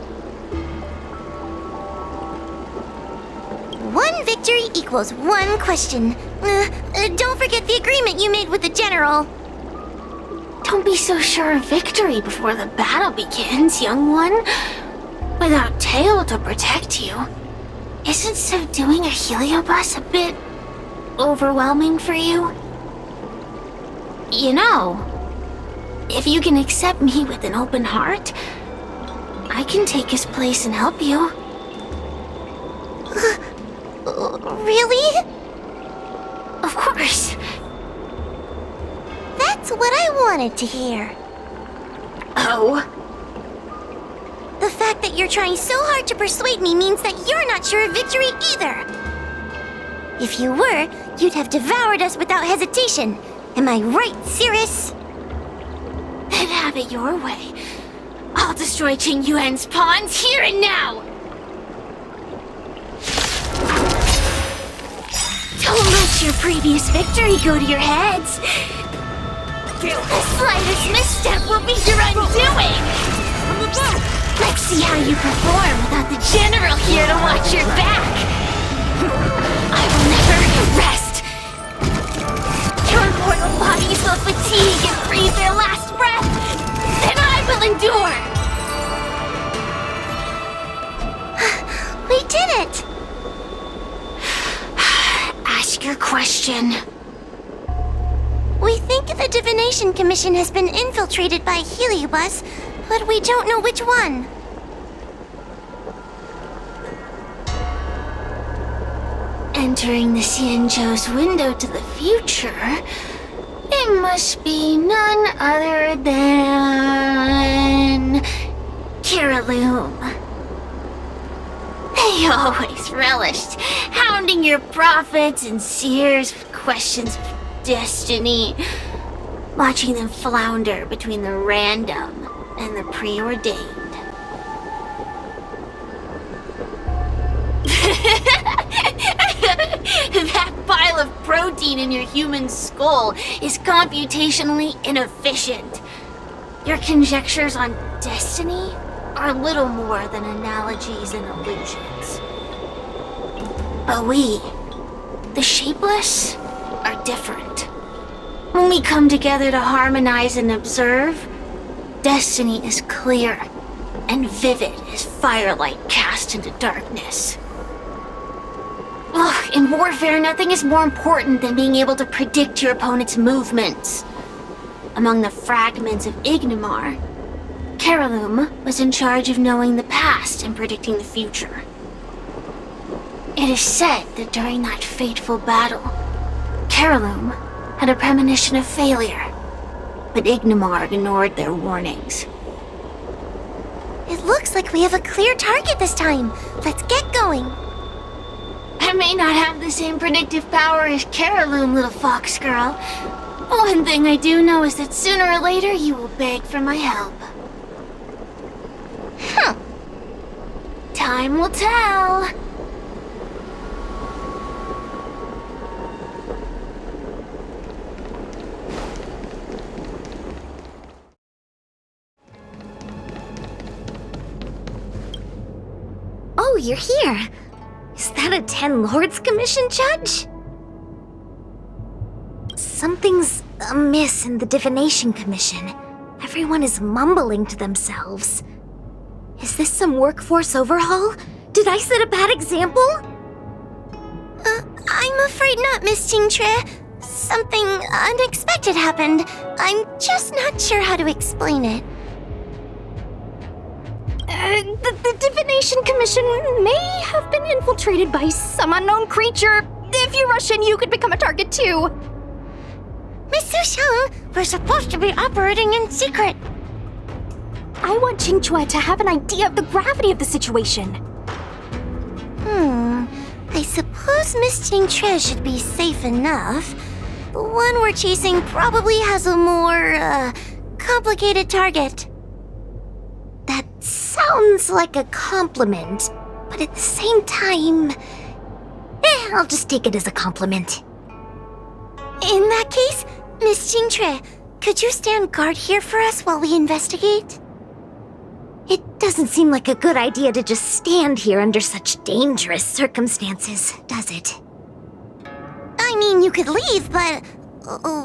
One victory equals one question. Don't forget the agreement you made with the General. Don't be so sure of victory before the battle begins, young one. Without Tail to protect you, isn't subduing a Heliobus a bit overwhelming for you? You know, if you can accept me with an open heart, I can take his place and help you. Really? Of course. That's what I wanted to hear. Oh? The fact that you're trying so hard to persuade me means that you're not sure of victory either. If you were, you'd have devoured us without hesitation. Am I right, Cirrus? Then have it your way. I'll destroy Qing Yuan's pawns here and now! Don't let your previous victory go to your heads. The slightest misstep will be your undoing! Let's see how you perform without the General here to watch your back! I will never rest! Your mortal bodies will fatigue and breathe their last breath, then I will endure! question. We think the Divination Commission has been infiltrated by a Heliobus, but we don't know which one. Entering the Xianzhou's window to the future, it must be none other than... Kiraloom. They always relished hounding your prophets and seers with questions of destiny, watching them flounder between the random and the preordained. That pile of protein in your human skull is computationally inefficient. Your conjectures on destiny are little more than analogies and illusions. But we, the Shapeless, are different. When we come together to harmonize and observe, destiny is clear and vivid as firelight cast into darkness. Ugh, in warfare, nothing is more important than being able to predict your opponent's movements. Among the fragments of Ignimar, Kiraloom was in charge of knowing the past and predicting the future. It is said that during that fateful battle, Kiraloom had a premonition of failure, but Ignimar ignored their warnings. It looks like we have a clear target this time. Let's get going. I may not have the same predictive power as Kiraloom, little fox girl. One thing I do know is that sooner or later you will beg for my help. Time will tell. Oh, you're here. Is that a 10 Lords Commission judge? Something's amiss in the Divination Commission. Everyone is mumbling to themselves. Is this some workforce overhaul? Did I set a bad example? I'm afraid not, Miss Jingtre. Something unexpected happened. I'm just not sure how to explain it. The Divination Commission may have been infiltrated by some unknown creature. If you rush in, you could become a target too. Miss Sushang, we're supposed to be operating in secret. I want Qingque to have an idea of the gravity of the situation. I suppose Miss Jingtre should be safe enough. The one we're chasing probably has a more, complicated target. That sounds like a compliment, but at the same time... I'll just take it as a compliment. In that case, Miss Jingtre, could you stand guard here for us while we investigate? It doesn't seem like a good idea to just stand here under such dangerous circumstances, does it? I mean, you could leave, but...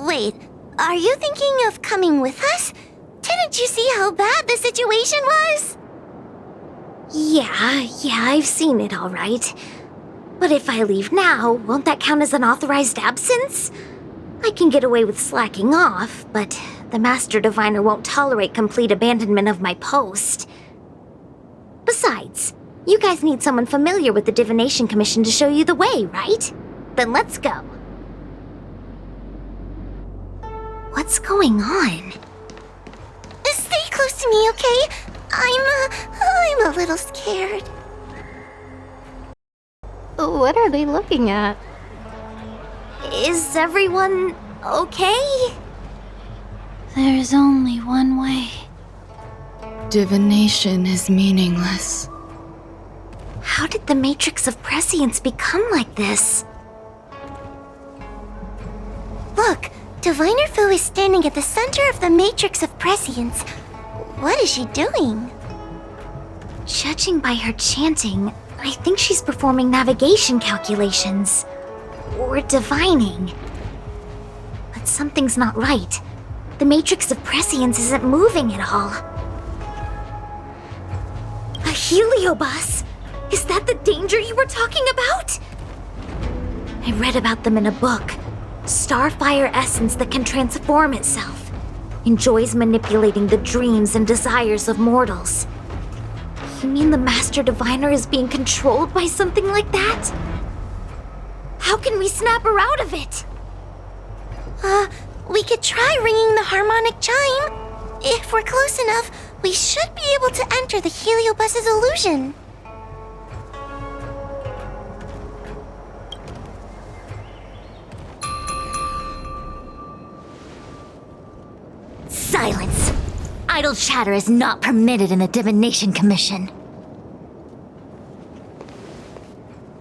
wait, are you thinking of coming with us? Didn't you see how bad the situation was? Yeah, I've seen it all right. But if I leave now, won't that count as an authorized absence? I can get away with slacking off, but the Master Diviner won't tolerate complete abandonment of my post. Besides, you guys need someone familiar with the Divination Commission to show you the way, right? Then let's go. What's going on? Stay close to me, okay? I'm a little scared. What are they looking at? Is everyone okay? There's only one way. Divination is meaningless. How did the Matrix of Prescience become like this? Look, Diviner Fu is standing at the center of the Matrix of Prescience. What is she doing? Judging by her chanting, I think she's performing navigation calculations. Or divining. But something's not right. The Matrix of Prescience isn't moving at all. A Heliobus? Is that the danger you were talking about? I read about them in a book, starfire essence that can transform itself. Enjoys manipulating the dreams and desires of mortals. You mean the Master Diviner is being controlled by something like that? How can we snap her out of it? We could try ringing the harmonic chime. If we're close enough, we should be able to enter the Heliobus's illusion. Silence! Idle chatter is not permitted in the Divination Commission.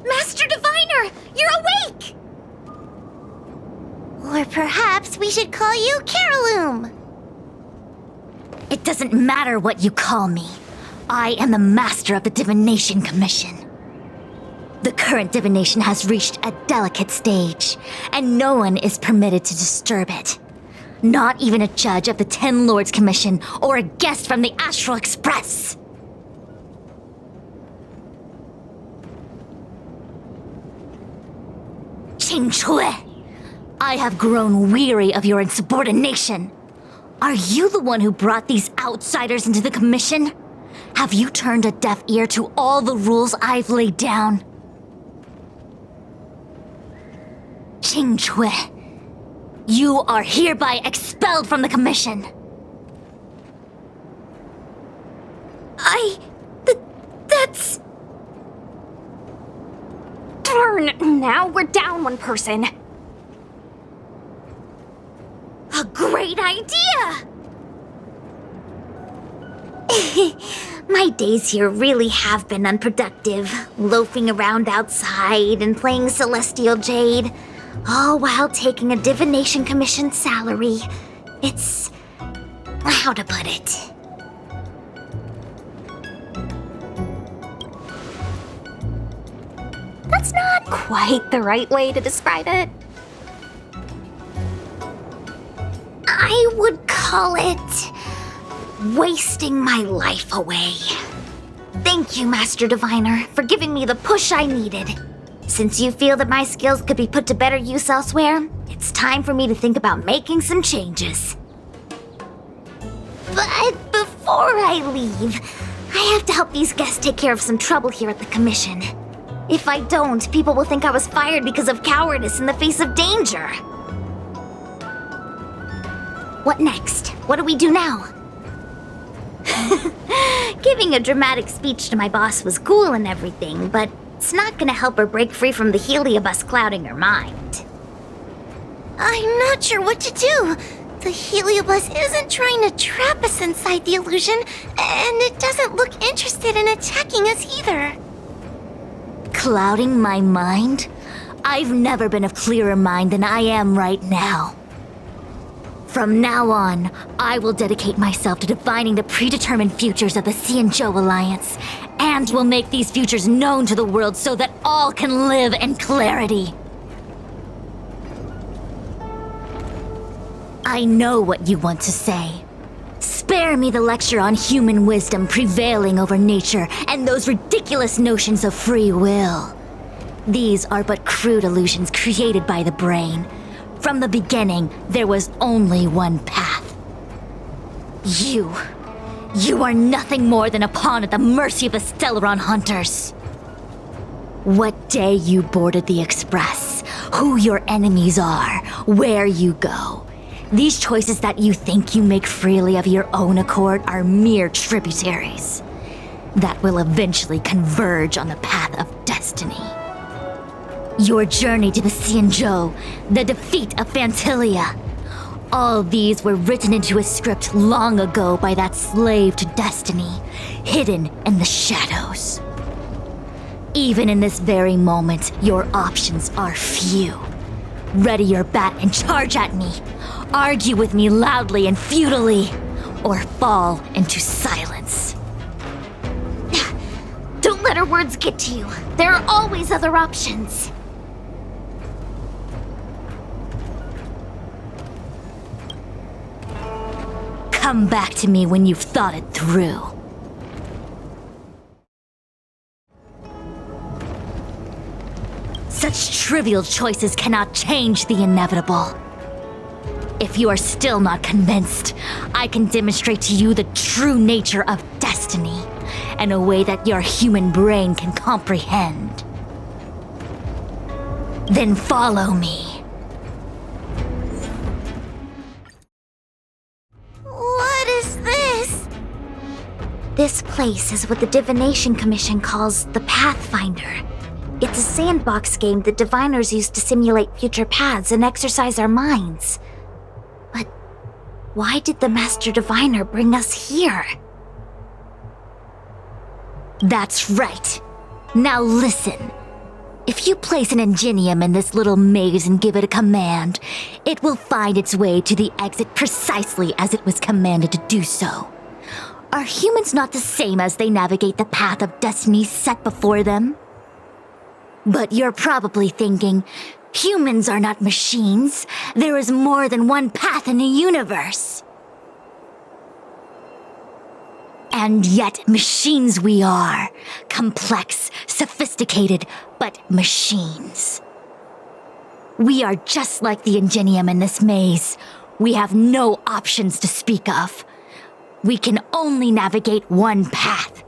Master Diviner, you're awake! Or perhaps we should call you Caroloom. It doesn't matter what you call me. I am the master of the Divination Commission. The current divination has reached a delicate stage, and no one is permitted to disturb it. Not even a judge of the Ten Lords Commission or a guest from the Astral Express. Qing Chui, I have grown weary of your insubordination. Are you the one who brought these outsiders into the commission? Have you turned a deaf ear to all the rules I've laid down? Qing Chui, you are hereby expelled from the commission. That's... Darn, now we're down one person. A great idea! My days here really have been unproductive, loafing around outside and playing Celestial Jade, all while taking a Divination Commission salary. It's... how to put it? That's not quite the right way to describe it. I would call it... wasting my life away. Thank you, Master Diviner, for giving me the push I needed. Since you feel that my skills could be put to better use elsewhere, it's time for me to think about making some changes. But before I leave, I have to help these guests take care of some trouble here at the Commission. If I don't, people will think I was fired because of cowardice in the face of danger. What next? What do we do now? Giving a dramatic speech to my boss was cool and everything, but it's not gonna help her break free from the Heliobus clouding her mind. I'm not sure what to do. The Heliobus isn't trying to trap us inside the illusion, and it doesn't look interested in attacking us either. Clouding my mind? I've never been of clearer mind than I am right now. From now on, I will dedicate myself to defining the predetermined futures of the Xianzhou Alliance, and will make these futures known to the world so that all can live in clarity. I know what you want to say. Spare me the lecture on human wisdom prevailing over nature and those ridiculous notions of free will. These are but crude illusions created by the brain. From the beginning, there was only one path. You are nothing more than a pawn at the mercy of the Stellaron hunters. What day you boarded the Express, who your enemies are, where you go. These choices that you think you make freely of your own accord are mere tributaries that will eventually converge on the path of destiny. Your journey to the Xianzhou, the defeat of Phantilia. All these were written into a script long ago by that slave to destiny, hidden in the shadows. Even in this very moment, your options are few. Ready your bat and charge at me. Argue with me loudly and futilely, or fall into silence. Don't let her words get to you. There are always other options. Come back to me when you've thought it through. Such trivial choices cannot change the inevitable. If you are still not convinced, I can demonstrate to you the true nature of destiny in a way that your human brain can comprehend. Then follow me. What is this? This place is what the Divination Commission calls the Pathfinder. It's a sandbox game that diviners use to simulate future paths and exercise our minds. But why did the Master Diviner bring us here? That's right. Now listen. If you place an ingenium in this little maze and give it a command, it will find its way to the exit precisely as it was commanded to do so. Are humans not the same as they navigate the path of destiny set before them? But you're probably thinking, humans are not machines. There is more than one path in the universe. And yet machines we are. Complex, sophisticated, but machines. We are just like the ingenium in this maze. We have no options to speak of. We can only navigate one path.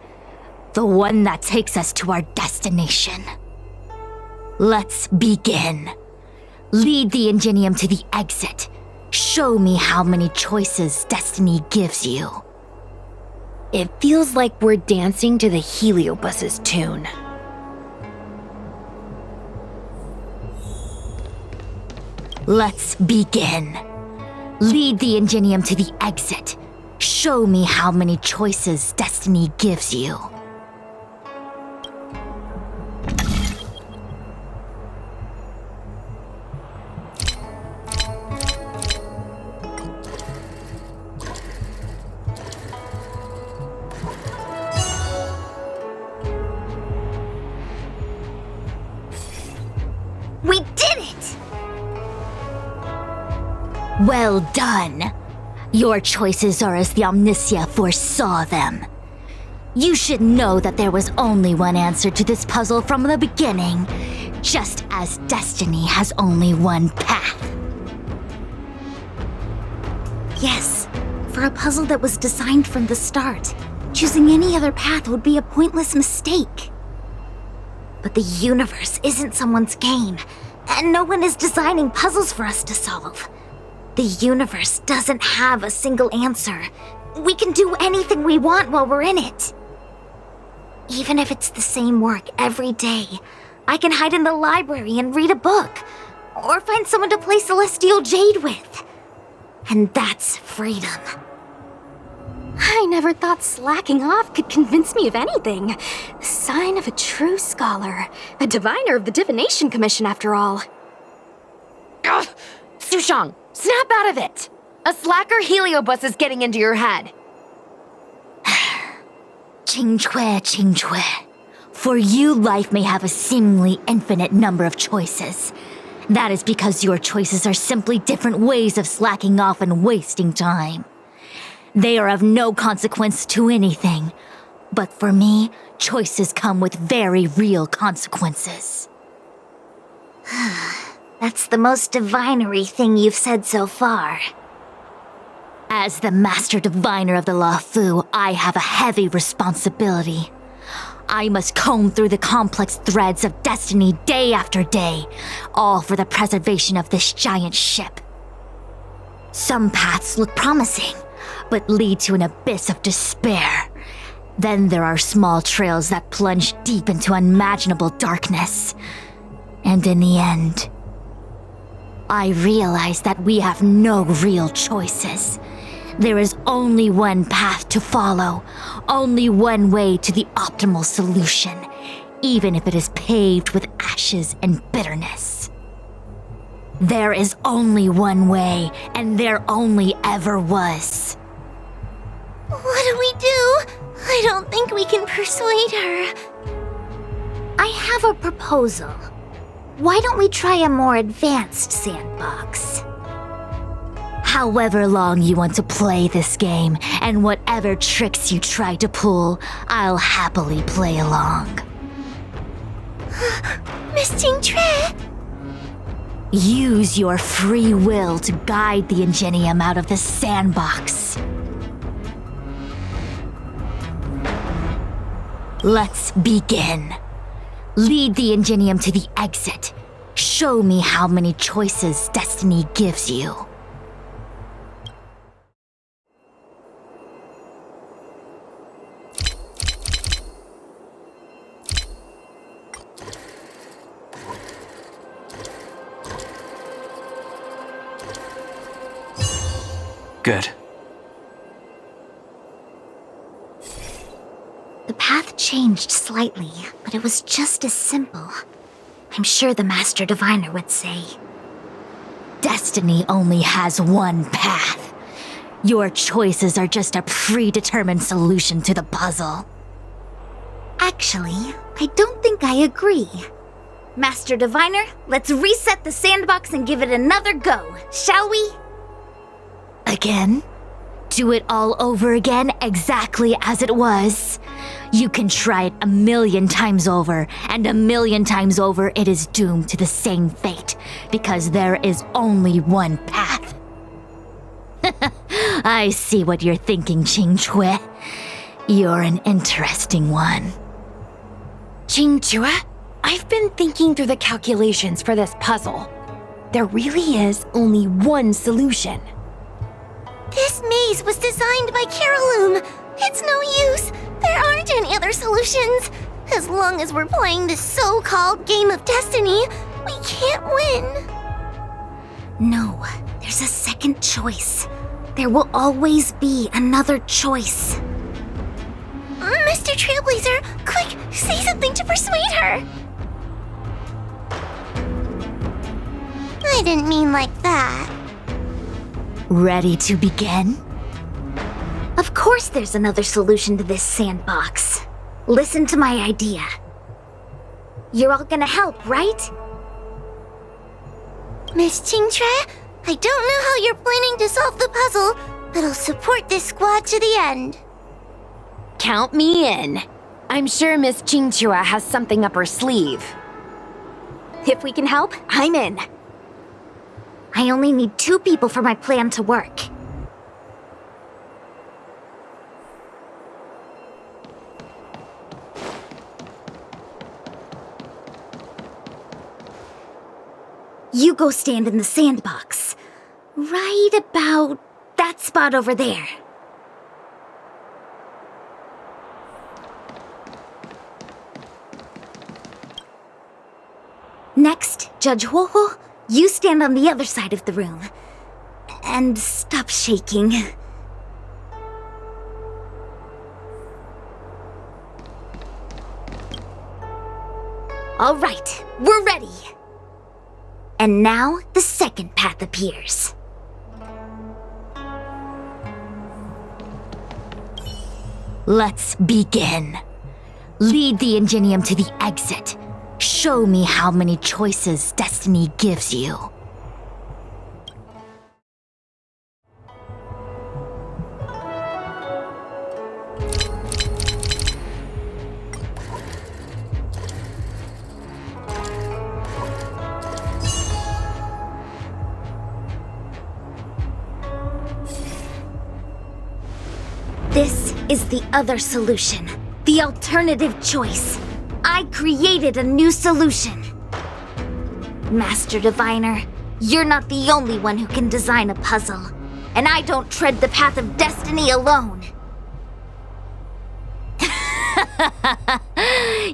The one that takes us to our destination. Let's begin. Lead the ingenium to the exit. Show me how many choices destiny gives you. It feels like we're dancing to the Heliobus's tune. Let's begin. Lead the ingenium to the exit. Show me how many choices destiny gives you. We did it! Well done. Your choices are as the Omnicia foresaw them. You should know that there was only one answer to this puzzle from the beginning, just as destiny has only one path. Yes, for a puzzle that was designed from the start, choosing any other path would be a pointless mistake. But the universe isn't someone's game, and no one is designing puzzles for us to solve. The universe doesn't have a single answer. We can do anything we want while we're in it. Even if it's the same work every day, I can hide in the library and read a book, or find someone to play Celestial Jade with. And that's freedom. I never thought slacking off could convince me of anything. Sign of a true scholar. A diviner of the Divination Commission, after all. Ugh! Sushang, snap out of it! A slacker Heliobus is getting into your head. Qingque. For you, life may have a seemingly infinite number of choices. That is because your choices are simply different ways of slacking off and wasting time. They are of no consequence to anything. But for me, choices come with very real consequences. That's the most divinery thing you've said so far. As the Master Diviner of the Luofu, I have a heavy responsibility. I must comb through the complex threads of destiny day after day, all for the preservation of this giant ship. Some paths look promising, but lead to an abyss of despair. Then there are small trails that plunge deep into unimaginable darkness. And in the end, I realize that we have no real choices. There is only one path to follow, only one way to the optimal solution, even if it is paved with ashes and bitterness. There is only one way, and there only ever was. What do we do? I don't think we can persuade her. I have a proposal. Why don't we try a more advanced sandbox? However long you want to play this game, and whatever tricks you try to pull, I'll happily play along. Miss Jingtre! Use your free will to guide the Ingenium out of the sandbox. Let's begin. Lead the Ingenium to the exit. Show me how many choices destiny gives you. Good. The path changed slightly, but it was just as simple. I'm sure the Master Diviner would say. Destiny only has one path. Your choices are just a predetermined solution to the puzzle. Actually, I don't think I agree. Master Diviner, let's reset the sandbox and give it another go, shall we? Again? Do it all over again exactly as it was. You can try it 1,000,000 times over, and 1,000,000 times over it is doomed to the same fate, because there is only one path. I see what you're thinking, Qingque. You're an interesting one. Qingque, I've been thinking through the calculations for this puzzle. There really is only one solution. This maze was designed by Caroloom. It's no use. There aren't any other solutions. As long as we're playing this so-called game of destiny, we can't win. No, there's a second choice. There will always be another choice. Mr. Trailblazer, quick, say something to persuade her. I didn't mean like that. Ready to begin? Of course there's another solution to this sandbox. Listen to my idea. You're all gonna help, right? Miss Qingtre, I don't know how you're planning to solve the puzzle, but I'll support this squad to the end. Count me in. I'm sure Miss Qingque has something up her sleeve. If we can help, I'm in. I only need 2 people for my plan to work. You go stand in the sandbox. Right about that spot over there. Next, Judge Huohuo, you stand on the other side of the room. And stop shaking. All right, we're ready. And now the second path appears. Let's begin. Lead the Ingenium to the exit. Show me how many choices destiny gives you. This is the other solution, the alternative choice. I created a new solution. Master Diviner, you're not the only one who can design a puzzle, and I don't tread the path of destiny alone.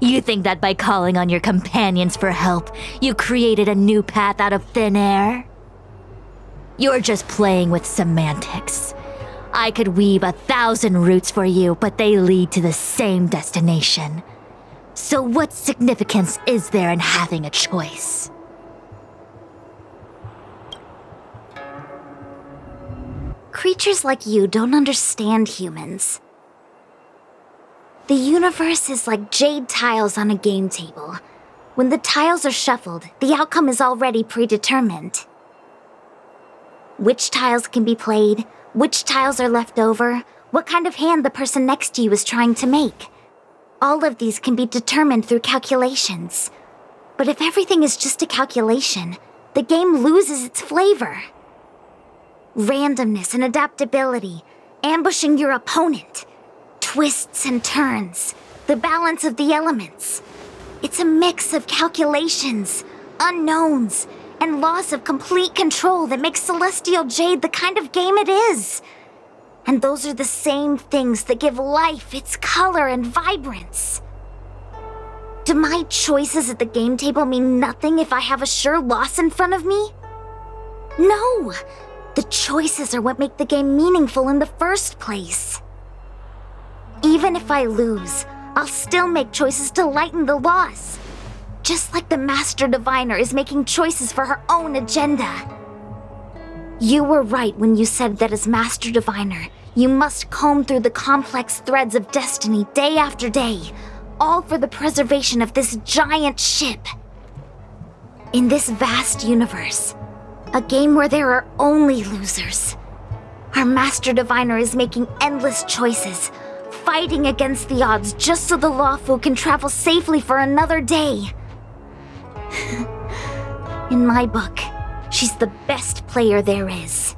You think that by calling on your companions for help, you created a new path out of thin air? You're just playing with semantics. I could weave 1,000 routes for you, but they lead to the same destination. So what significance is there in having a choice? Creatures like you don't understand humans. The universe is like jade tiles on a game table. When the tiles are shuffled, the outcome is already predetermined. Which tiles can be played, which tiles are left over, what kind of hand the person next to you is trying to make. All of these can be determined through calculations. But if everything is just a calculation, the game loses its flavor. Randomness and adaptability, ambushing your opponent, twists and turns, the balance of the elements. It's a mix of calculations, unknowns, and loss of complete control that makes Celestial Jade the kind of game it is. And those are the same things that give life its color and vibrance. Do my choices at the game table mean nothing if I have a sure loss in front of me? No! The choices are what make the game meaningful in the first place. Even if I lose, I'll still make choices to lighten the loss. Just like the Master Diviner is making choices for her own agenda. You were right when you said that as Master Diviner, you must comb through the complex threads of destiny day after day, all for the preservation of this giant ship. In this vast universe, a game where there are only losers, our Master Diviner is making endless choices, fighting against the odds just so the Lawfu can travel safely for another day. In my book, she's the best player there is.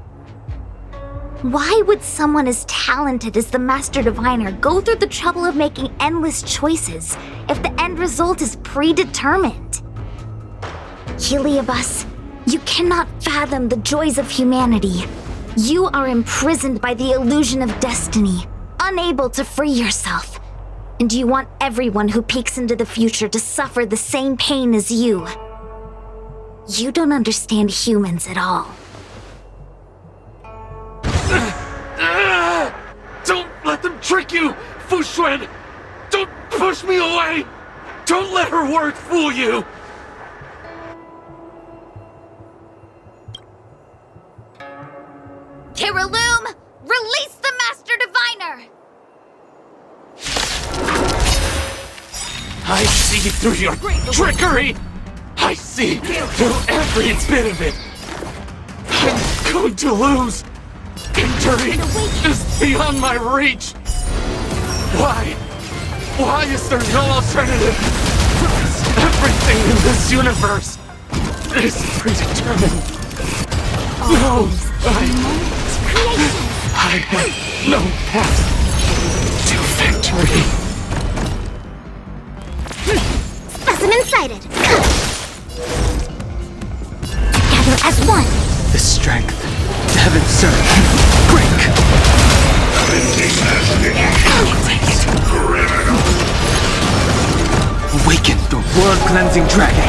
Why would someone as talented as the Master Diviner go through the trouble of making endless choices if the end result is predetermined? Heliobus, you cannot fathom the joys of humanity. You are imprisoned by the illusion of destiny, unable to free yourself. And you want everyone who peeks into the future to suffer the same pain as you. You don't understand humans at all. Don't let them trick you, Fuxuan! Don't push me away! Don't let her words fool you! Kiriloom, release the Master Diviner! I see through your trickery! I see through every bit of it! I'm going to lose! Victory is beyond my reach! Why? Why is there no alternative? Everything in this universe is predetermined. No, I have no path to victory. Specimen sighted. Together as one. The strength. The heaven surge. Break! Awaken the world-cleansing dragon!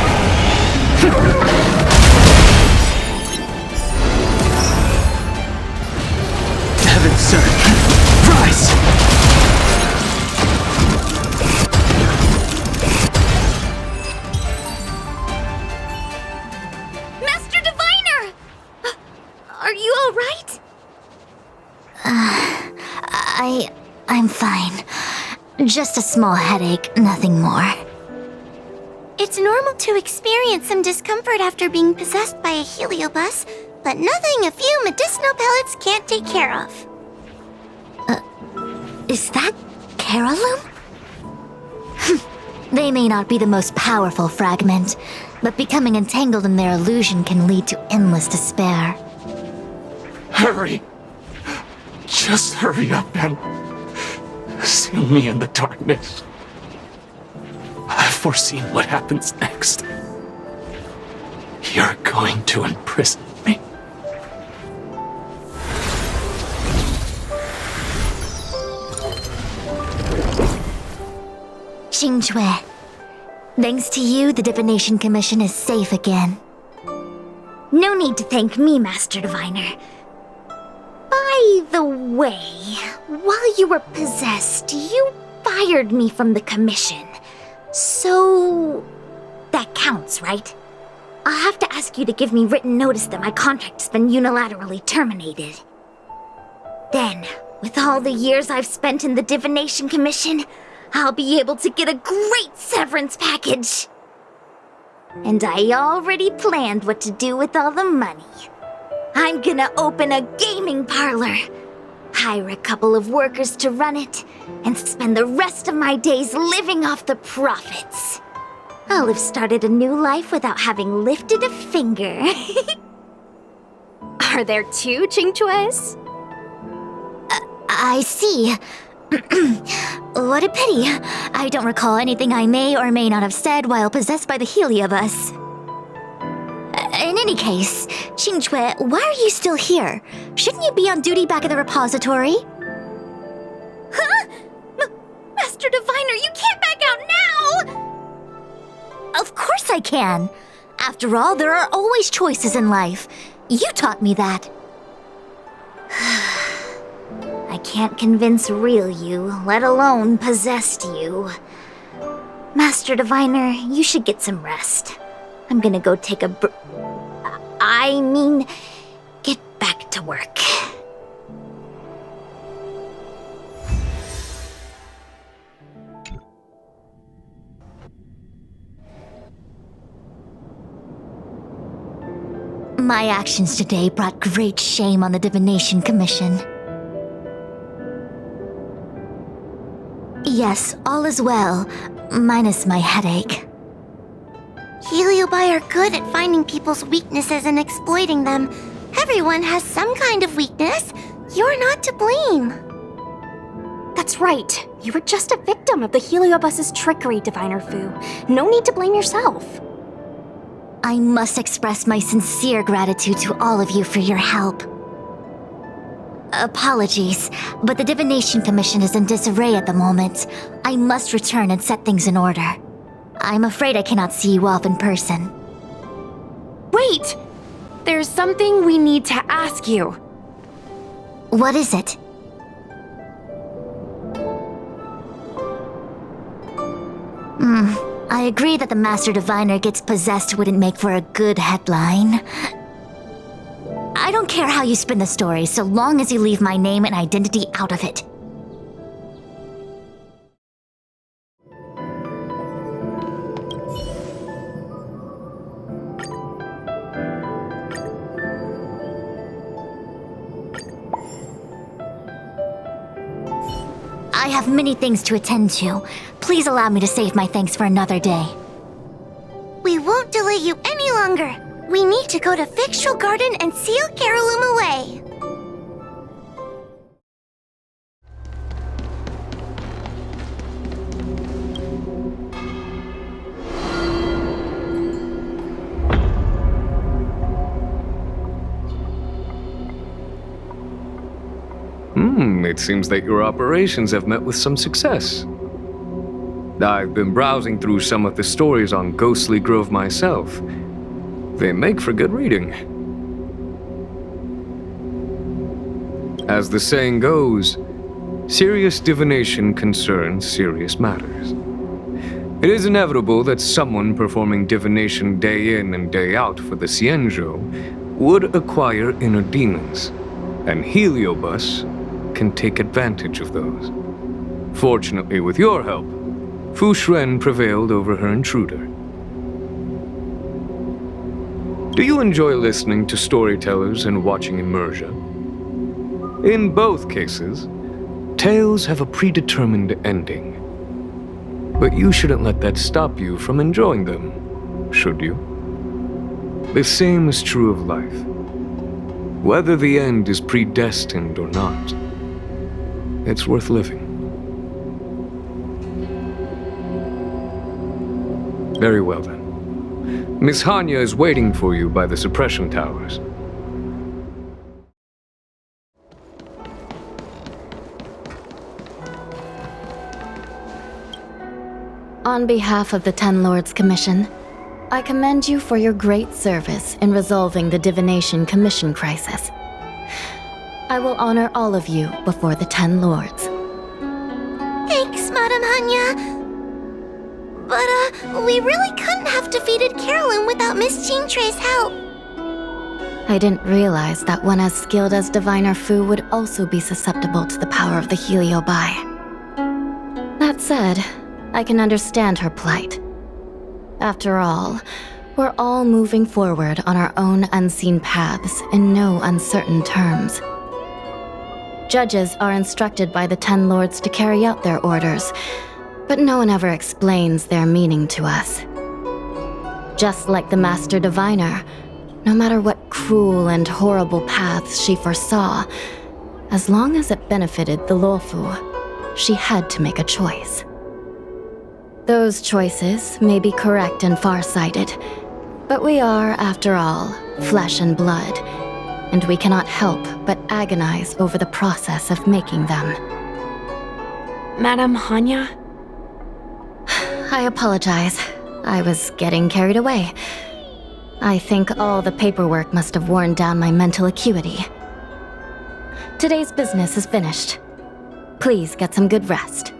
Heaven surge! Rise! Master Diviner! Are you all right? I'm fine. Just a small headache, nothing more. It's normal to experience some discomfort after being possessed by a heliobus, but nothing a few medicinal pellets can't take care of. Is that Kiriloom? They may not be the most powerful fragment, but becoming entangled in their illusion can lead to endless despair. Hurry! Just hurry up and seal me in the darkness. I've foreseen what happens next. You're going to imprison me. Xingque, thanks to you, the Divination Commission is safe again. No need to thank me, Master Diviner. By the way, while you were possessed, you fired me from the commission. So... that counts, right? I'll have to ask you to give me written notice that my contract has been unilaterally terminated. Then, with all the years I've spent in the Divination Commission, I'll be able to get a great severance package. And I already planned what to do with all the money. I'm gonna open a gaming parlor, hire a couple of workers to run it, and spend the rest of my days living off the profits. I'll have started a new life without having lifted a finger. Are there two Qingchues? I see. What a pity. I don't recall anything I may or may not have said while possessed by the Heliobus. In any case, Qingchue, why are you still here? Shouldn't you be on duty back at the repository? Huh? Master Diviner, you can't back out now! Of course I can. After all, there are always choices in life. You taught me that. I can't convince real you, let alone possessed you. Master Diviner, you should get some rest. I'm gonna go take a get back to work. My actions today brought great shame on the Divination Commission. Yes, all is well, minus my headache. Heliobi are good at finding people's weaknesses and exploiting them. Everyone has some kind of weakness. You're not to blame. That's right. You were just a victim of the Heliobus's trickery, Diviner Fu. No need to blame yourself. I must express my sincere gratitude to all of you for your help. Apologies, but the Divination Commission is in disarray at the moment. I must return and set things in order. I'm afraid I cannot see you off in person. Wait! There's something we need to ask you. What is it? I agree that the Master Diviner gets possessed wouldn't make for a good headline. I don't care how you spin the story, so long as you leave my name and identity out of it. I have many things to attend to. Please allow me to save my thanks for another day. We won't delay you any longer. We need to go to Fixtral Garden and seal Carolum away. It seems that your operations have met with some success. I've been browsing through some of the stories on Ghostly Grove myself. They make for good reading. As the saying goes, serious divination concerns serious matters. It is inevitable that someone performing divination day in and day out for the Xianzhou would acquire inner demons, and Heliobus can take advantage of those. Fortunately, with your help, Fu Shren prevailed over her intruder. Do you enjoy listening to storytellers and watching immersion? In both cases, tales have a predetermined ending. But you shouldn't let that stop you from enjoying them, should you? The same is true of life. Whether the end is predestined or not, it's worth living. Very well then. Miss Hanya is waiting for you by the suppression towers. On behalf of the Ten Lords Commission, I commend you for your great service in resolving the Divination Commission crisis. I will honor all of you before the Ten Lords. Thanks, Madame Hanya. But, we really couldn't have defeated Carolyn without Miss Qingchue's help. I didn't realize that one as skilled as Diviner Fu would also be susceptible to the power of the Heliobi. That said, I can understand her plight. After all, we're all moving forward on our own unseen paths in no uncertain terms. Judges are instructed by the Ten Lords to carry out their orders, but no one ever explains their meaning to us. Just like the Master Diviner, no matter what cruel and horrible paths she foresaw, as long as it benefited the Luofu, she had to make a choice. Those choices may be correct and far-sighted, but we are, after all, flesh and blood, and we cannot help but agonize over the process of making them. Madame Hanya? I apologize. I was getting carried away. I think all the paperwork must have worn down my mental acuity. Today's business is finished. Please get some good rest.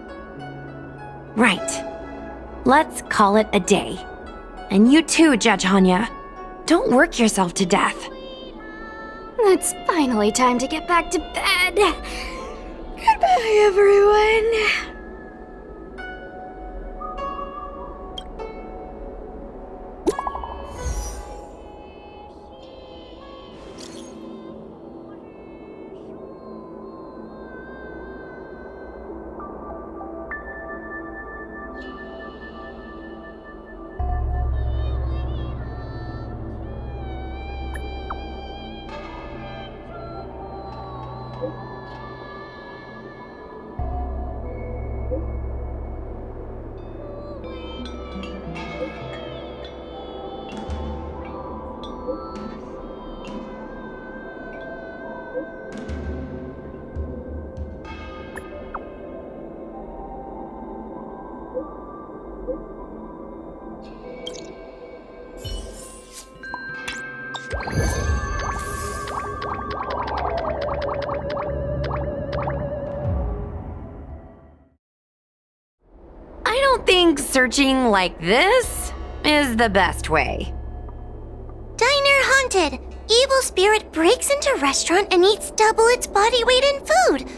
Right. Let's call it a day. And you too, Judge Hanya. Don't work yourself to death. It's finally time to get back to bed. Goodbye, everyone. I don't think searching like this is the best way. Diner haunted. Evil spirit breaks into restaurant and eats double its body weight in food.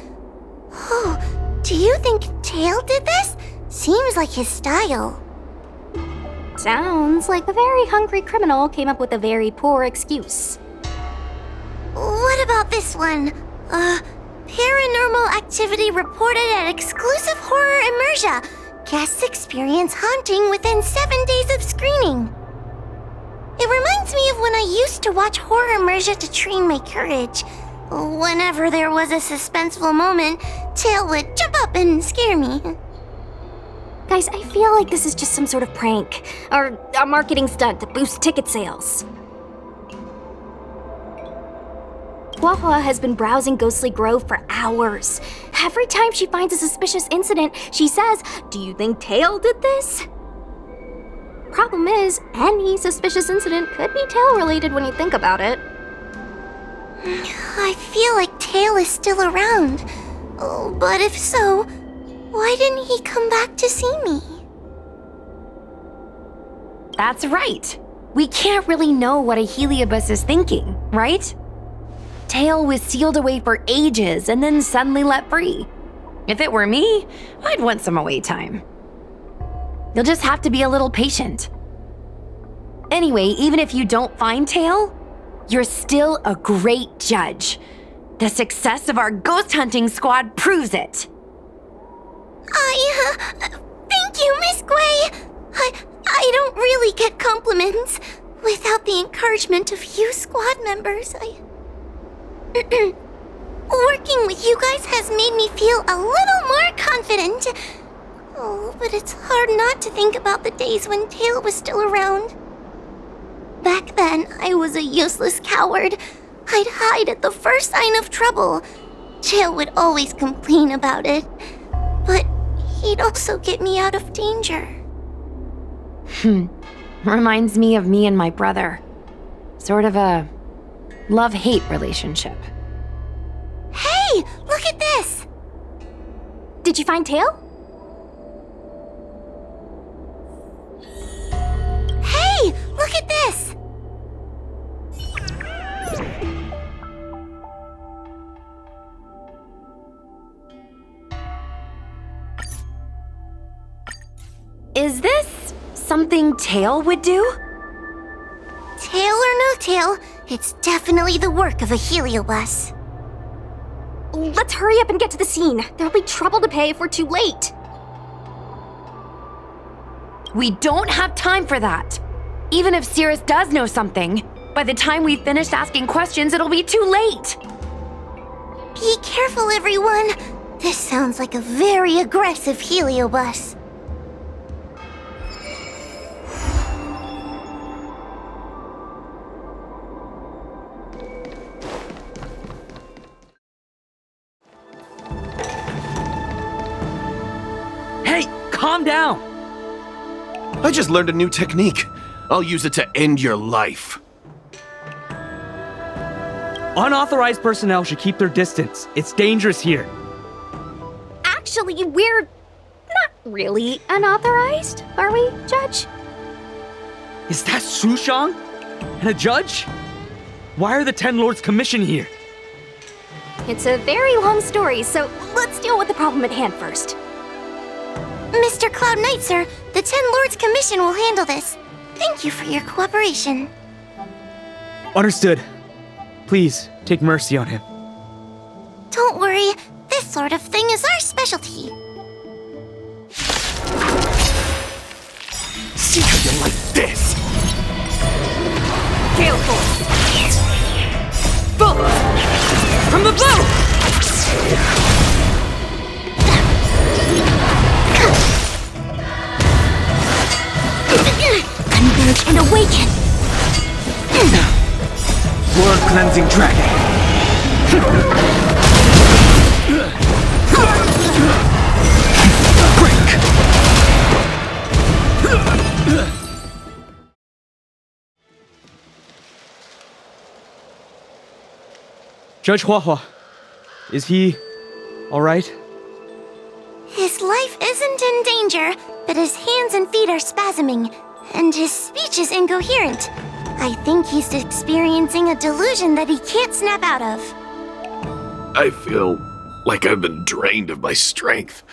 Oh, do you think Tail did this? Seems like his style. Sounds like a very hungry criminal came up with a very poor excuse. What about this one? Paranormal activity reported at exclusive horror immersia. Guests experience haunting within 7 days of screening. It reminds me of when I used to watch horror immersia to train my courage. Whenever there was a suspenseful moment, Tail would jump up and scare me. Guys, I feel like this is just some sort of prank, or a marketing stunt to boost ticket sales. Huahua has been browsing Ghostly Grove for hours. Every time she finds a suspicious incident, she says, "Do you think Tail did this?" Problem is, any suspicious incident could be Tail-related when you think about it. I feel like Tail is still around. Oh, but if so, why didn't he come back to see me? That's right. We can't really know what a Heliobus is thinking, right? Tail was sealed away for ages and then suddenly let free. If it were me, I'd want some away time. You'll just have to be a little patient. Anyway, even if you don't find Tail, you're still a great judge. The success of our ghost hunting squad proves it. Thank you, Miss Gwei. I don't really get compliments. Without the encouragement of you squad members, working with you guys has made me feel a little more confident. Oh, but it's hard not to think about the days when Tail was still around. Back then, I was a useless coward. I'd hide at the first sign of trouble. Tail would always complain about it. But he'd also get me out of danger. Reminds me of me and my brother. Sort of a love-hate relationship. Hey, look at this! Did you find Tail? Hey, look at this! Is this something Tail would do? Tail or no tail, it's definitely the work of a Heliobus. Let's hurry up and get to the scene. There'll be trouble to pay if we're too late. We don't have time for that. Even if Cirrus does know something, by the time we've finished asking questions, it'll be too late. Be careful, everyone. This sounds like a very aggressive heliobus. Hey, calm down! I just learned a new technique. I'll use it to end your life. Unauthorized personnel should keep their distance. It's dangerous here. Actually, we're not really unauthorized, are we, Judge? Is that Sushang? And a judge? Why are the Ten Lords Commission here? It's a very long story, so let's deal with the problem at hand first. Mr. Cloud Knight, sir, the Ten Lords Commission will handle this. Thank you for your cooperation. Understood. Please, take mercy on him. Don't worry, this sort of thing is our specialty. See how you like this? Gale Force! Bullets! From above! Converge and awaken! World Cleansing Dragon! Break! Judge Huahua, is he alright? His life isn't in danger, but his hands and feet are spasming, and his speech is incoherent. I think he's experiencing a delusion that he can't snap out of. I feel like I've been drained of my strength.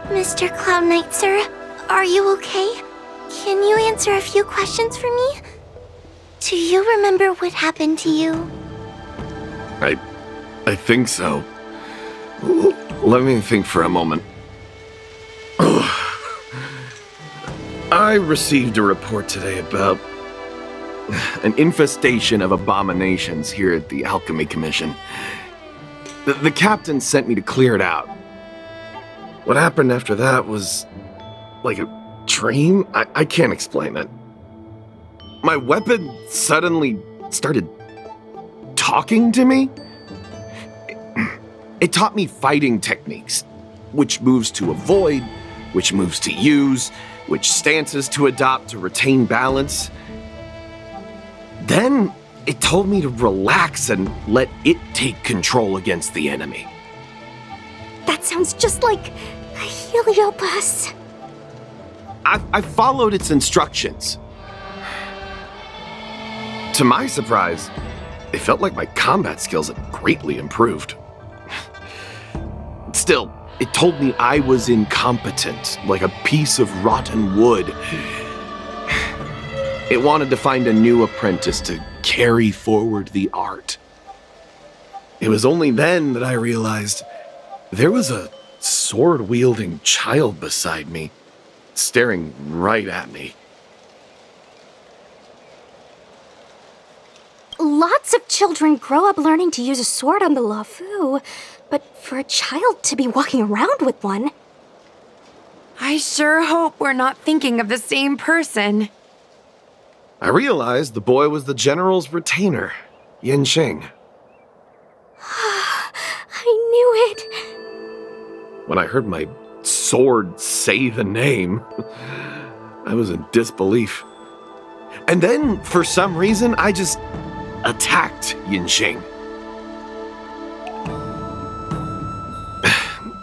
Mr. Cloud Knight, sir, are you okay? Can you answer a few questions for me? Do you remember what happened to you? I think so. Let me think for a moment. I received a report today about an infestation of abominations here at the Alchemy Commission. The captain sent me to clear it out. What happened after that was like a dream? I can't explain it. My weapon suddenly started talking to me. It taught me fighting techniques, which moves to avoid, which moves to use, which stances to adopt to retain balance. Then it told me to relax and let it take control against the enemy. That sounds just like a heliobus. I followed its instructions. To my surprise, it felt like my combat skills had greatly improved. Still, it told me I was incompetent, like a piece of rotten wood. It wanted to find a new apprentice to carry forward the art. It was only then that I realized there was a sword-wielding child beside me, staring right at me. Lots of children grow up learning to use a sword on the Luofu, but for a child to be walking around with one... I sure hope we're not thinking of the same person. I realized the boy was the general's retainer, Yin Xing. I knew it! When I heard my sword say the name, I was in disbelief. And then, for some reason, I just attacked Yin Xing.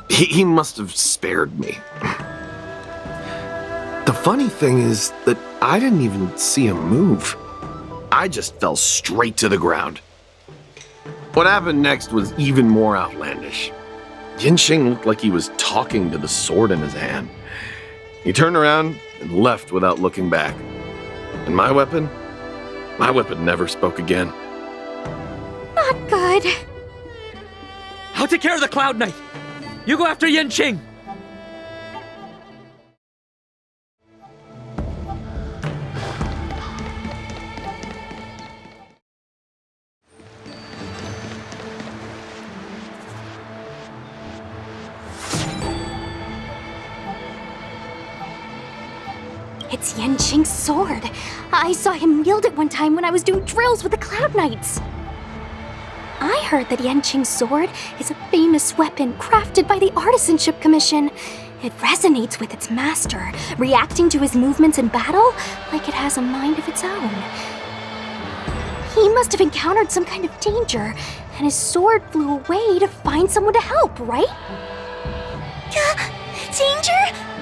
He must have spared me. The funny thing is that I didn't even see him move. I just fell straight to the ground. What happened next was even more outlandish. Yin Xing looked like he was talking to the sword in his hand. He turned around and left without looking back. And my weapon never spoke again. Not good. I'll take care of the Cloud Knight. You go after Yin Xing. It's Yanqing's sword. I saw him wield it one time when I was doing drills with the Cloud Knights. I heard that Yanqing's sword is a famous weapon crafted by the Artisanship Commission. It resonates with its master, reacting to his movements in battle like it has a mind of its own. He must have encountered some kind of danger, and his sword flew away to find someone to help, right? Danger?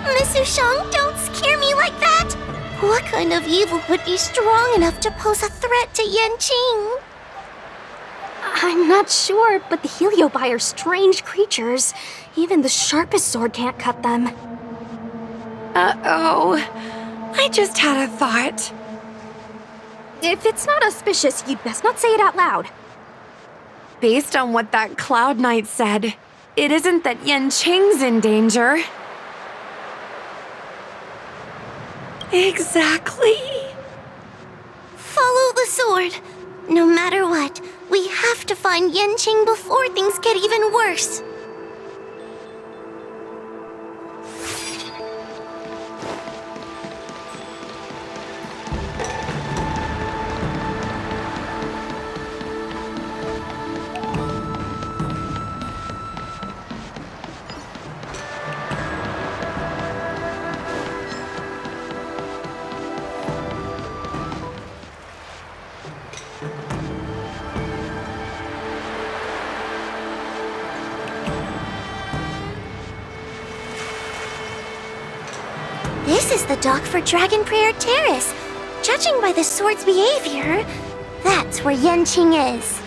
Miss Sushang, don't scare me like that! What kind of evil would be strong enough to pose a threat to Yanqing? I'm not sure, but the Heliobi are strange creatures. Even the sharpest sword can't cut them. Uh-oh. I just had a thought. If it's not auspicious, you'd best not say it out loud. Based on what that Cloud Knight said, it isn't that Yanqing's in danger. Exactly. Follow the sword. No matter what, we have to find Yanqing before things get even worse. This is the dock for Dragon Prayer Terrace. Judging by the sword's behavior, that's where Yanqing is.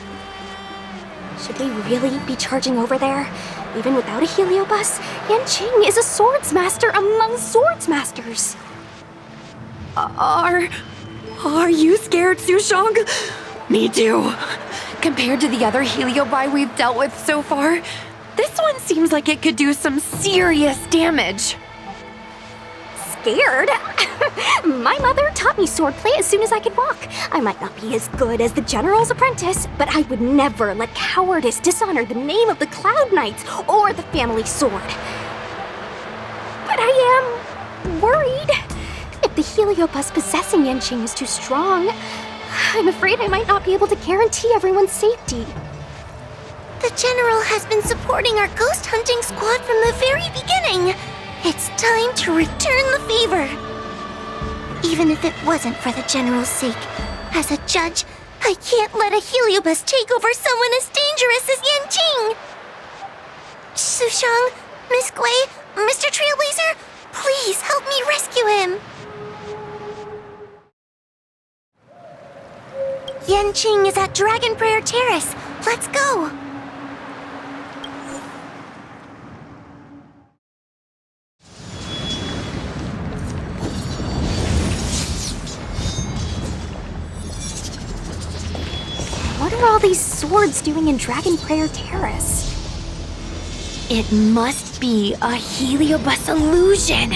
Should we really be charging over there? Even without a Heliobus, Yanqing is a swords master among swords masters. Are you scared, Sushang? Me too. Compared to the other Heliobi we've dealt with so far, this one seems like it could do some serious damage. Scared? My mother taught me swordplay as soon as I could walk. I might not be as good as the General's apprentice, but I would never let cowardice dishonor the name of the Cloud Knights or the family sword. But I am worried. If the Heliobus possessing Yanqing is too strong, I'm afraid I might not be able to guarantee everyone's safety. The General has been supporting our ghost hunting squad from the very beginning. It's time to return the favor. Even if it wasn't for the General's sake, as a judge, I can't let a Heliobus take over someone as dangerous as Yanqing. Sushang, Miss Gui, Mr. Trailblazer, please help me rescue him. Yanqing is at Dragon Prayer Terrace. Let's go. What are all these swords doing in Dragon Prayer Terrace? It must be a Heliobus illusion.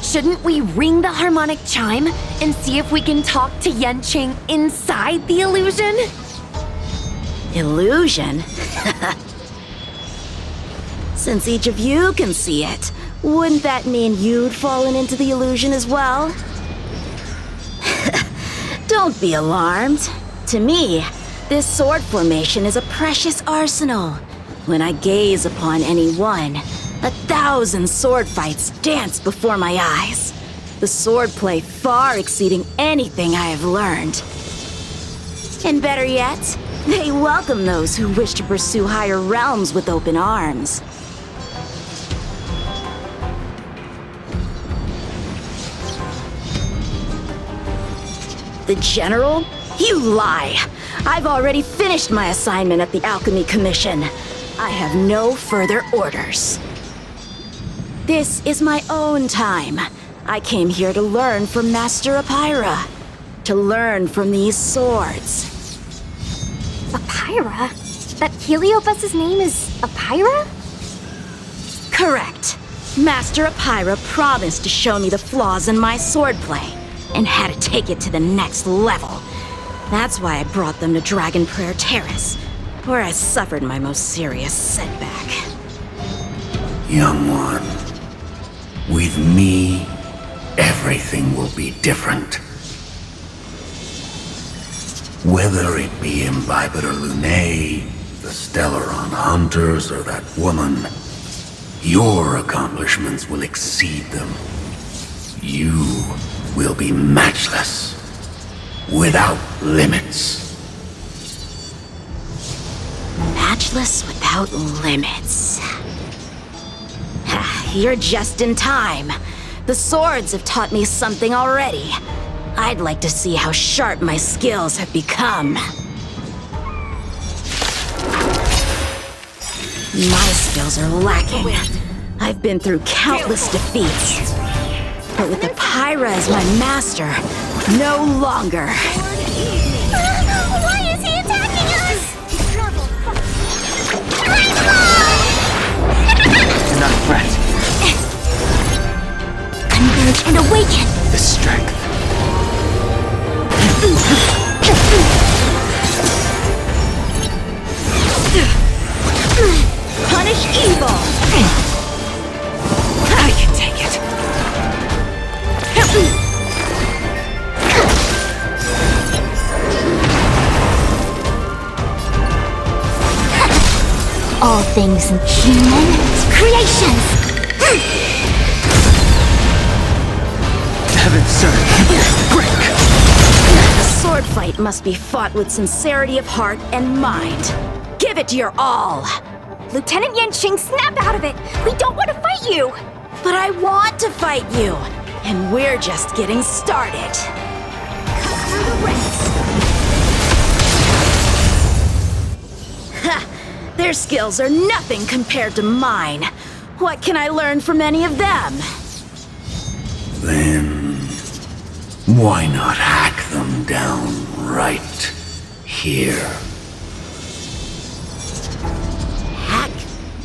Shouldn't we ring the harmonic chime and see if we can talk to Yanqing inside the illusion? Illusion? Since each of you can see it, wouldn't that mean you'd fallen into the illusion as well? Don't be alarmed. To me, this sword formation is a precious arsenal. When I gaze upon any one, 1,000 sword fights dance before my eyes. The swordplay far exceeding anything I have learned. And better yet, they welcome those who wish to pursue higher realms with open arms. The General? You lie! I've already finished my assignment at the Alchemy Commission. I have no further orders. This is my own time. I came here to learn from Master Apira. To learn from these swords. Apira? That Heliobus's name is Apira? Correct. Master Apira promised to show me the flaws in my swordplay, and had to take it to the next level. That's why I brought them to Dragon Prayer Terrace, where I suffered my most serious setback. Young one, with me, everything will be different. Whether it be Imbibitor Lunae, the Stellaron Hunters, or that woman, your accomplishments will exceed them. You will be matchless, without limits. Matchless without limits. You're just in time. The swords have taught me something already. I'd like to see how sharp my skills have become. My skills are lacking. I've been through countless defeats. But with the Pyra as my master, no longer. Why is he attacking us? You're not a threat. Converge and awaken! The strength. Punish evil! I can take it. All things human creations! Heaven's surge. Break! The sword fight must be fought with sincerity of heart and mind. Give it your all! Lieutenant Yanqing, snap out of it! We don't want to fight you! But I want to fight you! And we're just getting started. Cut through the ranks! Ha! Their skills are nothing compared to mine. What can I learn from any of them? Then, why not hack them down right here? Hack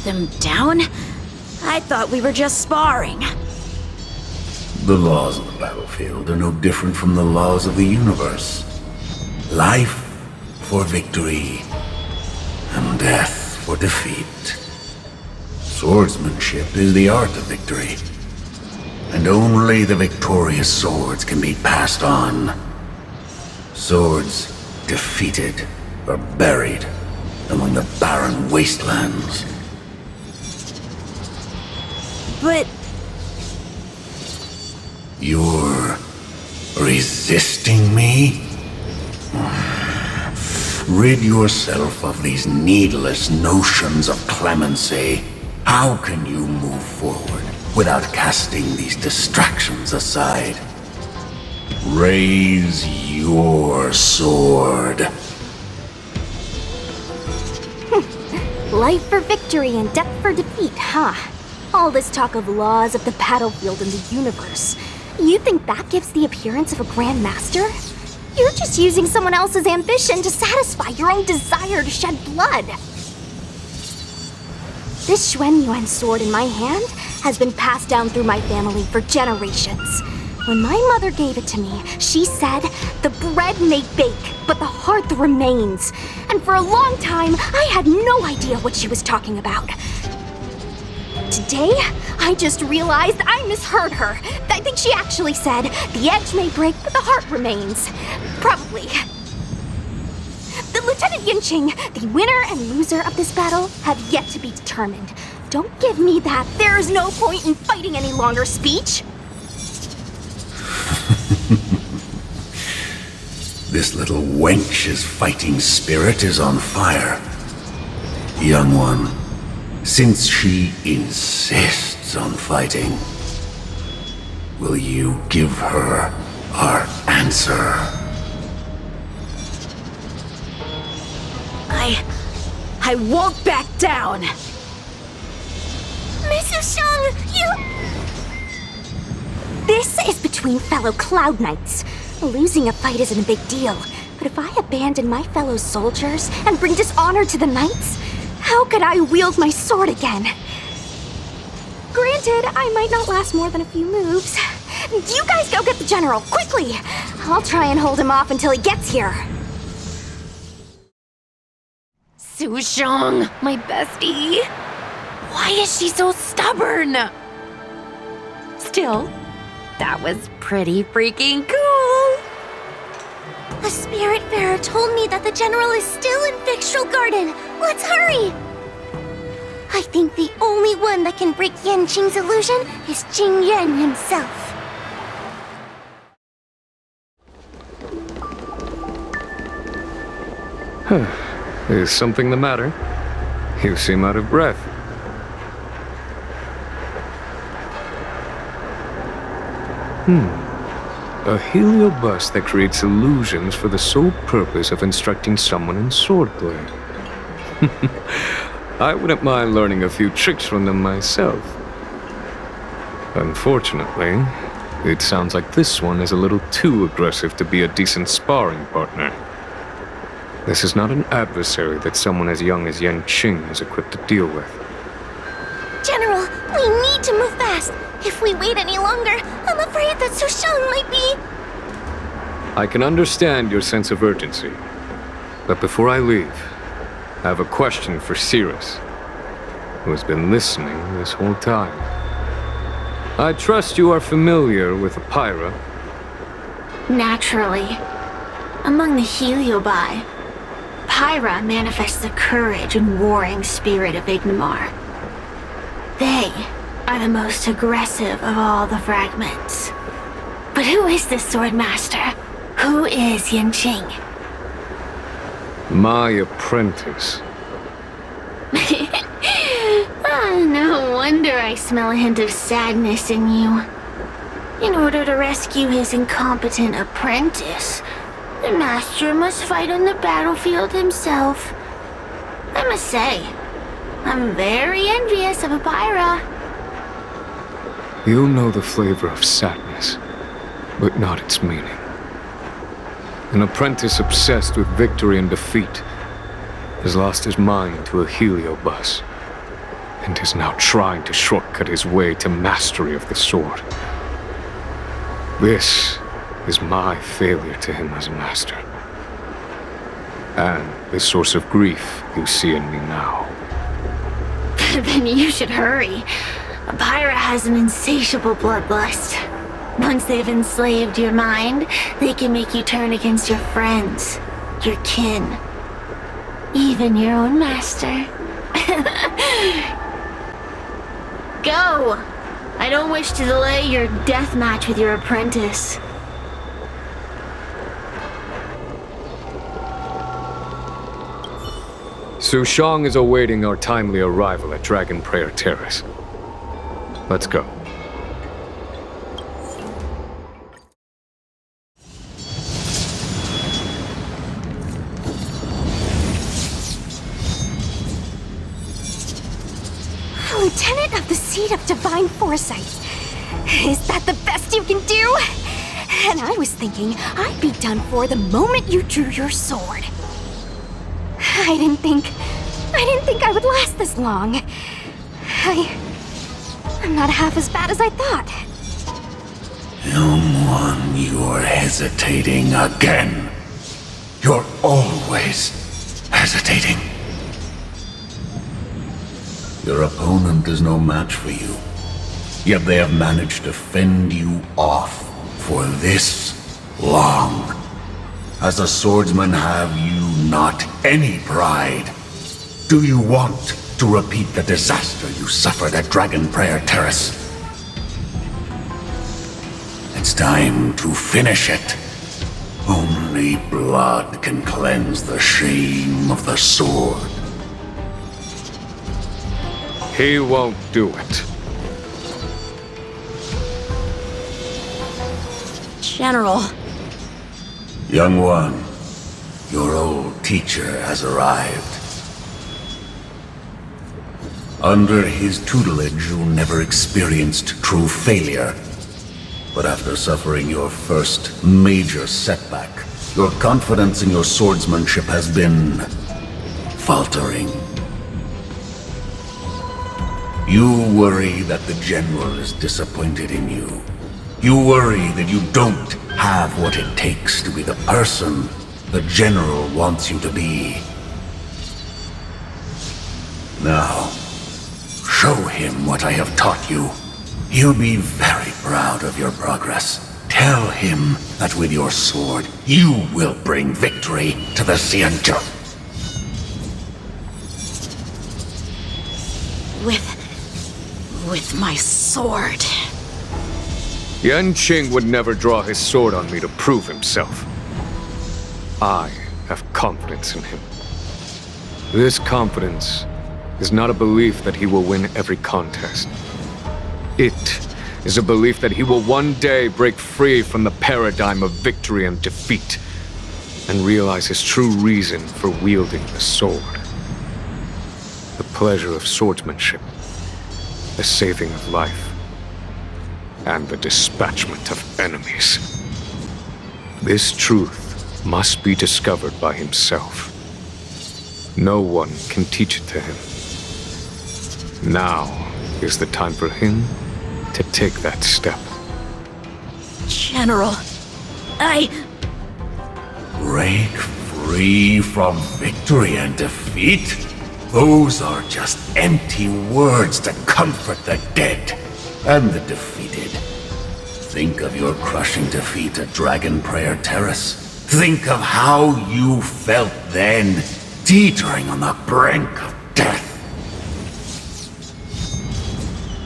them down? I thought we were just sparring. The laws of the battlefield are no different from the laws of the universe. Life for victory, and death for defeat. Swordsmanship is the art of victory, and only the victorious swords can be passed on. Swords defeated are buried among the barren wastelands. But you're resisting me? Rid yourself of these needless notions of clemency. How can you move forward without casting these distractions aside? Raise your sword. Life for victory and death for defeat, huh? All this talk of laws of the battlefield and the universe. You think that gives the appearance of a Grand Master? You're just using someone else's ambition to satisfy your own desire to shed blood. This Xuan Yuan sword in my hand has been passed down through my family for generations. When my mother gave it to me, she said, "The bread may bake, but the hearth remains." And for a long time, I had no idea what she was talking about. Today, I just realized I misheard her. I think she actually said, "The edge may break, but the heart remains." Probably. The Lieutenant Yanqing, the winner and loser of this battle, have yet to be determined. Don't give me that "there's no point in fighting any longer" speech. This little wench's fighting spirit is on fire. Young one, since she insists on fighting, will you give her our answer? I won't back down! Mrs. Shang, you... This is between fellow Cloud Knights. Losing a fight isn't a big deal, but if I abandon my fellow soldiers and bring dishonor to the Knights, how could I wield my sword again? Granted, I might not last more than a few moves. You guys go get the General, quickly! I'll try and hold him off until he gets here. Su Shang, my bestie. Why is she so stubborn? Still, That was pretty freaking cool. The Spiritfarer told me that the General is still in Victral Garden. Let's hurry! I think the only one that can break Yanqing's illusion is Jing Yuan himself. Is something the matter? You seem out of breath. A heliobus that creates illusions for the sole purpose of instructing someone in swordplay. I wouldn't mind learning a few tricks from them myself. Unfortunately, it sounds like this one is a little too aggressive to be a decent sparring partner. This is not an adversary that someone as young as Yanqing is equipped to deal with. General, we need to move fast. If we wait any longer, I'm afraid that Sushang might be... I can understand your sense of urgency. But before I leave, I have a question for Cirrus, who has been listening this whole time. I trust you are familiar with Apira. Naturally. Among the Heliobi, Pyra manifests the courage and warring spirit of Ignomar. They are the most aggressive of all the fragments. But who is this sword master? Who is Yanqing? My apprentice. No wonder I smell a hint of sadness in you. In order to rescue his incompetent apprentice, the master must fight on the battlefield himself. I must say, I'm very envious of Apira. You know the flavor of sadness, but not its meaning. An apprentice obsessed with victory and defeat has lost his mind to a heliobus, and is now trying to shortcut his way to mastery of the sword. This is my failure to him as a master, and the source of grief you see in me now. Then you should hurry. Apira has an insatiable bloodlust. Once they've enslaved your mind, they can make you turn against your friends, your kin, even your own master. Go! I don't wish to delay your death match with your apprentice. Sushang is awaiting our timely arrival at Dragon Prayer Terrace. Let's go. Lieutenant of the Seat of Divine Foresight. Is that the best you can do? And I was thinking I'd be done for the moment you drew your sword. I didn't think I would last this long. I'm not half as bad as I thought. Young one, you're hesitating again. You're always hesitating. Your opponent is no match for you, yet they have managed to fend you off for this long. As a swordsman, have you not any pride? Do you want to repeat the disaster you suffered at Dragon Prayer Terrace? It's time to finish it. Only blood can cleanse the shame of the sword. He won't do it. General. Young one, your old teacher has arrived. Under his tutelage, you never experienced true failure. But after suffering your first major setback, your confidence in your swordsmanship has been faltering. You worry that the General is disappointed in you. You worry that you don't have what it takes to be the person the General wants you to be. Now, show him what I have taught you. He'll be very proud of your progress. Tell him that with your sword, you will bring victory to the Xianzhou. With my sword. Yan Qing would never draw his sword on me to prove himself. I have confidence in him. This confidence is not a belief that he will win every contest. It is a belief that he will one day break free from the paradigm of victory and defeat and realize his true reason for wielding the sword. The pleasure of swordsmanship, the saving of life, and the dispatchment of enemies. This truth must be discovered by himself. No one can teach it to him. Now is the time for him to take that step. General, Break free from victory and defeat? Those are just empty words to comfort the dead and the defeated. Think of your crushing defeat at Dragon Prayer Terrace. Think of how you felt then, teetering on the brink of death.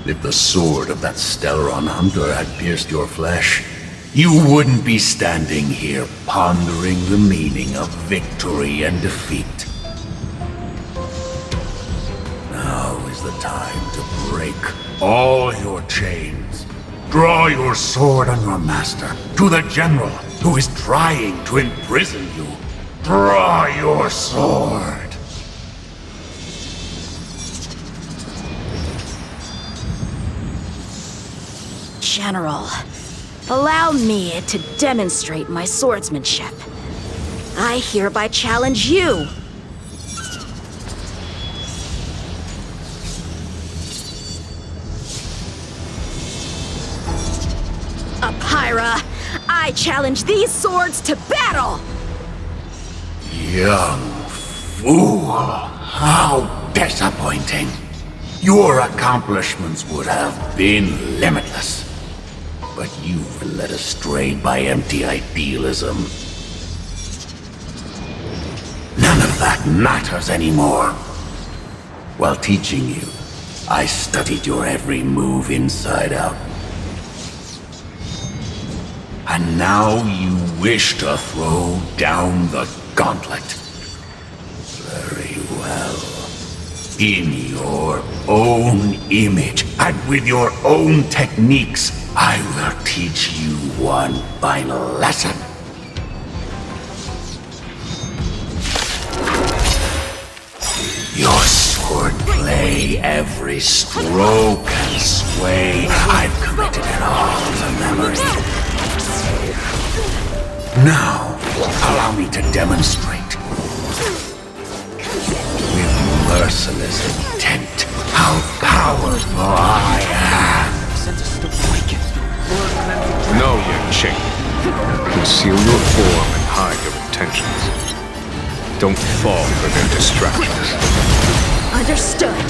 If the sword of that Stellaron hunter had pierced your flesh, you wouldn't be standing here pondering the meaning of victory and defeat. Now is the time to break all your chains. Draw your sword on your master, to the general who is trying to imprison you. Draw your sword. General, allow me to demonstrate my swordsmanship. I hereby challenge you. Apyra, I challenge these swords to battle! Young fool, how disappointing. Your accomplishments would have been limitless. But you've been led astray by empty idealism. None of that matters anymore. While teaching you, I studied your every move inside out. And now you wish to throw down the gauntlet. Very well. In your own image, and with your own techniques, I will teach you one final lesson. Your swordplay, every stroke and sway, I've committed it all to memory. Now, allow me to demonstrate. With merciless intent, how powerful I am. No, Yan Qing. Conceal your form and hide your intentions. Don't fall for their distractions. Understood.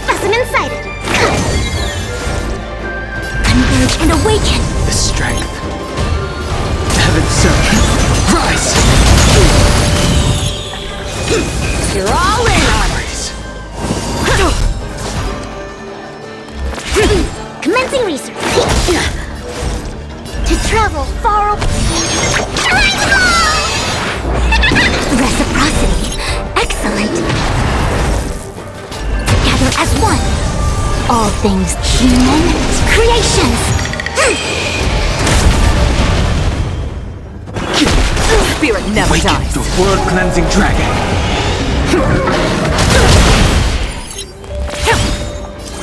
Specimen sighted. Converge and awaken. The strength. Heaven's surge. Rise! You're all in on it. Commencing research. To travel far away. Reciprocity. Excellent. Together as one. All things human creations. Spirit never dies. The world-cleansing dragon.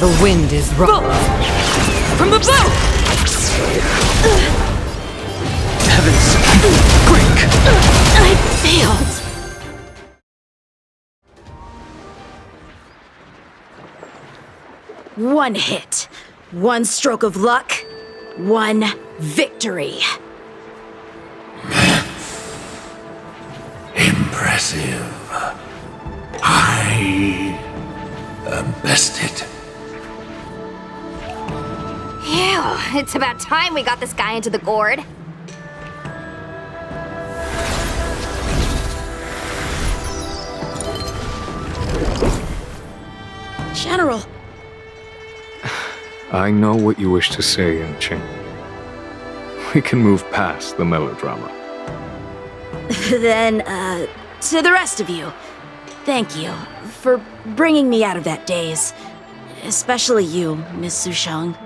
The wind is wrong. From the boat! Heavens, break! I failed. One hit, one stroke of luck, one victory. Impressive. I am bested. It's about time we got this guy into the gourd. General! I know what you wish to say, Yen-Ching. We can move past the melodrama. Then, to the rest of you, thank you for bringing me out of that daze. Especially you, Miss Sushang.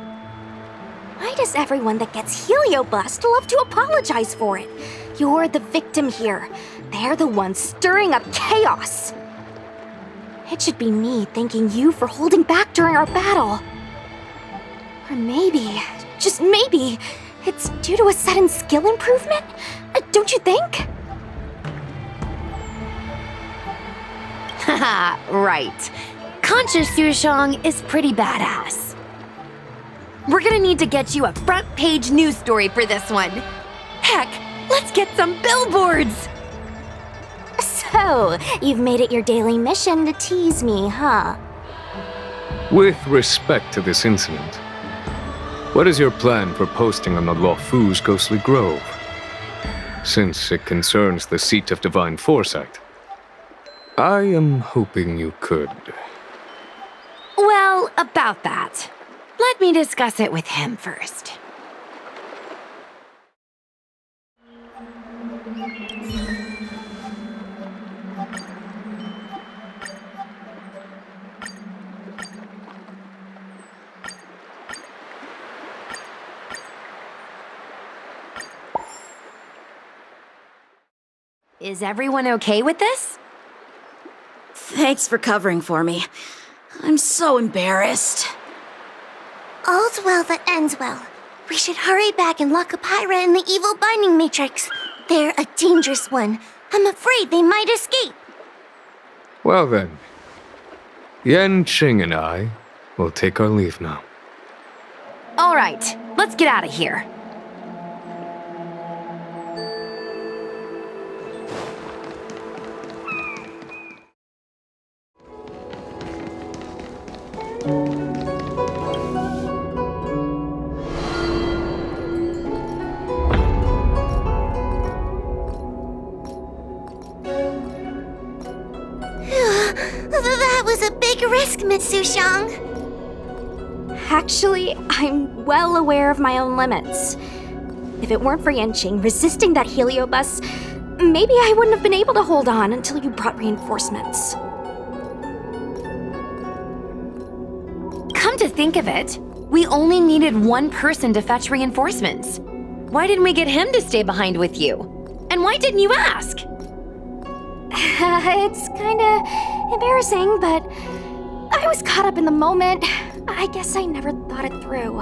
Why does everyone that gets heliobust love to apologize for it? You're the victim here. They're the ones stirring up chaos. It should be me thanking you for holding back during our battle. Or maybe, just maybe, it's due to a sudden skill improvement? Don't you think? Haha, right. Conscious Sushang is pretty badass. We're gonna need to get you a front page news story for this one. Heck, let's get some billboards! So, you've made it your daily mission to tease me, huh? With respect to this incident, what is your plan for posting on the Luofu's Ghostly Grove? Since it concerns the seat of divine foresight, I am hoping you could. Well, about that. Let me discuss it with him first. Is everyone okay with this? Thanks for covering for me. I'm so embarrassed. All's well that ends well. We should hurry back and lock up Hyra in the evil binding matrix. They're a dangerous one. I'm afraid they might escape. Well then, Yen-Ching and I will take our leave now. All right, let's get out of here. That was a big risk, Miss Sushang. Actually, I'm well aware of my own limits. If it weren't for Yen-Ching resisting that heliobus, maybe I wouldn't have been able to hold on until you brought reinforcements. Come to think of it, we only needed one person to fetch reinforcements. Why didn't we get him to stay behind with you? And why didn't you ask? It's kinda embarrassing, but I was caught up in the moment. I guess I never thought it through.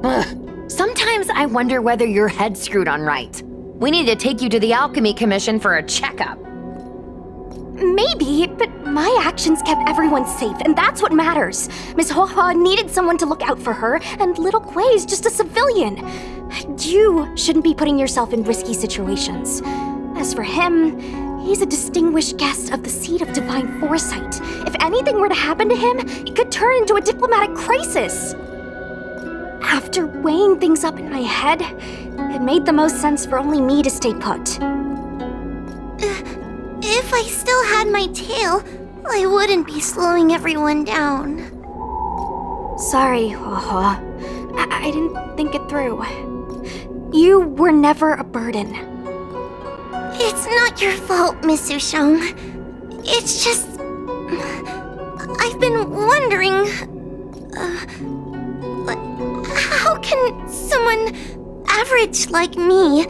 Ugh. Sometimes I wonder whether your head's screwed on right. We need to take you to the Alchemy Commission for a checkup. Maybe, but my actions kept everyone safe, and that's what matters. Miss Hoa needed someone to look out for her, and little Gui's just a civilian. You shouldn't be putting yourself in risky situations. As for him, he's a distinguished guest of the seat of divine foresight. If anything were to happen to him, it could turn into a diplomatic crisis. After weighing things up in my head, it made the most sense for only me to stay put. If I still had my tail, I wouldn't be slowing everyone down. Sorry, Hoa. I didn't think it through. You were never a burden. It's not your fault, Miss Sushang. It's just... I've been wondering... how can someone average like me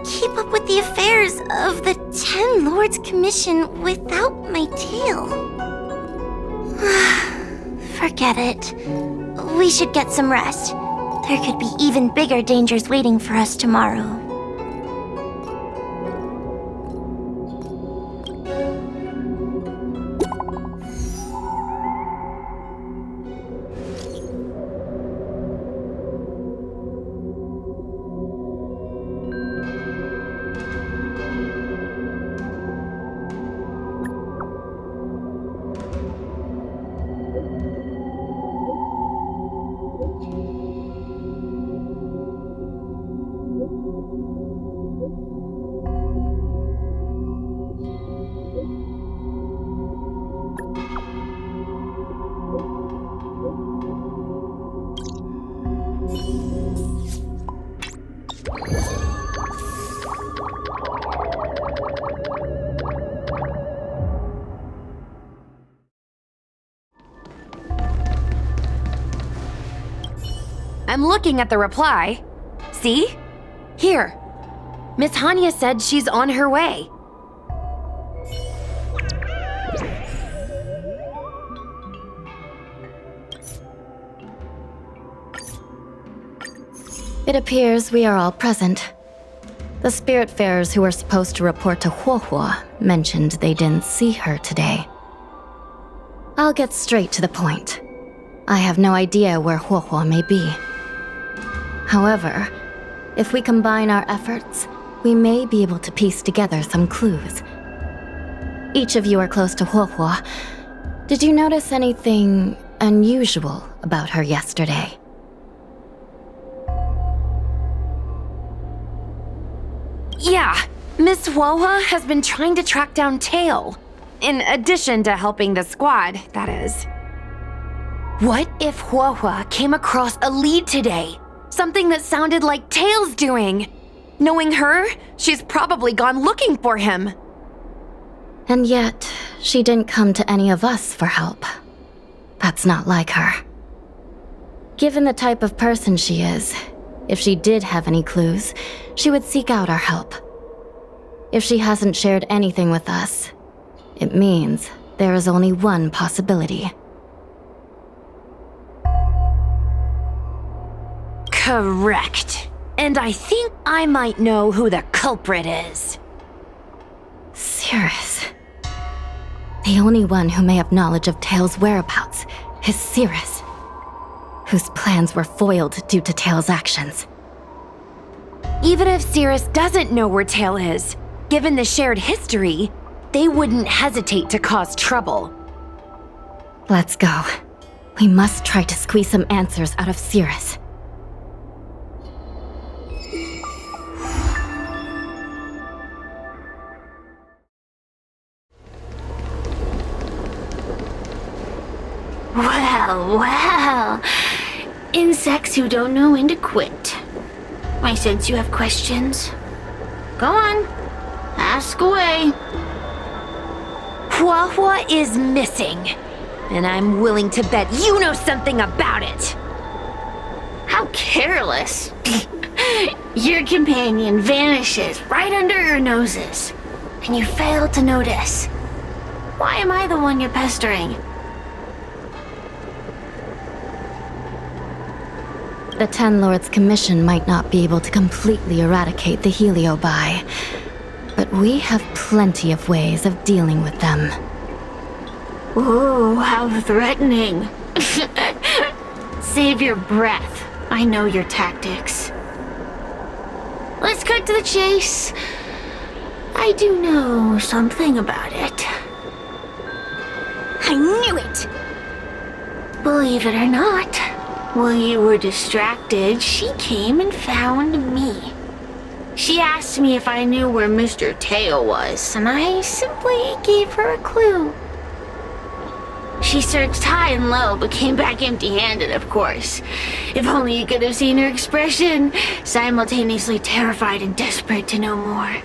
keep up with the affairs of the 10 Lords Commission without my tail? Forget it. We should get some rest. There could be even bigger dangers waiting for us tomorrow. I'm looking at the reply. See? Here. Miss Hanya said she's on her way. It appears we are all present. The Spiritfarers who were supposed to report to Huohuo mentioned they didn't see her today. I'll get straight to the point. I have no idea where Huohuo may be. However, if we combine our efforts, we may be able to piece together some clues. Each of you are close to Huohuo. Did you notice anything unusual about her yesterday? Yeah, Miss Huohua has been trying to track down Tail. In addition to helping the squad, that is. What if Huohua came across a lead today? Something that sounded like Tail's doing. Knowing her, she's probably gone looking for him. And yet, she didn't come to any of us for help. That's not like her. Given the type of person she is, if she did have any clues, she would seek out our help. If she hasn't shared anything with us, it means there is only one possibility. Correct. And I think I might know who the culprit is. Cirrus. The only one who may have knowledge of Tail's whereabouts is Cirrus, whose plans were foiled due to Tail's actions. Even if Cirrus doesn't know where Tail is, given the shared history, they wouldn't hesitate to cause trouble. Let's go. We must try to squeeze some answers out of Cirrus. Well. Insects who don't know when to quit. I sense you have questions. Go on. Ask away. Huohuo is missing. And I'm willing to bet you know something about it. How careless. Your companion vanishes right under your noses. And you fail to notice. Why am I the one you're pestering? The Ten Lords Commission might not be able to completely eradicate the Heliobi, but we have plenty of ways of dealing with them. Ooh, how threatening. Save your breath. I know your tactics. Let's cut to the chase. I do know something about it. I knew it! Believe it or not, while you were distracted, she came and found me. She asked me if I knew where Mr. Tail was, and I simply gave her a clue. She searched high and low, but came back empty-handed, of course. If only you could have seen her expression, simultaneously terrified and desperate to know more.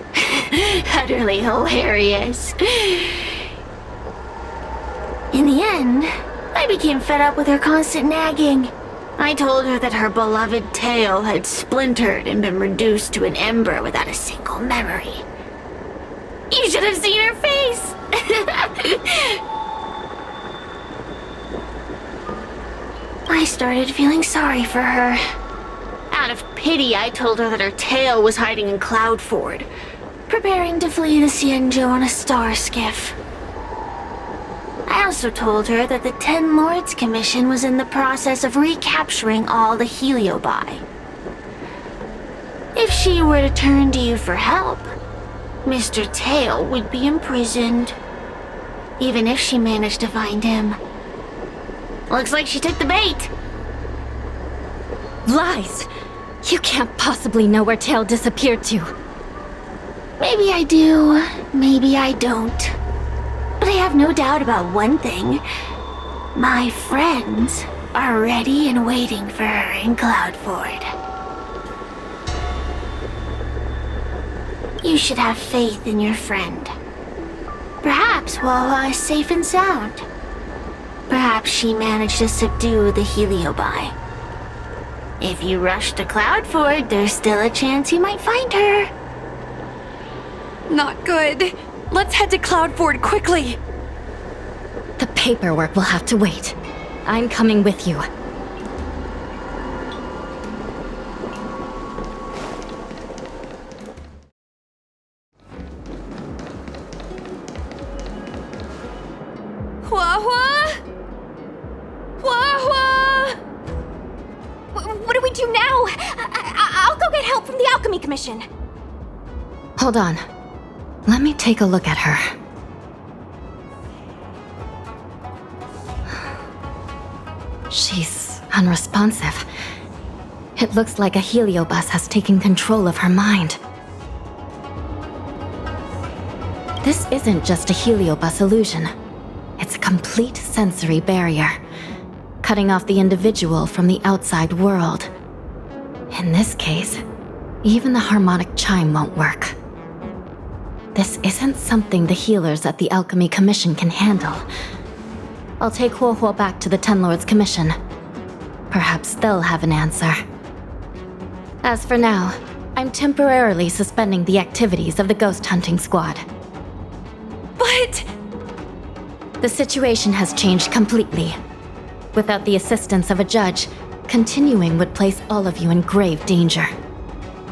Utterly hilarious. In the end, I became fed up with her constant nagging. I told her that her beloved Tail had splintered and been reduced to an ember without a single memory. You should have seen her face! I started feeling sorry for her. Out of pity, I told her that her tail was hiding in Cloudford, preparing to flee the Xianzhou on a star skiff. I also told her that the Ten Lords Commission was in the process of recapturing all the Heliobi. If she were to turn to you for help, Mr. Tail would be imprisoned, even if she managed to find him. Looks like she took the bait. Lies! You can't possibly know where Tail disappeared to. Maybe I do, maybe I don't. But I have no doubt about one thing. My friends are ready and waiting for her in Cloudford. You should have faith in your friend. Perhaps Wawa is safe and sound. Perhaps she managed to subdue the Heliobi. If you rush to Cloudford, there's still a chance you might find her. Not good. Let's head to Cloudford quickly. The paperwork will have to wait. I'm coming with you. What do we do now? I'll go get help from the Alchemy Commission. Hold on. Let me take a look at her. She's unresponsive. It looks like a heliobus has taken control of her mind. This isn't just a heliobus illusion. It's a complete sensory barrier, cutting off the individual from the outside world. In this case, even the harmonic chime won't work. This isn't something the healers at the Alchemy Commission can handle. I'll take Huohuo back to the Ten Lords Commission. Perhaps they'll have an answer. As for now, I'm temporarily suspending the activities of the ghost hunting squad. But... The situation has changed completely. Without the assistance of a judge, continuing would place all of you in grave danger,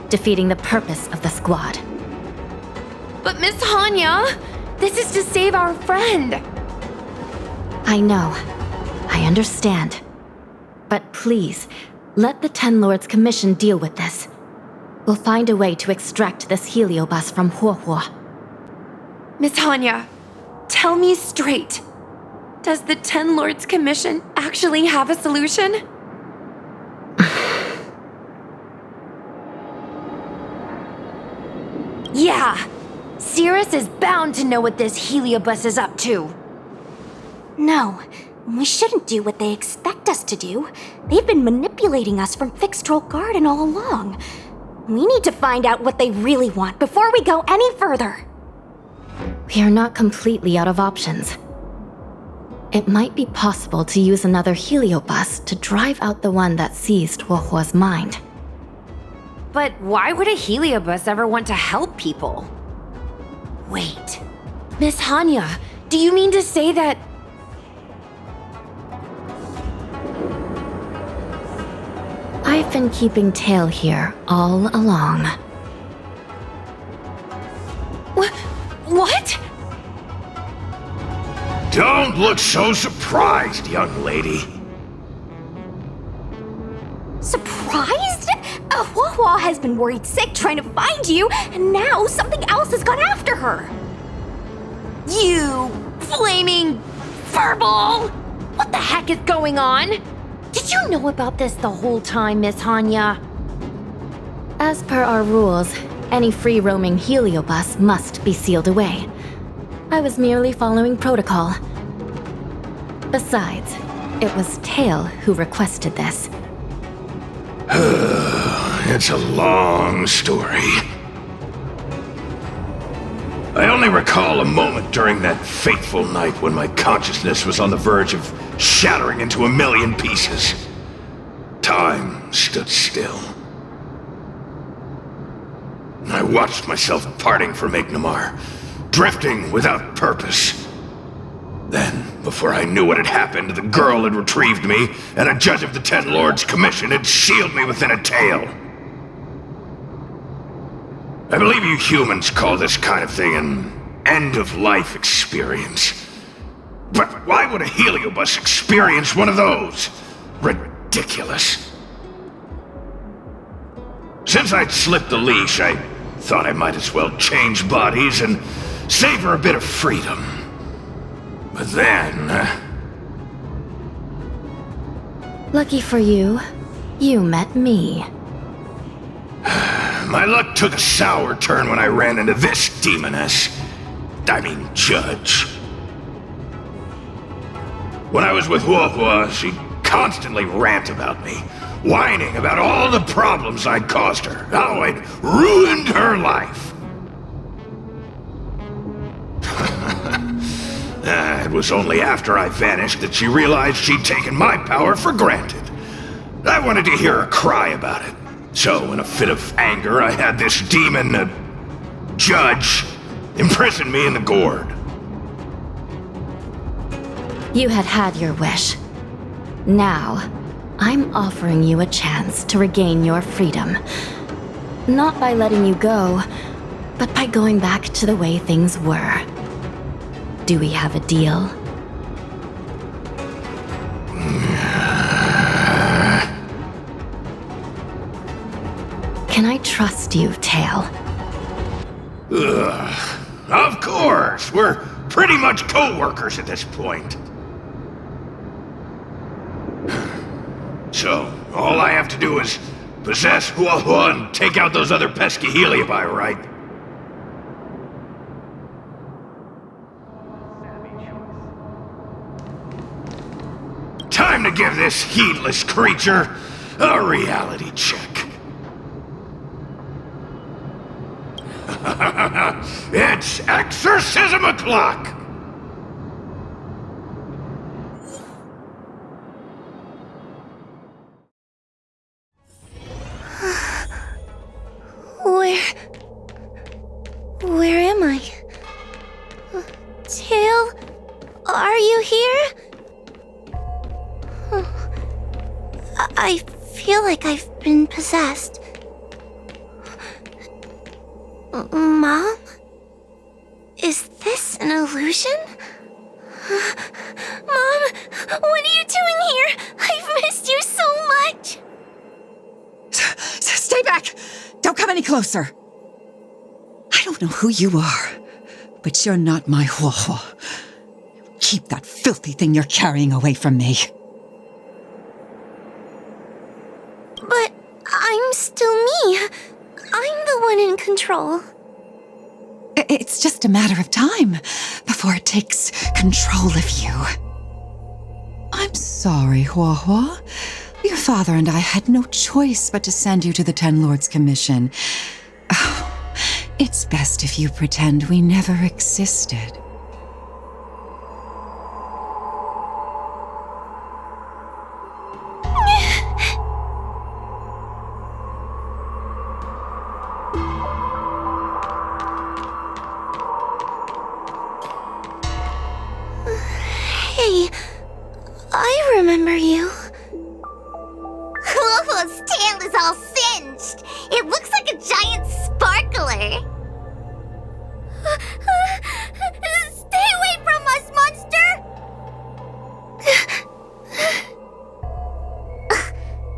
defeating the purpose of the squad. But Miss Hanya, this is to save our friend. I know. I understand. But please, let the Ten Lords Commission deal with this. We'll find a way to extract this heliobus from Huohuo. Miss Hanya, tell me straight. Does the Ten Lords Commission actually have a solution? Yeah! Cirrus is bound to know what this heliobus is up to. No, we shouldn't do what they expect us to do. They've been manipulating us from Fixed Troll Garden all along. We need to find out what they really want before we go any further. We are not completely out of options. It might be possible to use another heliobus to drive out the one that seized Huohuo's mind. But why would a heliobus ever want to help people? Wait. Miss Hanya, do you mean to say that... I've been keeping tail here all along. What? Don't look so surprised, young lady. Surprised? Huohuo has been worried sick trying to find you, and now something else has gone after her. You flaming furball! What the heck is going on? Did you know about this the whole time, Miss Hanya? As per our rules, any free-roaming heliobus must be sealed away. I was merely following protocol. Besides, it was Tail who requested this. It's a long story. I only recall a moment during that fateful night when my consciousness was on the verge of shattering into a million pieces. Time stood still. I watched myself parting from Ignimar, drifting without purpose. Then, before I knew what had happened, the girl had retrieved me, and a judge of the Ten Lords Commission had sealed me within a tail. I believe you humans call this kind of thing an end-of-life experience. But why would a heliobus experience one of those? Ridiculous. Since I'd slipped the leash, I thought I might as well change bodies and savor a bit of freedom. But then... Lucky for you, you met me. My luck took a sour turn when I ran into this demoness. I mean, judge. When I was with Huohuo, she'd constantly rant about me, whining about all the problems I'd caused her, how I'd ruined her life. It was only after I vanished that she realized she'd taken my power for granted. I wanted to hear her cry about it. So, in a fit of anger, I had this demon, judge, imprison me in the gourd. You had your wish. Now, I'm offering you a chance to regain your freedom. Not by letting you go, but by going back to the way things were. Do we have a deal? Can I trust you, Tail? Ugh. Of course! We're pretty much co-workers at this point. So, all I have to do is possess Hua Hua and take out those other pesky Heliobi, right? Time to give this heedless creature a reality check. It's exorcism o'clock! Where am I? Tail? Are you here? I feel like I've been possessed. Mom? Is this an illusion? Mom, what are you doing here? I've missed you so much! Stay back! Don't come any closer! I don't know who you are, but you're not my Hua Hua. Keep that filthy thing you're carrying away from me. But I'm still me. I'm the one in control. It's just a matter of time before it takes control of you. I'm sorry, Hua Hua. Your father and I had no choice but to send you to the Ten Lords Commission. Oh, it's best if you pretend we never existed. Hey, I remember you. His tail is all singed. It looks like a giant sparkler. Stay away from us, monster!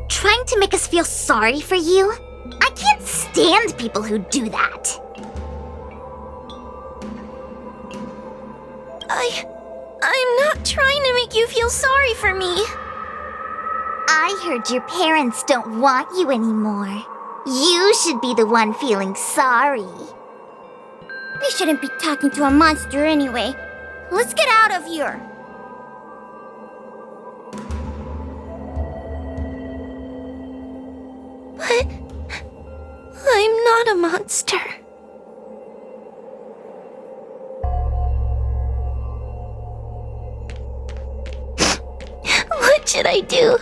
Trying to make us feel sorry for you? I can't stand people who do that. I'm not trying to make you feel sorry for me. I heard your parents don't want you anymore. You should be the one feeling sorry. We shouldn't be talking to a monster anyway. Let's get out of here. But I'm not a monster. What should I do?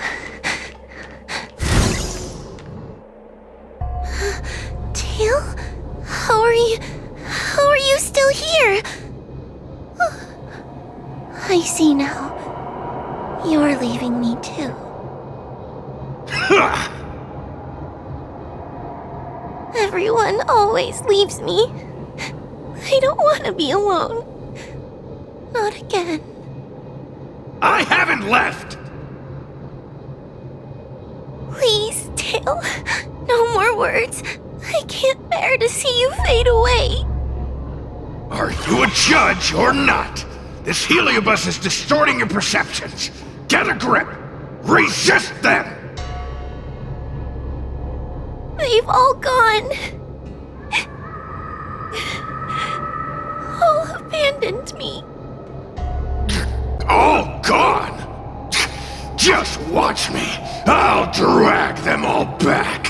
Tail? How are you still here? I see now. You're leaving me too. Everyone always leaves me. I don't want to be alone. Not again. I haven't left! Please, Tail. No more words. I can't bear to see you fade away. Are you a judge or not? This heliobus is distorting your perceptions. Get a grip! Resist them! They've all gone. All abandoned me. All gone? Just watch me. I'll drag them all back.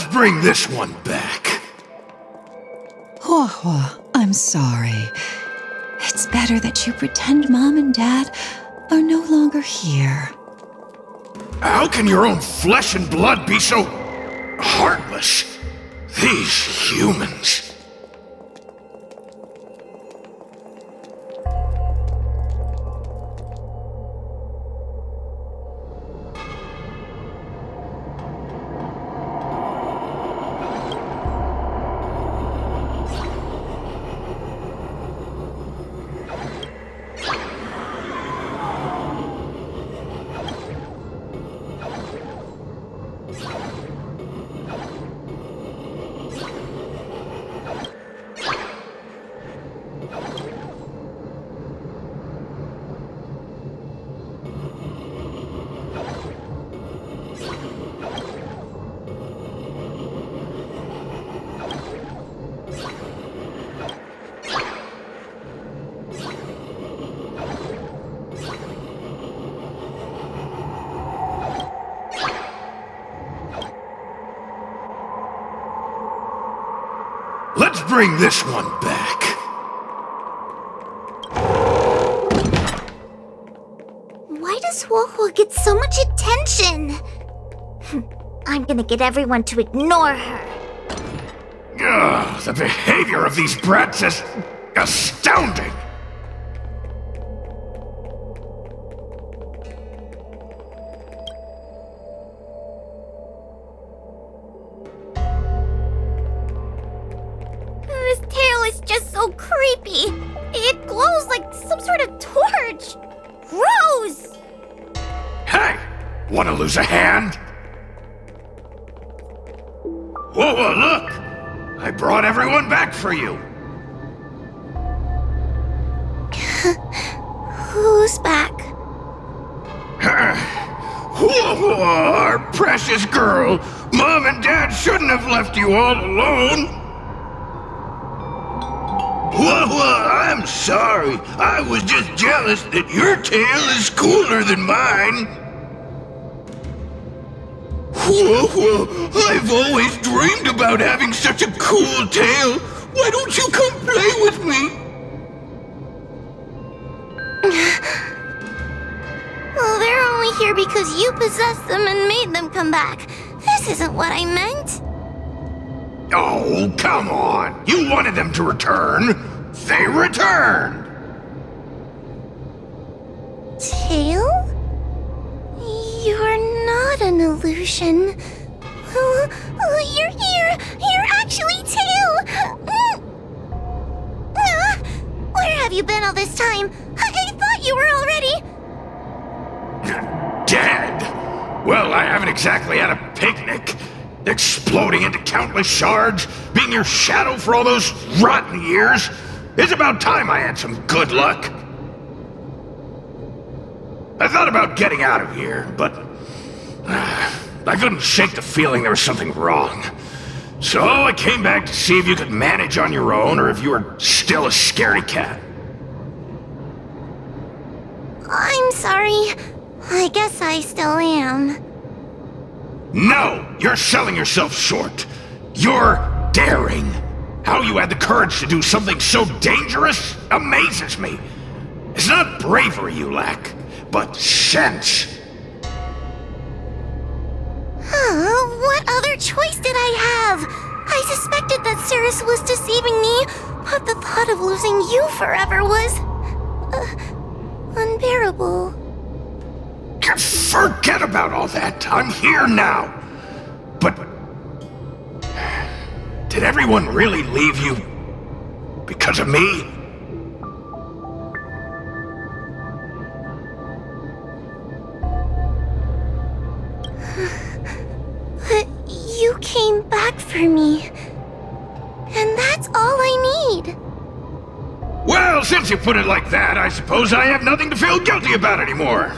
Let's bring this one back. Hua Hua, I'm sorry. It's better that you pretend Mom and Dad are no longer here. How can your own flesh and blood be so heartless? These humans. Let's bring this one back. Why does Huohuo get so much attention? I'm gonna get everyone to ignore her. Ugh, the behavior of these brats is astounding. This tail is just so creepy. It glows like some sort of torch. Gross! Hey! Want to lose a hand? Whoa, look! I brought everyone back for you. Who's back? Whoa, our precious girl. Mom and Dad shouldn't have left you all alone. Whoa, I'm sorry. I was just jealous that your tail is cooler than mine. Whoa, I've always dreamed about having such a cool tail. Why don't you come play with me? Well, they're only here because you possessed them and made them come back. This isn't what I meant. Oh, come on. You wanted them to return. They returned. Tail? You're not an illusion. You're here. You're actually Tail. Where have you been all this time? I thought you were already... Dead? Well, I haven't exactly had a picnic. Exploding into countless shards, being your shadow for all those rotten years. It's about time I had some good luck. I thought about getting out of here, but I couldn't shake the feeling there was something wrong. So I came back to see if you could manage on your own or if you were still a scaredy cat. I'm sorry. I guess I still am. No! You're selling yourself short. You're daring. How you had the courage to do something so dangerous amazes me. It's not bravery you lack, but sense. What other choice did I have? I suspected that Cirrus was deceiving me, but the thought of losing you forever was... unbearable. Forget about all that. I'm here now. But... did everyone really leave you because of me? But you came back for me. And that's all I need. Well, since you put it like that, I suppose I have nothing to feel guilty about anymore.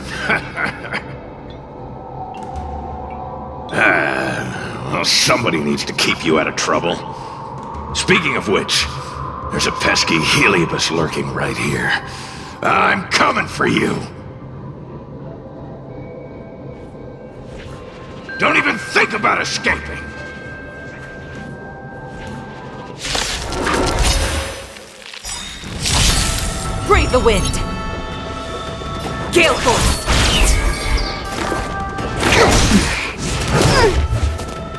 Well, somebody needs to keep you out of trouble. Speaking of which, there's a pesky Heliobus lurking right here. I'm coming for you. Don't even think about escaping. the wind. Gale Force!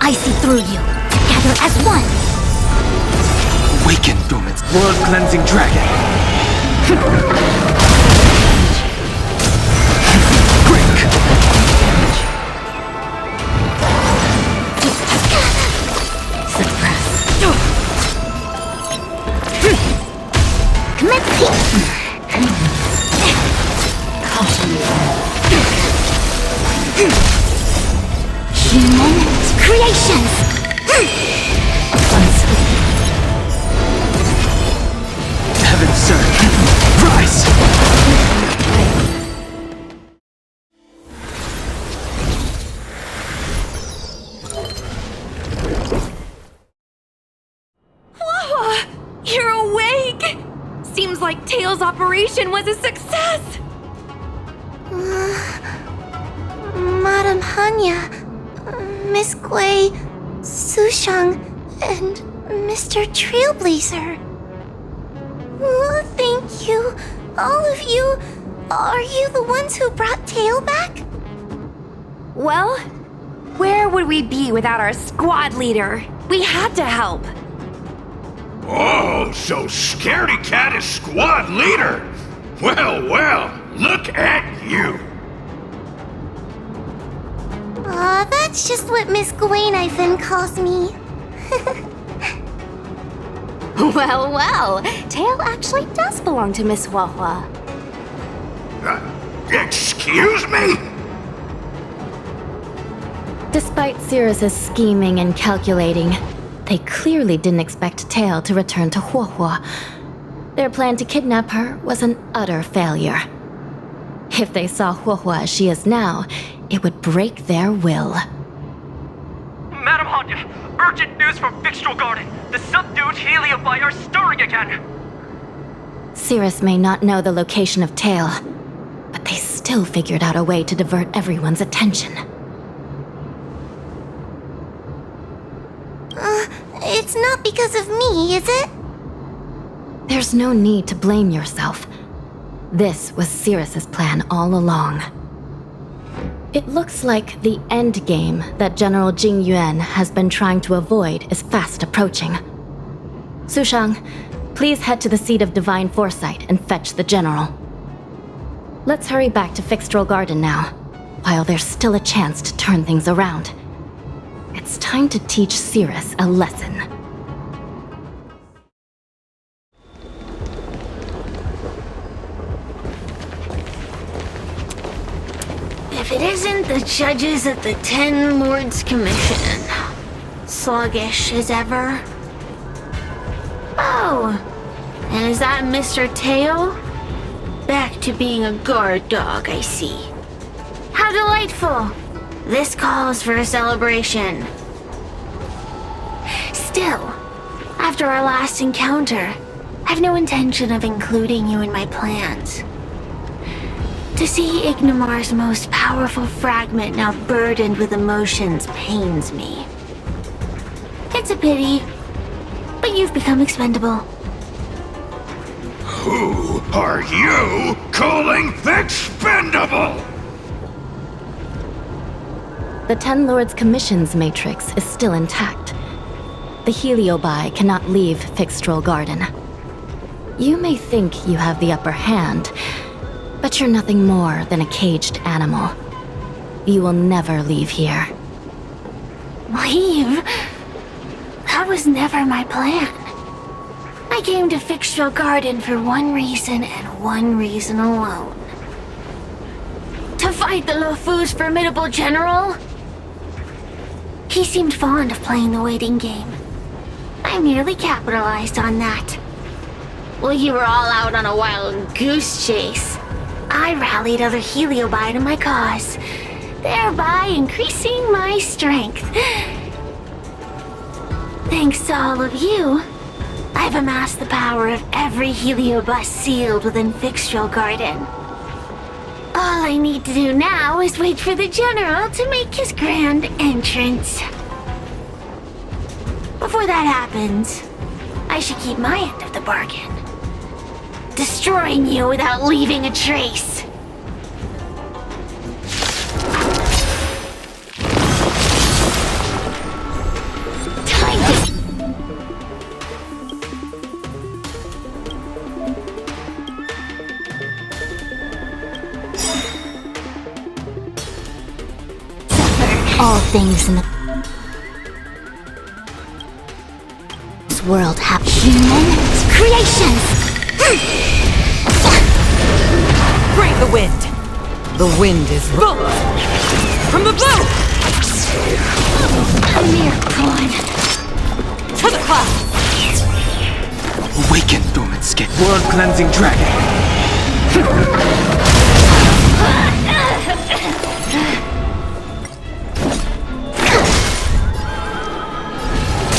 I see through you. Together as one. Awaken, Dormant's blood-cleansing dragon. Break. Suppress. Commence heat. Human creations. Heaven's surge. Rise. Wawa! You're awake! Seems like Tails' operation was a success! Madam Hanya, Miss Gui, Sushang, and Mr. Trailblazer. Oh, thank you, all of you. Are you the ones who brought Tail back? Well, where would we be without our squad leader? We had to help. Oh, so Scaredy Cat is squad leader? Well, well, look at you. Aw, that's just what Miss Gwaynifin calls me. Well, well, Tail actually does belong to Miss Huahua. Excuse me? Despite Cirrus's scheming and calculating, they clearly didn't expect Tail to return to Huahua. Their plan to kidnap her was an utter failure. If they saw Huahua as she is now, it would break their will. Madam Hanya, urgent news from Victral Garden. The subdued Heliobi are stirring again. Cirrus may not know the location of Tail, but they still figured out a way to divert everyone's attention. It's not because of me, is it? There's no need to blame yourself. This was Cirrus's plan all along. It looks like the end game that General Jing Yuan has been trying to avoid is fast approaching. Sushang, please head to the seat of Divine Foresight and fetch the General. Let's hurry back to Fixtral Garden now, while there's still a chance to turn things around. It's time to teach Cirrus a lesson. If it isn't the judges at the Ten Lords Commission. Sluggish as ever. Oh, and is that Mr. Tail? Back to being a guard dog, I see. How delightful! This calls for a celebration. Still, after our last encounter, I've no intention of including you in my plans. To see Ignimar's most powerful fragment now burdened with emotions pains me. It's a pity, but you've become expendable. Who are you calling expendable? The Ten Lords Commission's matrix is still intact. The Heliobi cannot leave Fixtral Garden. You may think you have the upper hand, but you're nothing more than a caged animal. You will never leave here. Leave? That was never my plan. I came to Fixtral Garden for one reason and one reason alone. To fight the Luofu's formidable general? He seemed fond of playing the waiting game. I merely capitalized on that. While you were all out on a wild goose chase, I rallied other Heliobi to my cause, thereby increasing my strength. Thanks to all of you, I've amassed the power of every Heliobus sealed within Fixtral Garden. All I need to do now is wait for the General to make his grand entrance. Before that happens, I should keep my end of the bargain. destroying you without leaving a trace. Time to... Suffer all things in the... world have human creations! Brave the wind! The wind is boom! From the blue! A mere pawn. To the clouds! Awaken, dormant skin. World-cleansing dragon.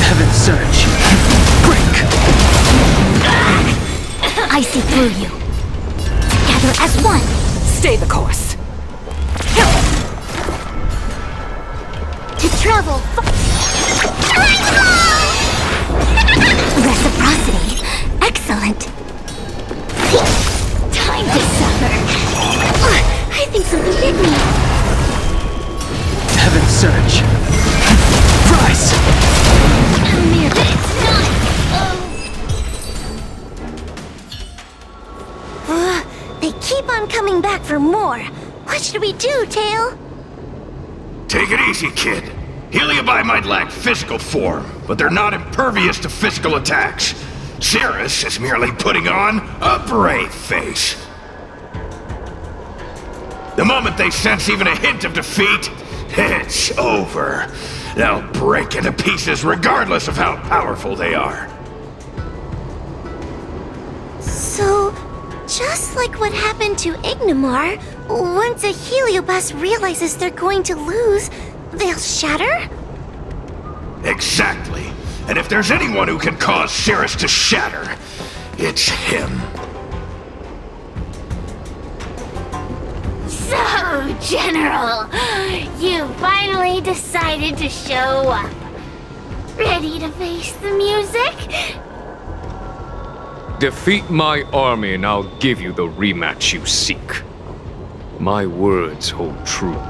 Heaven surge. I see through you. Gather as one. Stay the course. To travel. Reciprocity. Excellent. Time to suffer. I think something bit me. Heaven surge. Rise. It's not. They keep on coming back for more. What should we do, Tail? Take it easy, kid. Heliobi might lack physical form, but they're not impervious to physical attacks. Cirrus is merely putting on a brave face. The moment they sense even a hint of defeat, it's over. They'll break into pieces regardless of how powerful they are. So, just like what happened to Ignimar, once a Heliobus realizes they're going to lose, they'll shatter? Exactly. And if there's anyone who can cause Cirrus to shatter, it's him. So, General, you finally decided to show up. Ready to face the music? Defeat my army and I'll give you the rematch you seek. My words hold true.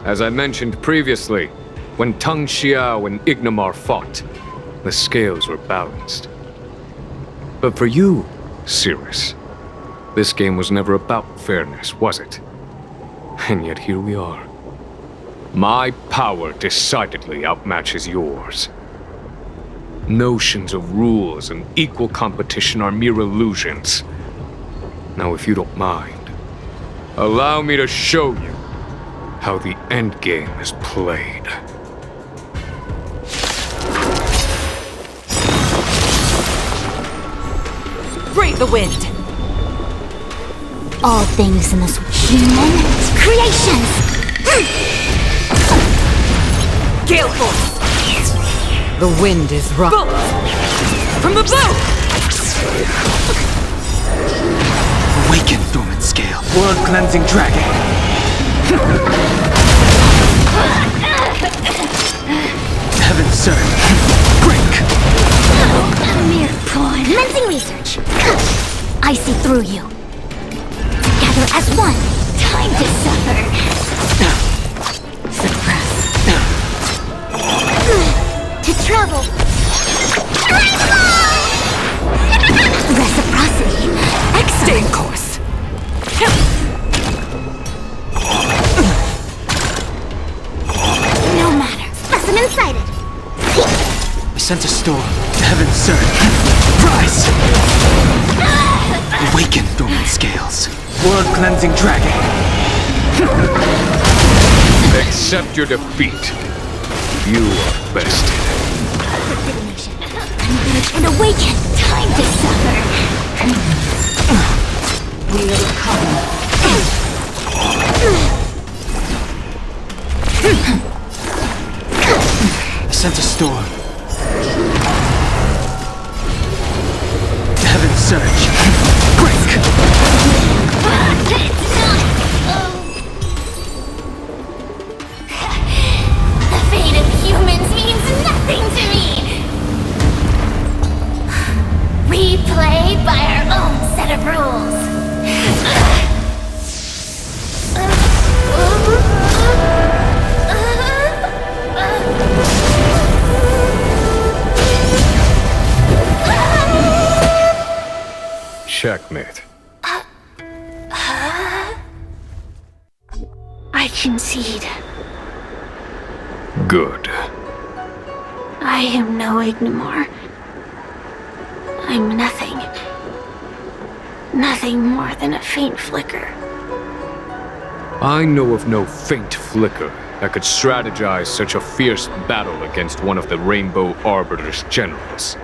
As I mentioned previously, when Tang Xiao and Ignimar fought, the scales were balanced. But for you, Cirrus, this game was never about fairness, was it? And yet here we are. My power decidedly outmatches yours. Notions of rules and equal competition are mere illusions. Now, if you don't mind, allow me to show you how the endgame is played. Brave the wind! All things in this human creations! Gale force! The wind is rough. From the blue! Awaken, dormant scale. World-cleansing dragon. Heaven surge. Break! A mere pawn. Commencing research. I see through you. Gather as one. Time to suffer. Suppress. To travel. Reciprocity. Excellent. Stay course. No matter. Specimen sighted. I sense a storm. Heaven surge. Rise! Awaken, dormant scales. World-cleansing dragon. Accept your defeat. You are bested. And awaken. Time to suffer. We will come. I sense a storm. Heaven surge. Break! The fate of humans means nothing to me. We play by our own Good. I am no Ignimor. I'm nothing. Nothing more than a faint flicker. I know of no faint flicker that could strategize such a fierce battle against one of the Rainbow Arbiter's generals.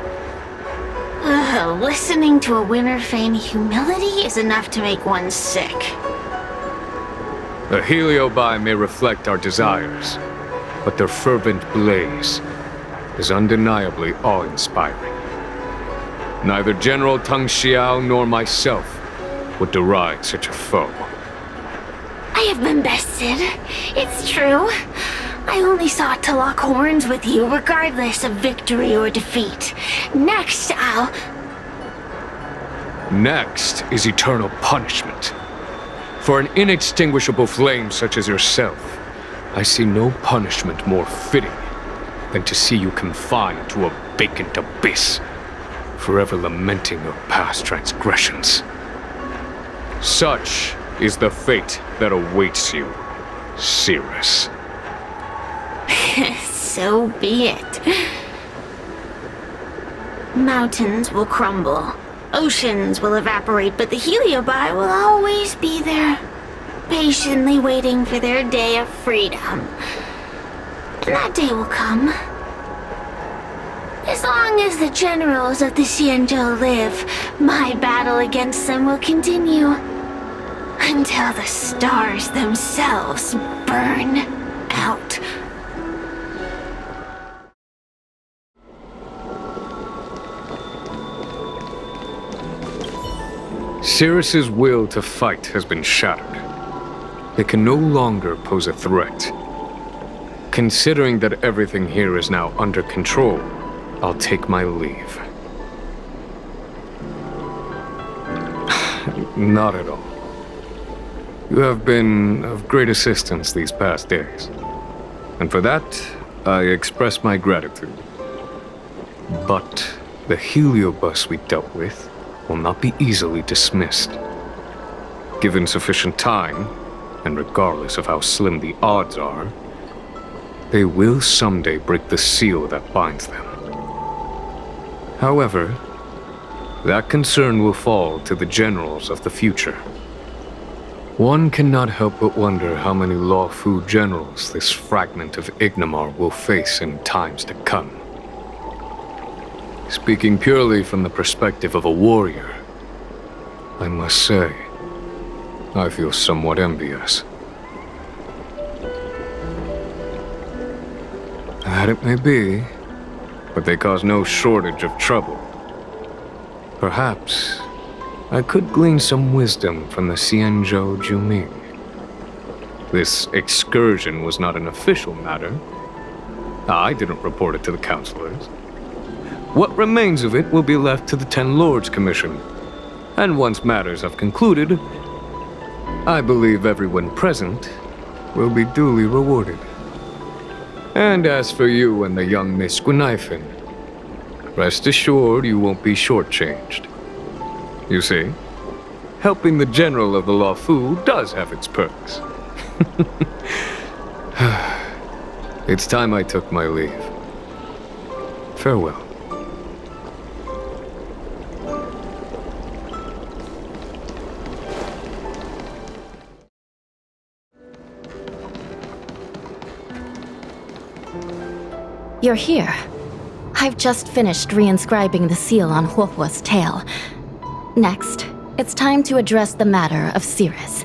Listening to a winner feign humility is enough to make one sick. The Heliobi may reflect our desires, but their fervent blaze is undeniably awe-inspiring. Neither General Tang Xiao nor myself would deride such a foe. I have been bested. It's true. I only sought to lock horns with you regardless of victory or defeat. Next is eternal punishment. For an inextinguishable flame such as yourself, I see no punishment more fitting than to see you confined to a vacant abyss, forever lamenting your past transgressions. Such is the fate that awaits you, Cirrus. So be it. Mountains will crumble. Oceans will evaporate, but the Heliobi will always be there, patiently waiting for their day of freedom. And that day will come. As long as the generals of the Xianzhou live, my battle against them will continue. Until the stars themselves burn out. Cirrus's will to fight has been shattered. They can no longer pose a threat. Considering that everything here is now under control, I'll take my leave. Not at all. You have been of great assistance these past days. And for that, I express my gratitude. But the Heliobus we dealt with will not be easily dismissed. Given sufficient time, and regardless of how slim the odds are, they will someday break the seal that binds them. However, that concern will fall to the generals of the future. One cannot help but wonder how many Lawfu generals this fragment of Ignimar will face in times to come. Speaking purely from the perspective of a warrior, I must say, I feel somewhat envious. That it may be, but they cause no shortage of trouble. Perhaps I could glean some wisdom from the Xianzhou Juming. This excursion was not an official matter. I didn't report it to the counselors. What remains of it will be left to the Ten Lords Commission. And once matters have concluded, I believe everyone present will be duly rewarded. And as for you and the young Miss Guinaifen, rest assured you won't be shortchanged. You see, helping the general of the Lawfu does have its perks. It's time I took my leave. Farewell. You're here. I've just finished reinscribing the seal on Huohuo's tail. Next, it's time to address the matter of Cirrus.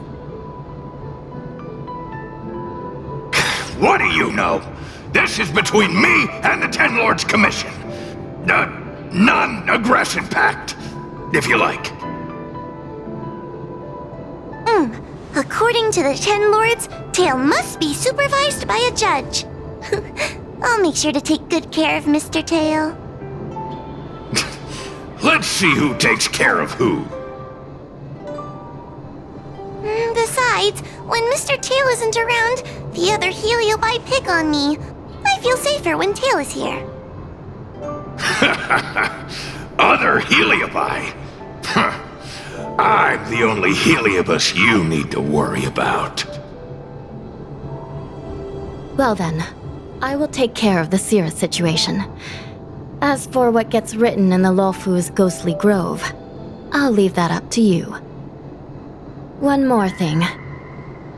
What do you know? This is between me and the Ten Lords Commission. The non-aggression pact, if you like. According to the Ten Lords, Tail must be supervised by a judge. I'll make sure to take good care of Mr. Tail. Let's see who takes care of who. Besides, when Mr. Tail isn't around, the other Heliobi pick on me. I feel safer when Tail is here. Other Heliobi? I'm the only Heliobus you need to worry about. Well then, I will take care of the Cirrus situation. As for what gets written in the Luofu's ghostly grove, I'll leave that up to you. One more thing.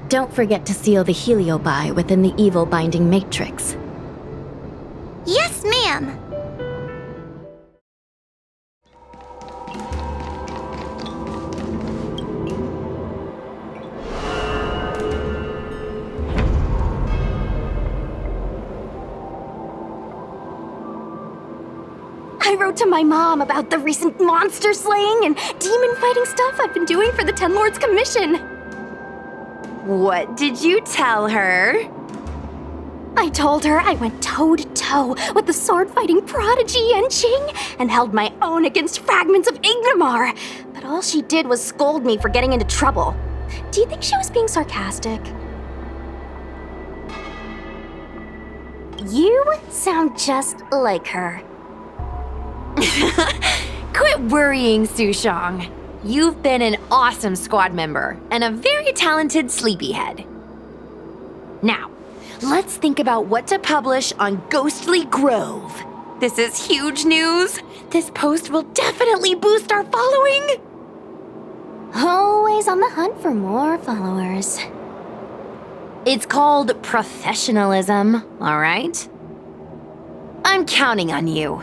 Don't forget to seal the Heliobi within the evil binding matrix. Yes, ma'am. I wrote to my mom about the recent monster slaying and demon fighting stuff I've been doing for the Ten Lords Commission. What did you tell her? I told her I went toe-to-toe with the sword-fighting prodigy Yenqing and held my own against fragments of Ignomar, but all she did was scold me for getting into trouble. Do you think she was being sarcastic? You sound just like her. Quit worrying, Sushong. You've been an awesome squad member and a very talented sleepyhead. Now, let's think about what to publish on Ghostly Grove. This is huge news. This post will definitely boost our following. Always on the hunt for more followers. It's called professionalism, all right? I'm counting on you.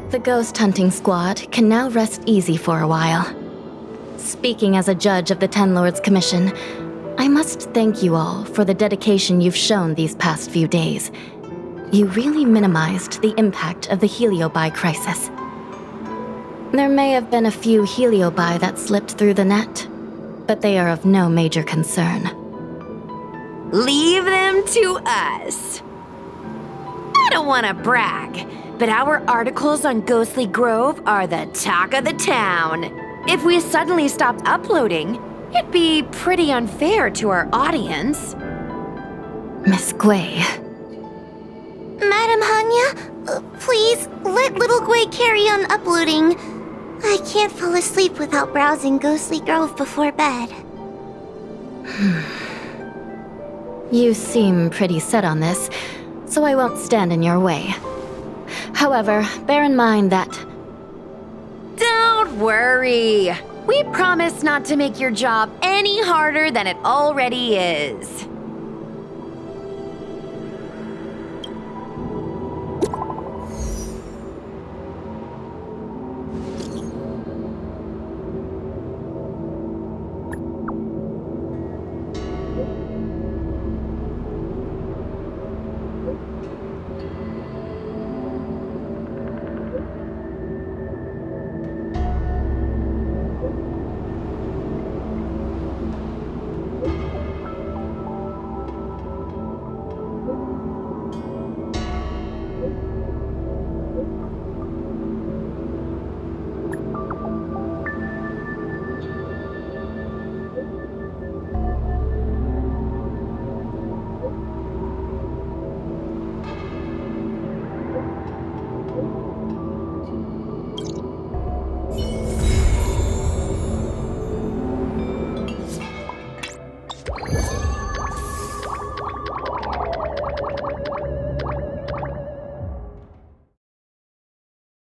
The ghost hunting squad can now rest easy for a while. Speaking as a judge of the Ten Lords Commission, I must thank you all for the dedication you've shown these past few days. You really minimized the impact of the Heliobi crisis. There may have been a few Heliobi that slipped through the net, but they are of no major concern. Leave them to us. I don't want to brag, but our articles on Ghostly Grove are the talk of the town. If we suddenly stopped uploading, it'd be pretty unfair to our audience. Miss Gui. Madam Hanya, please let little Gui carry on uploading. I can't fall asleep without browsing Ghostly Grove before bed. You seem pretty set on this, so I won't stand in your way. However, bear in mind that... Don't worry. We promise not to make your job any harder than it already is.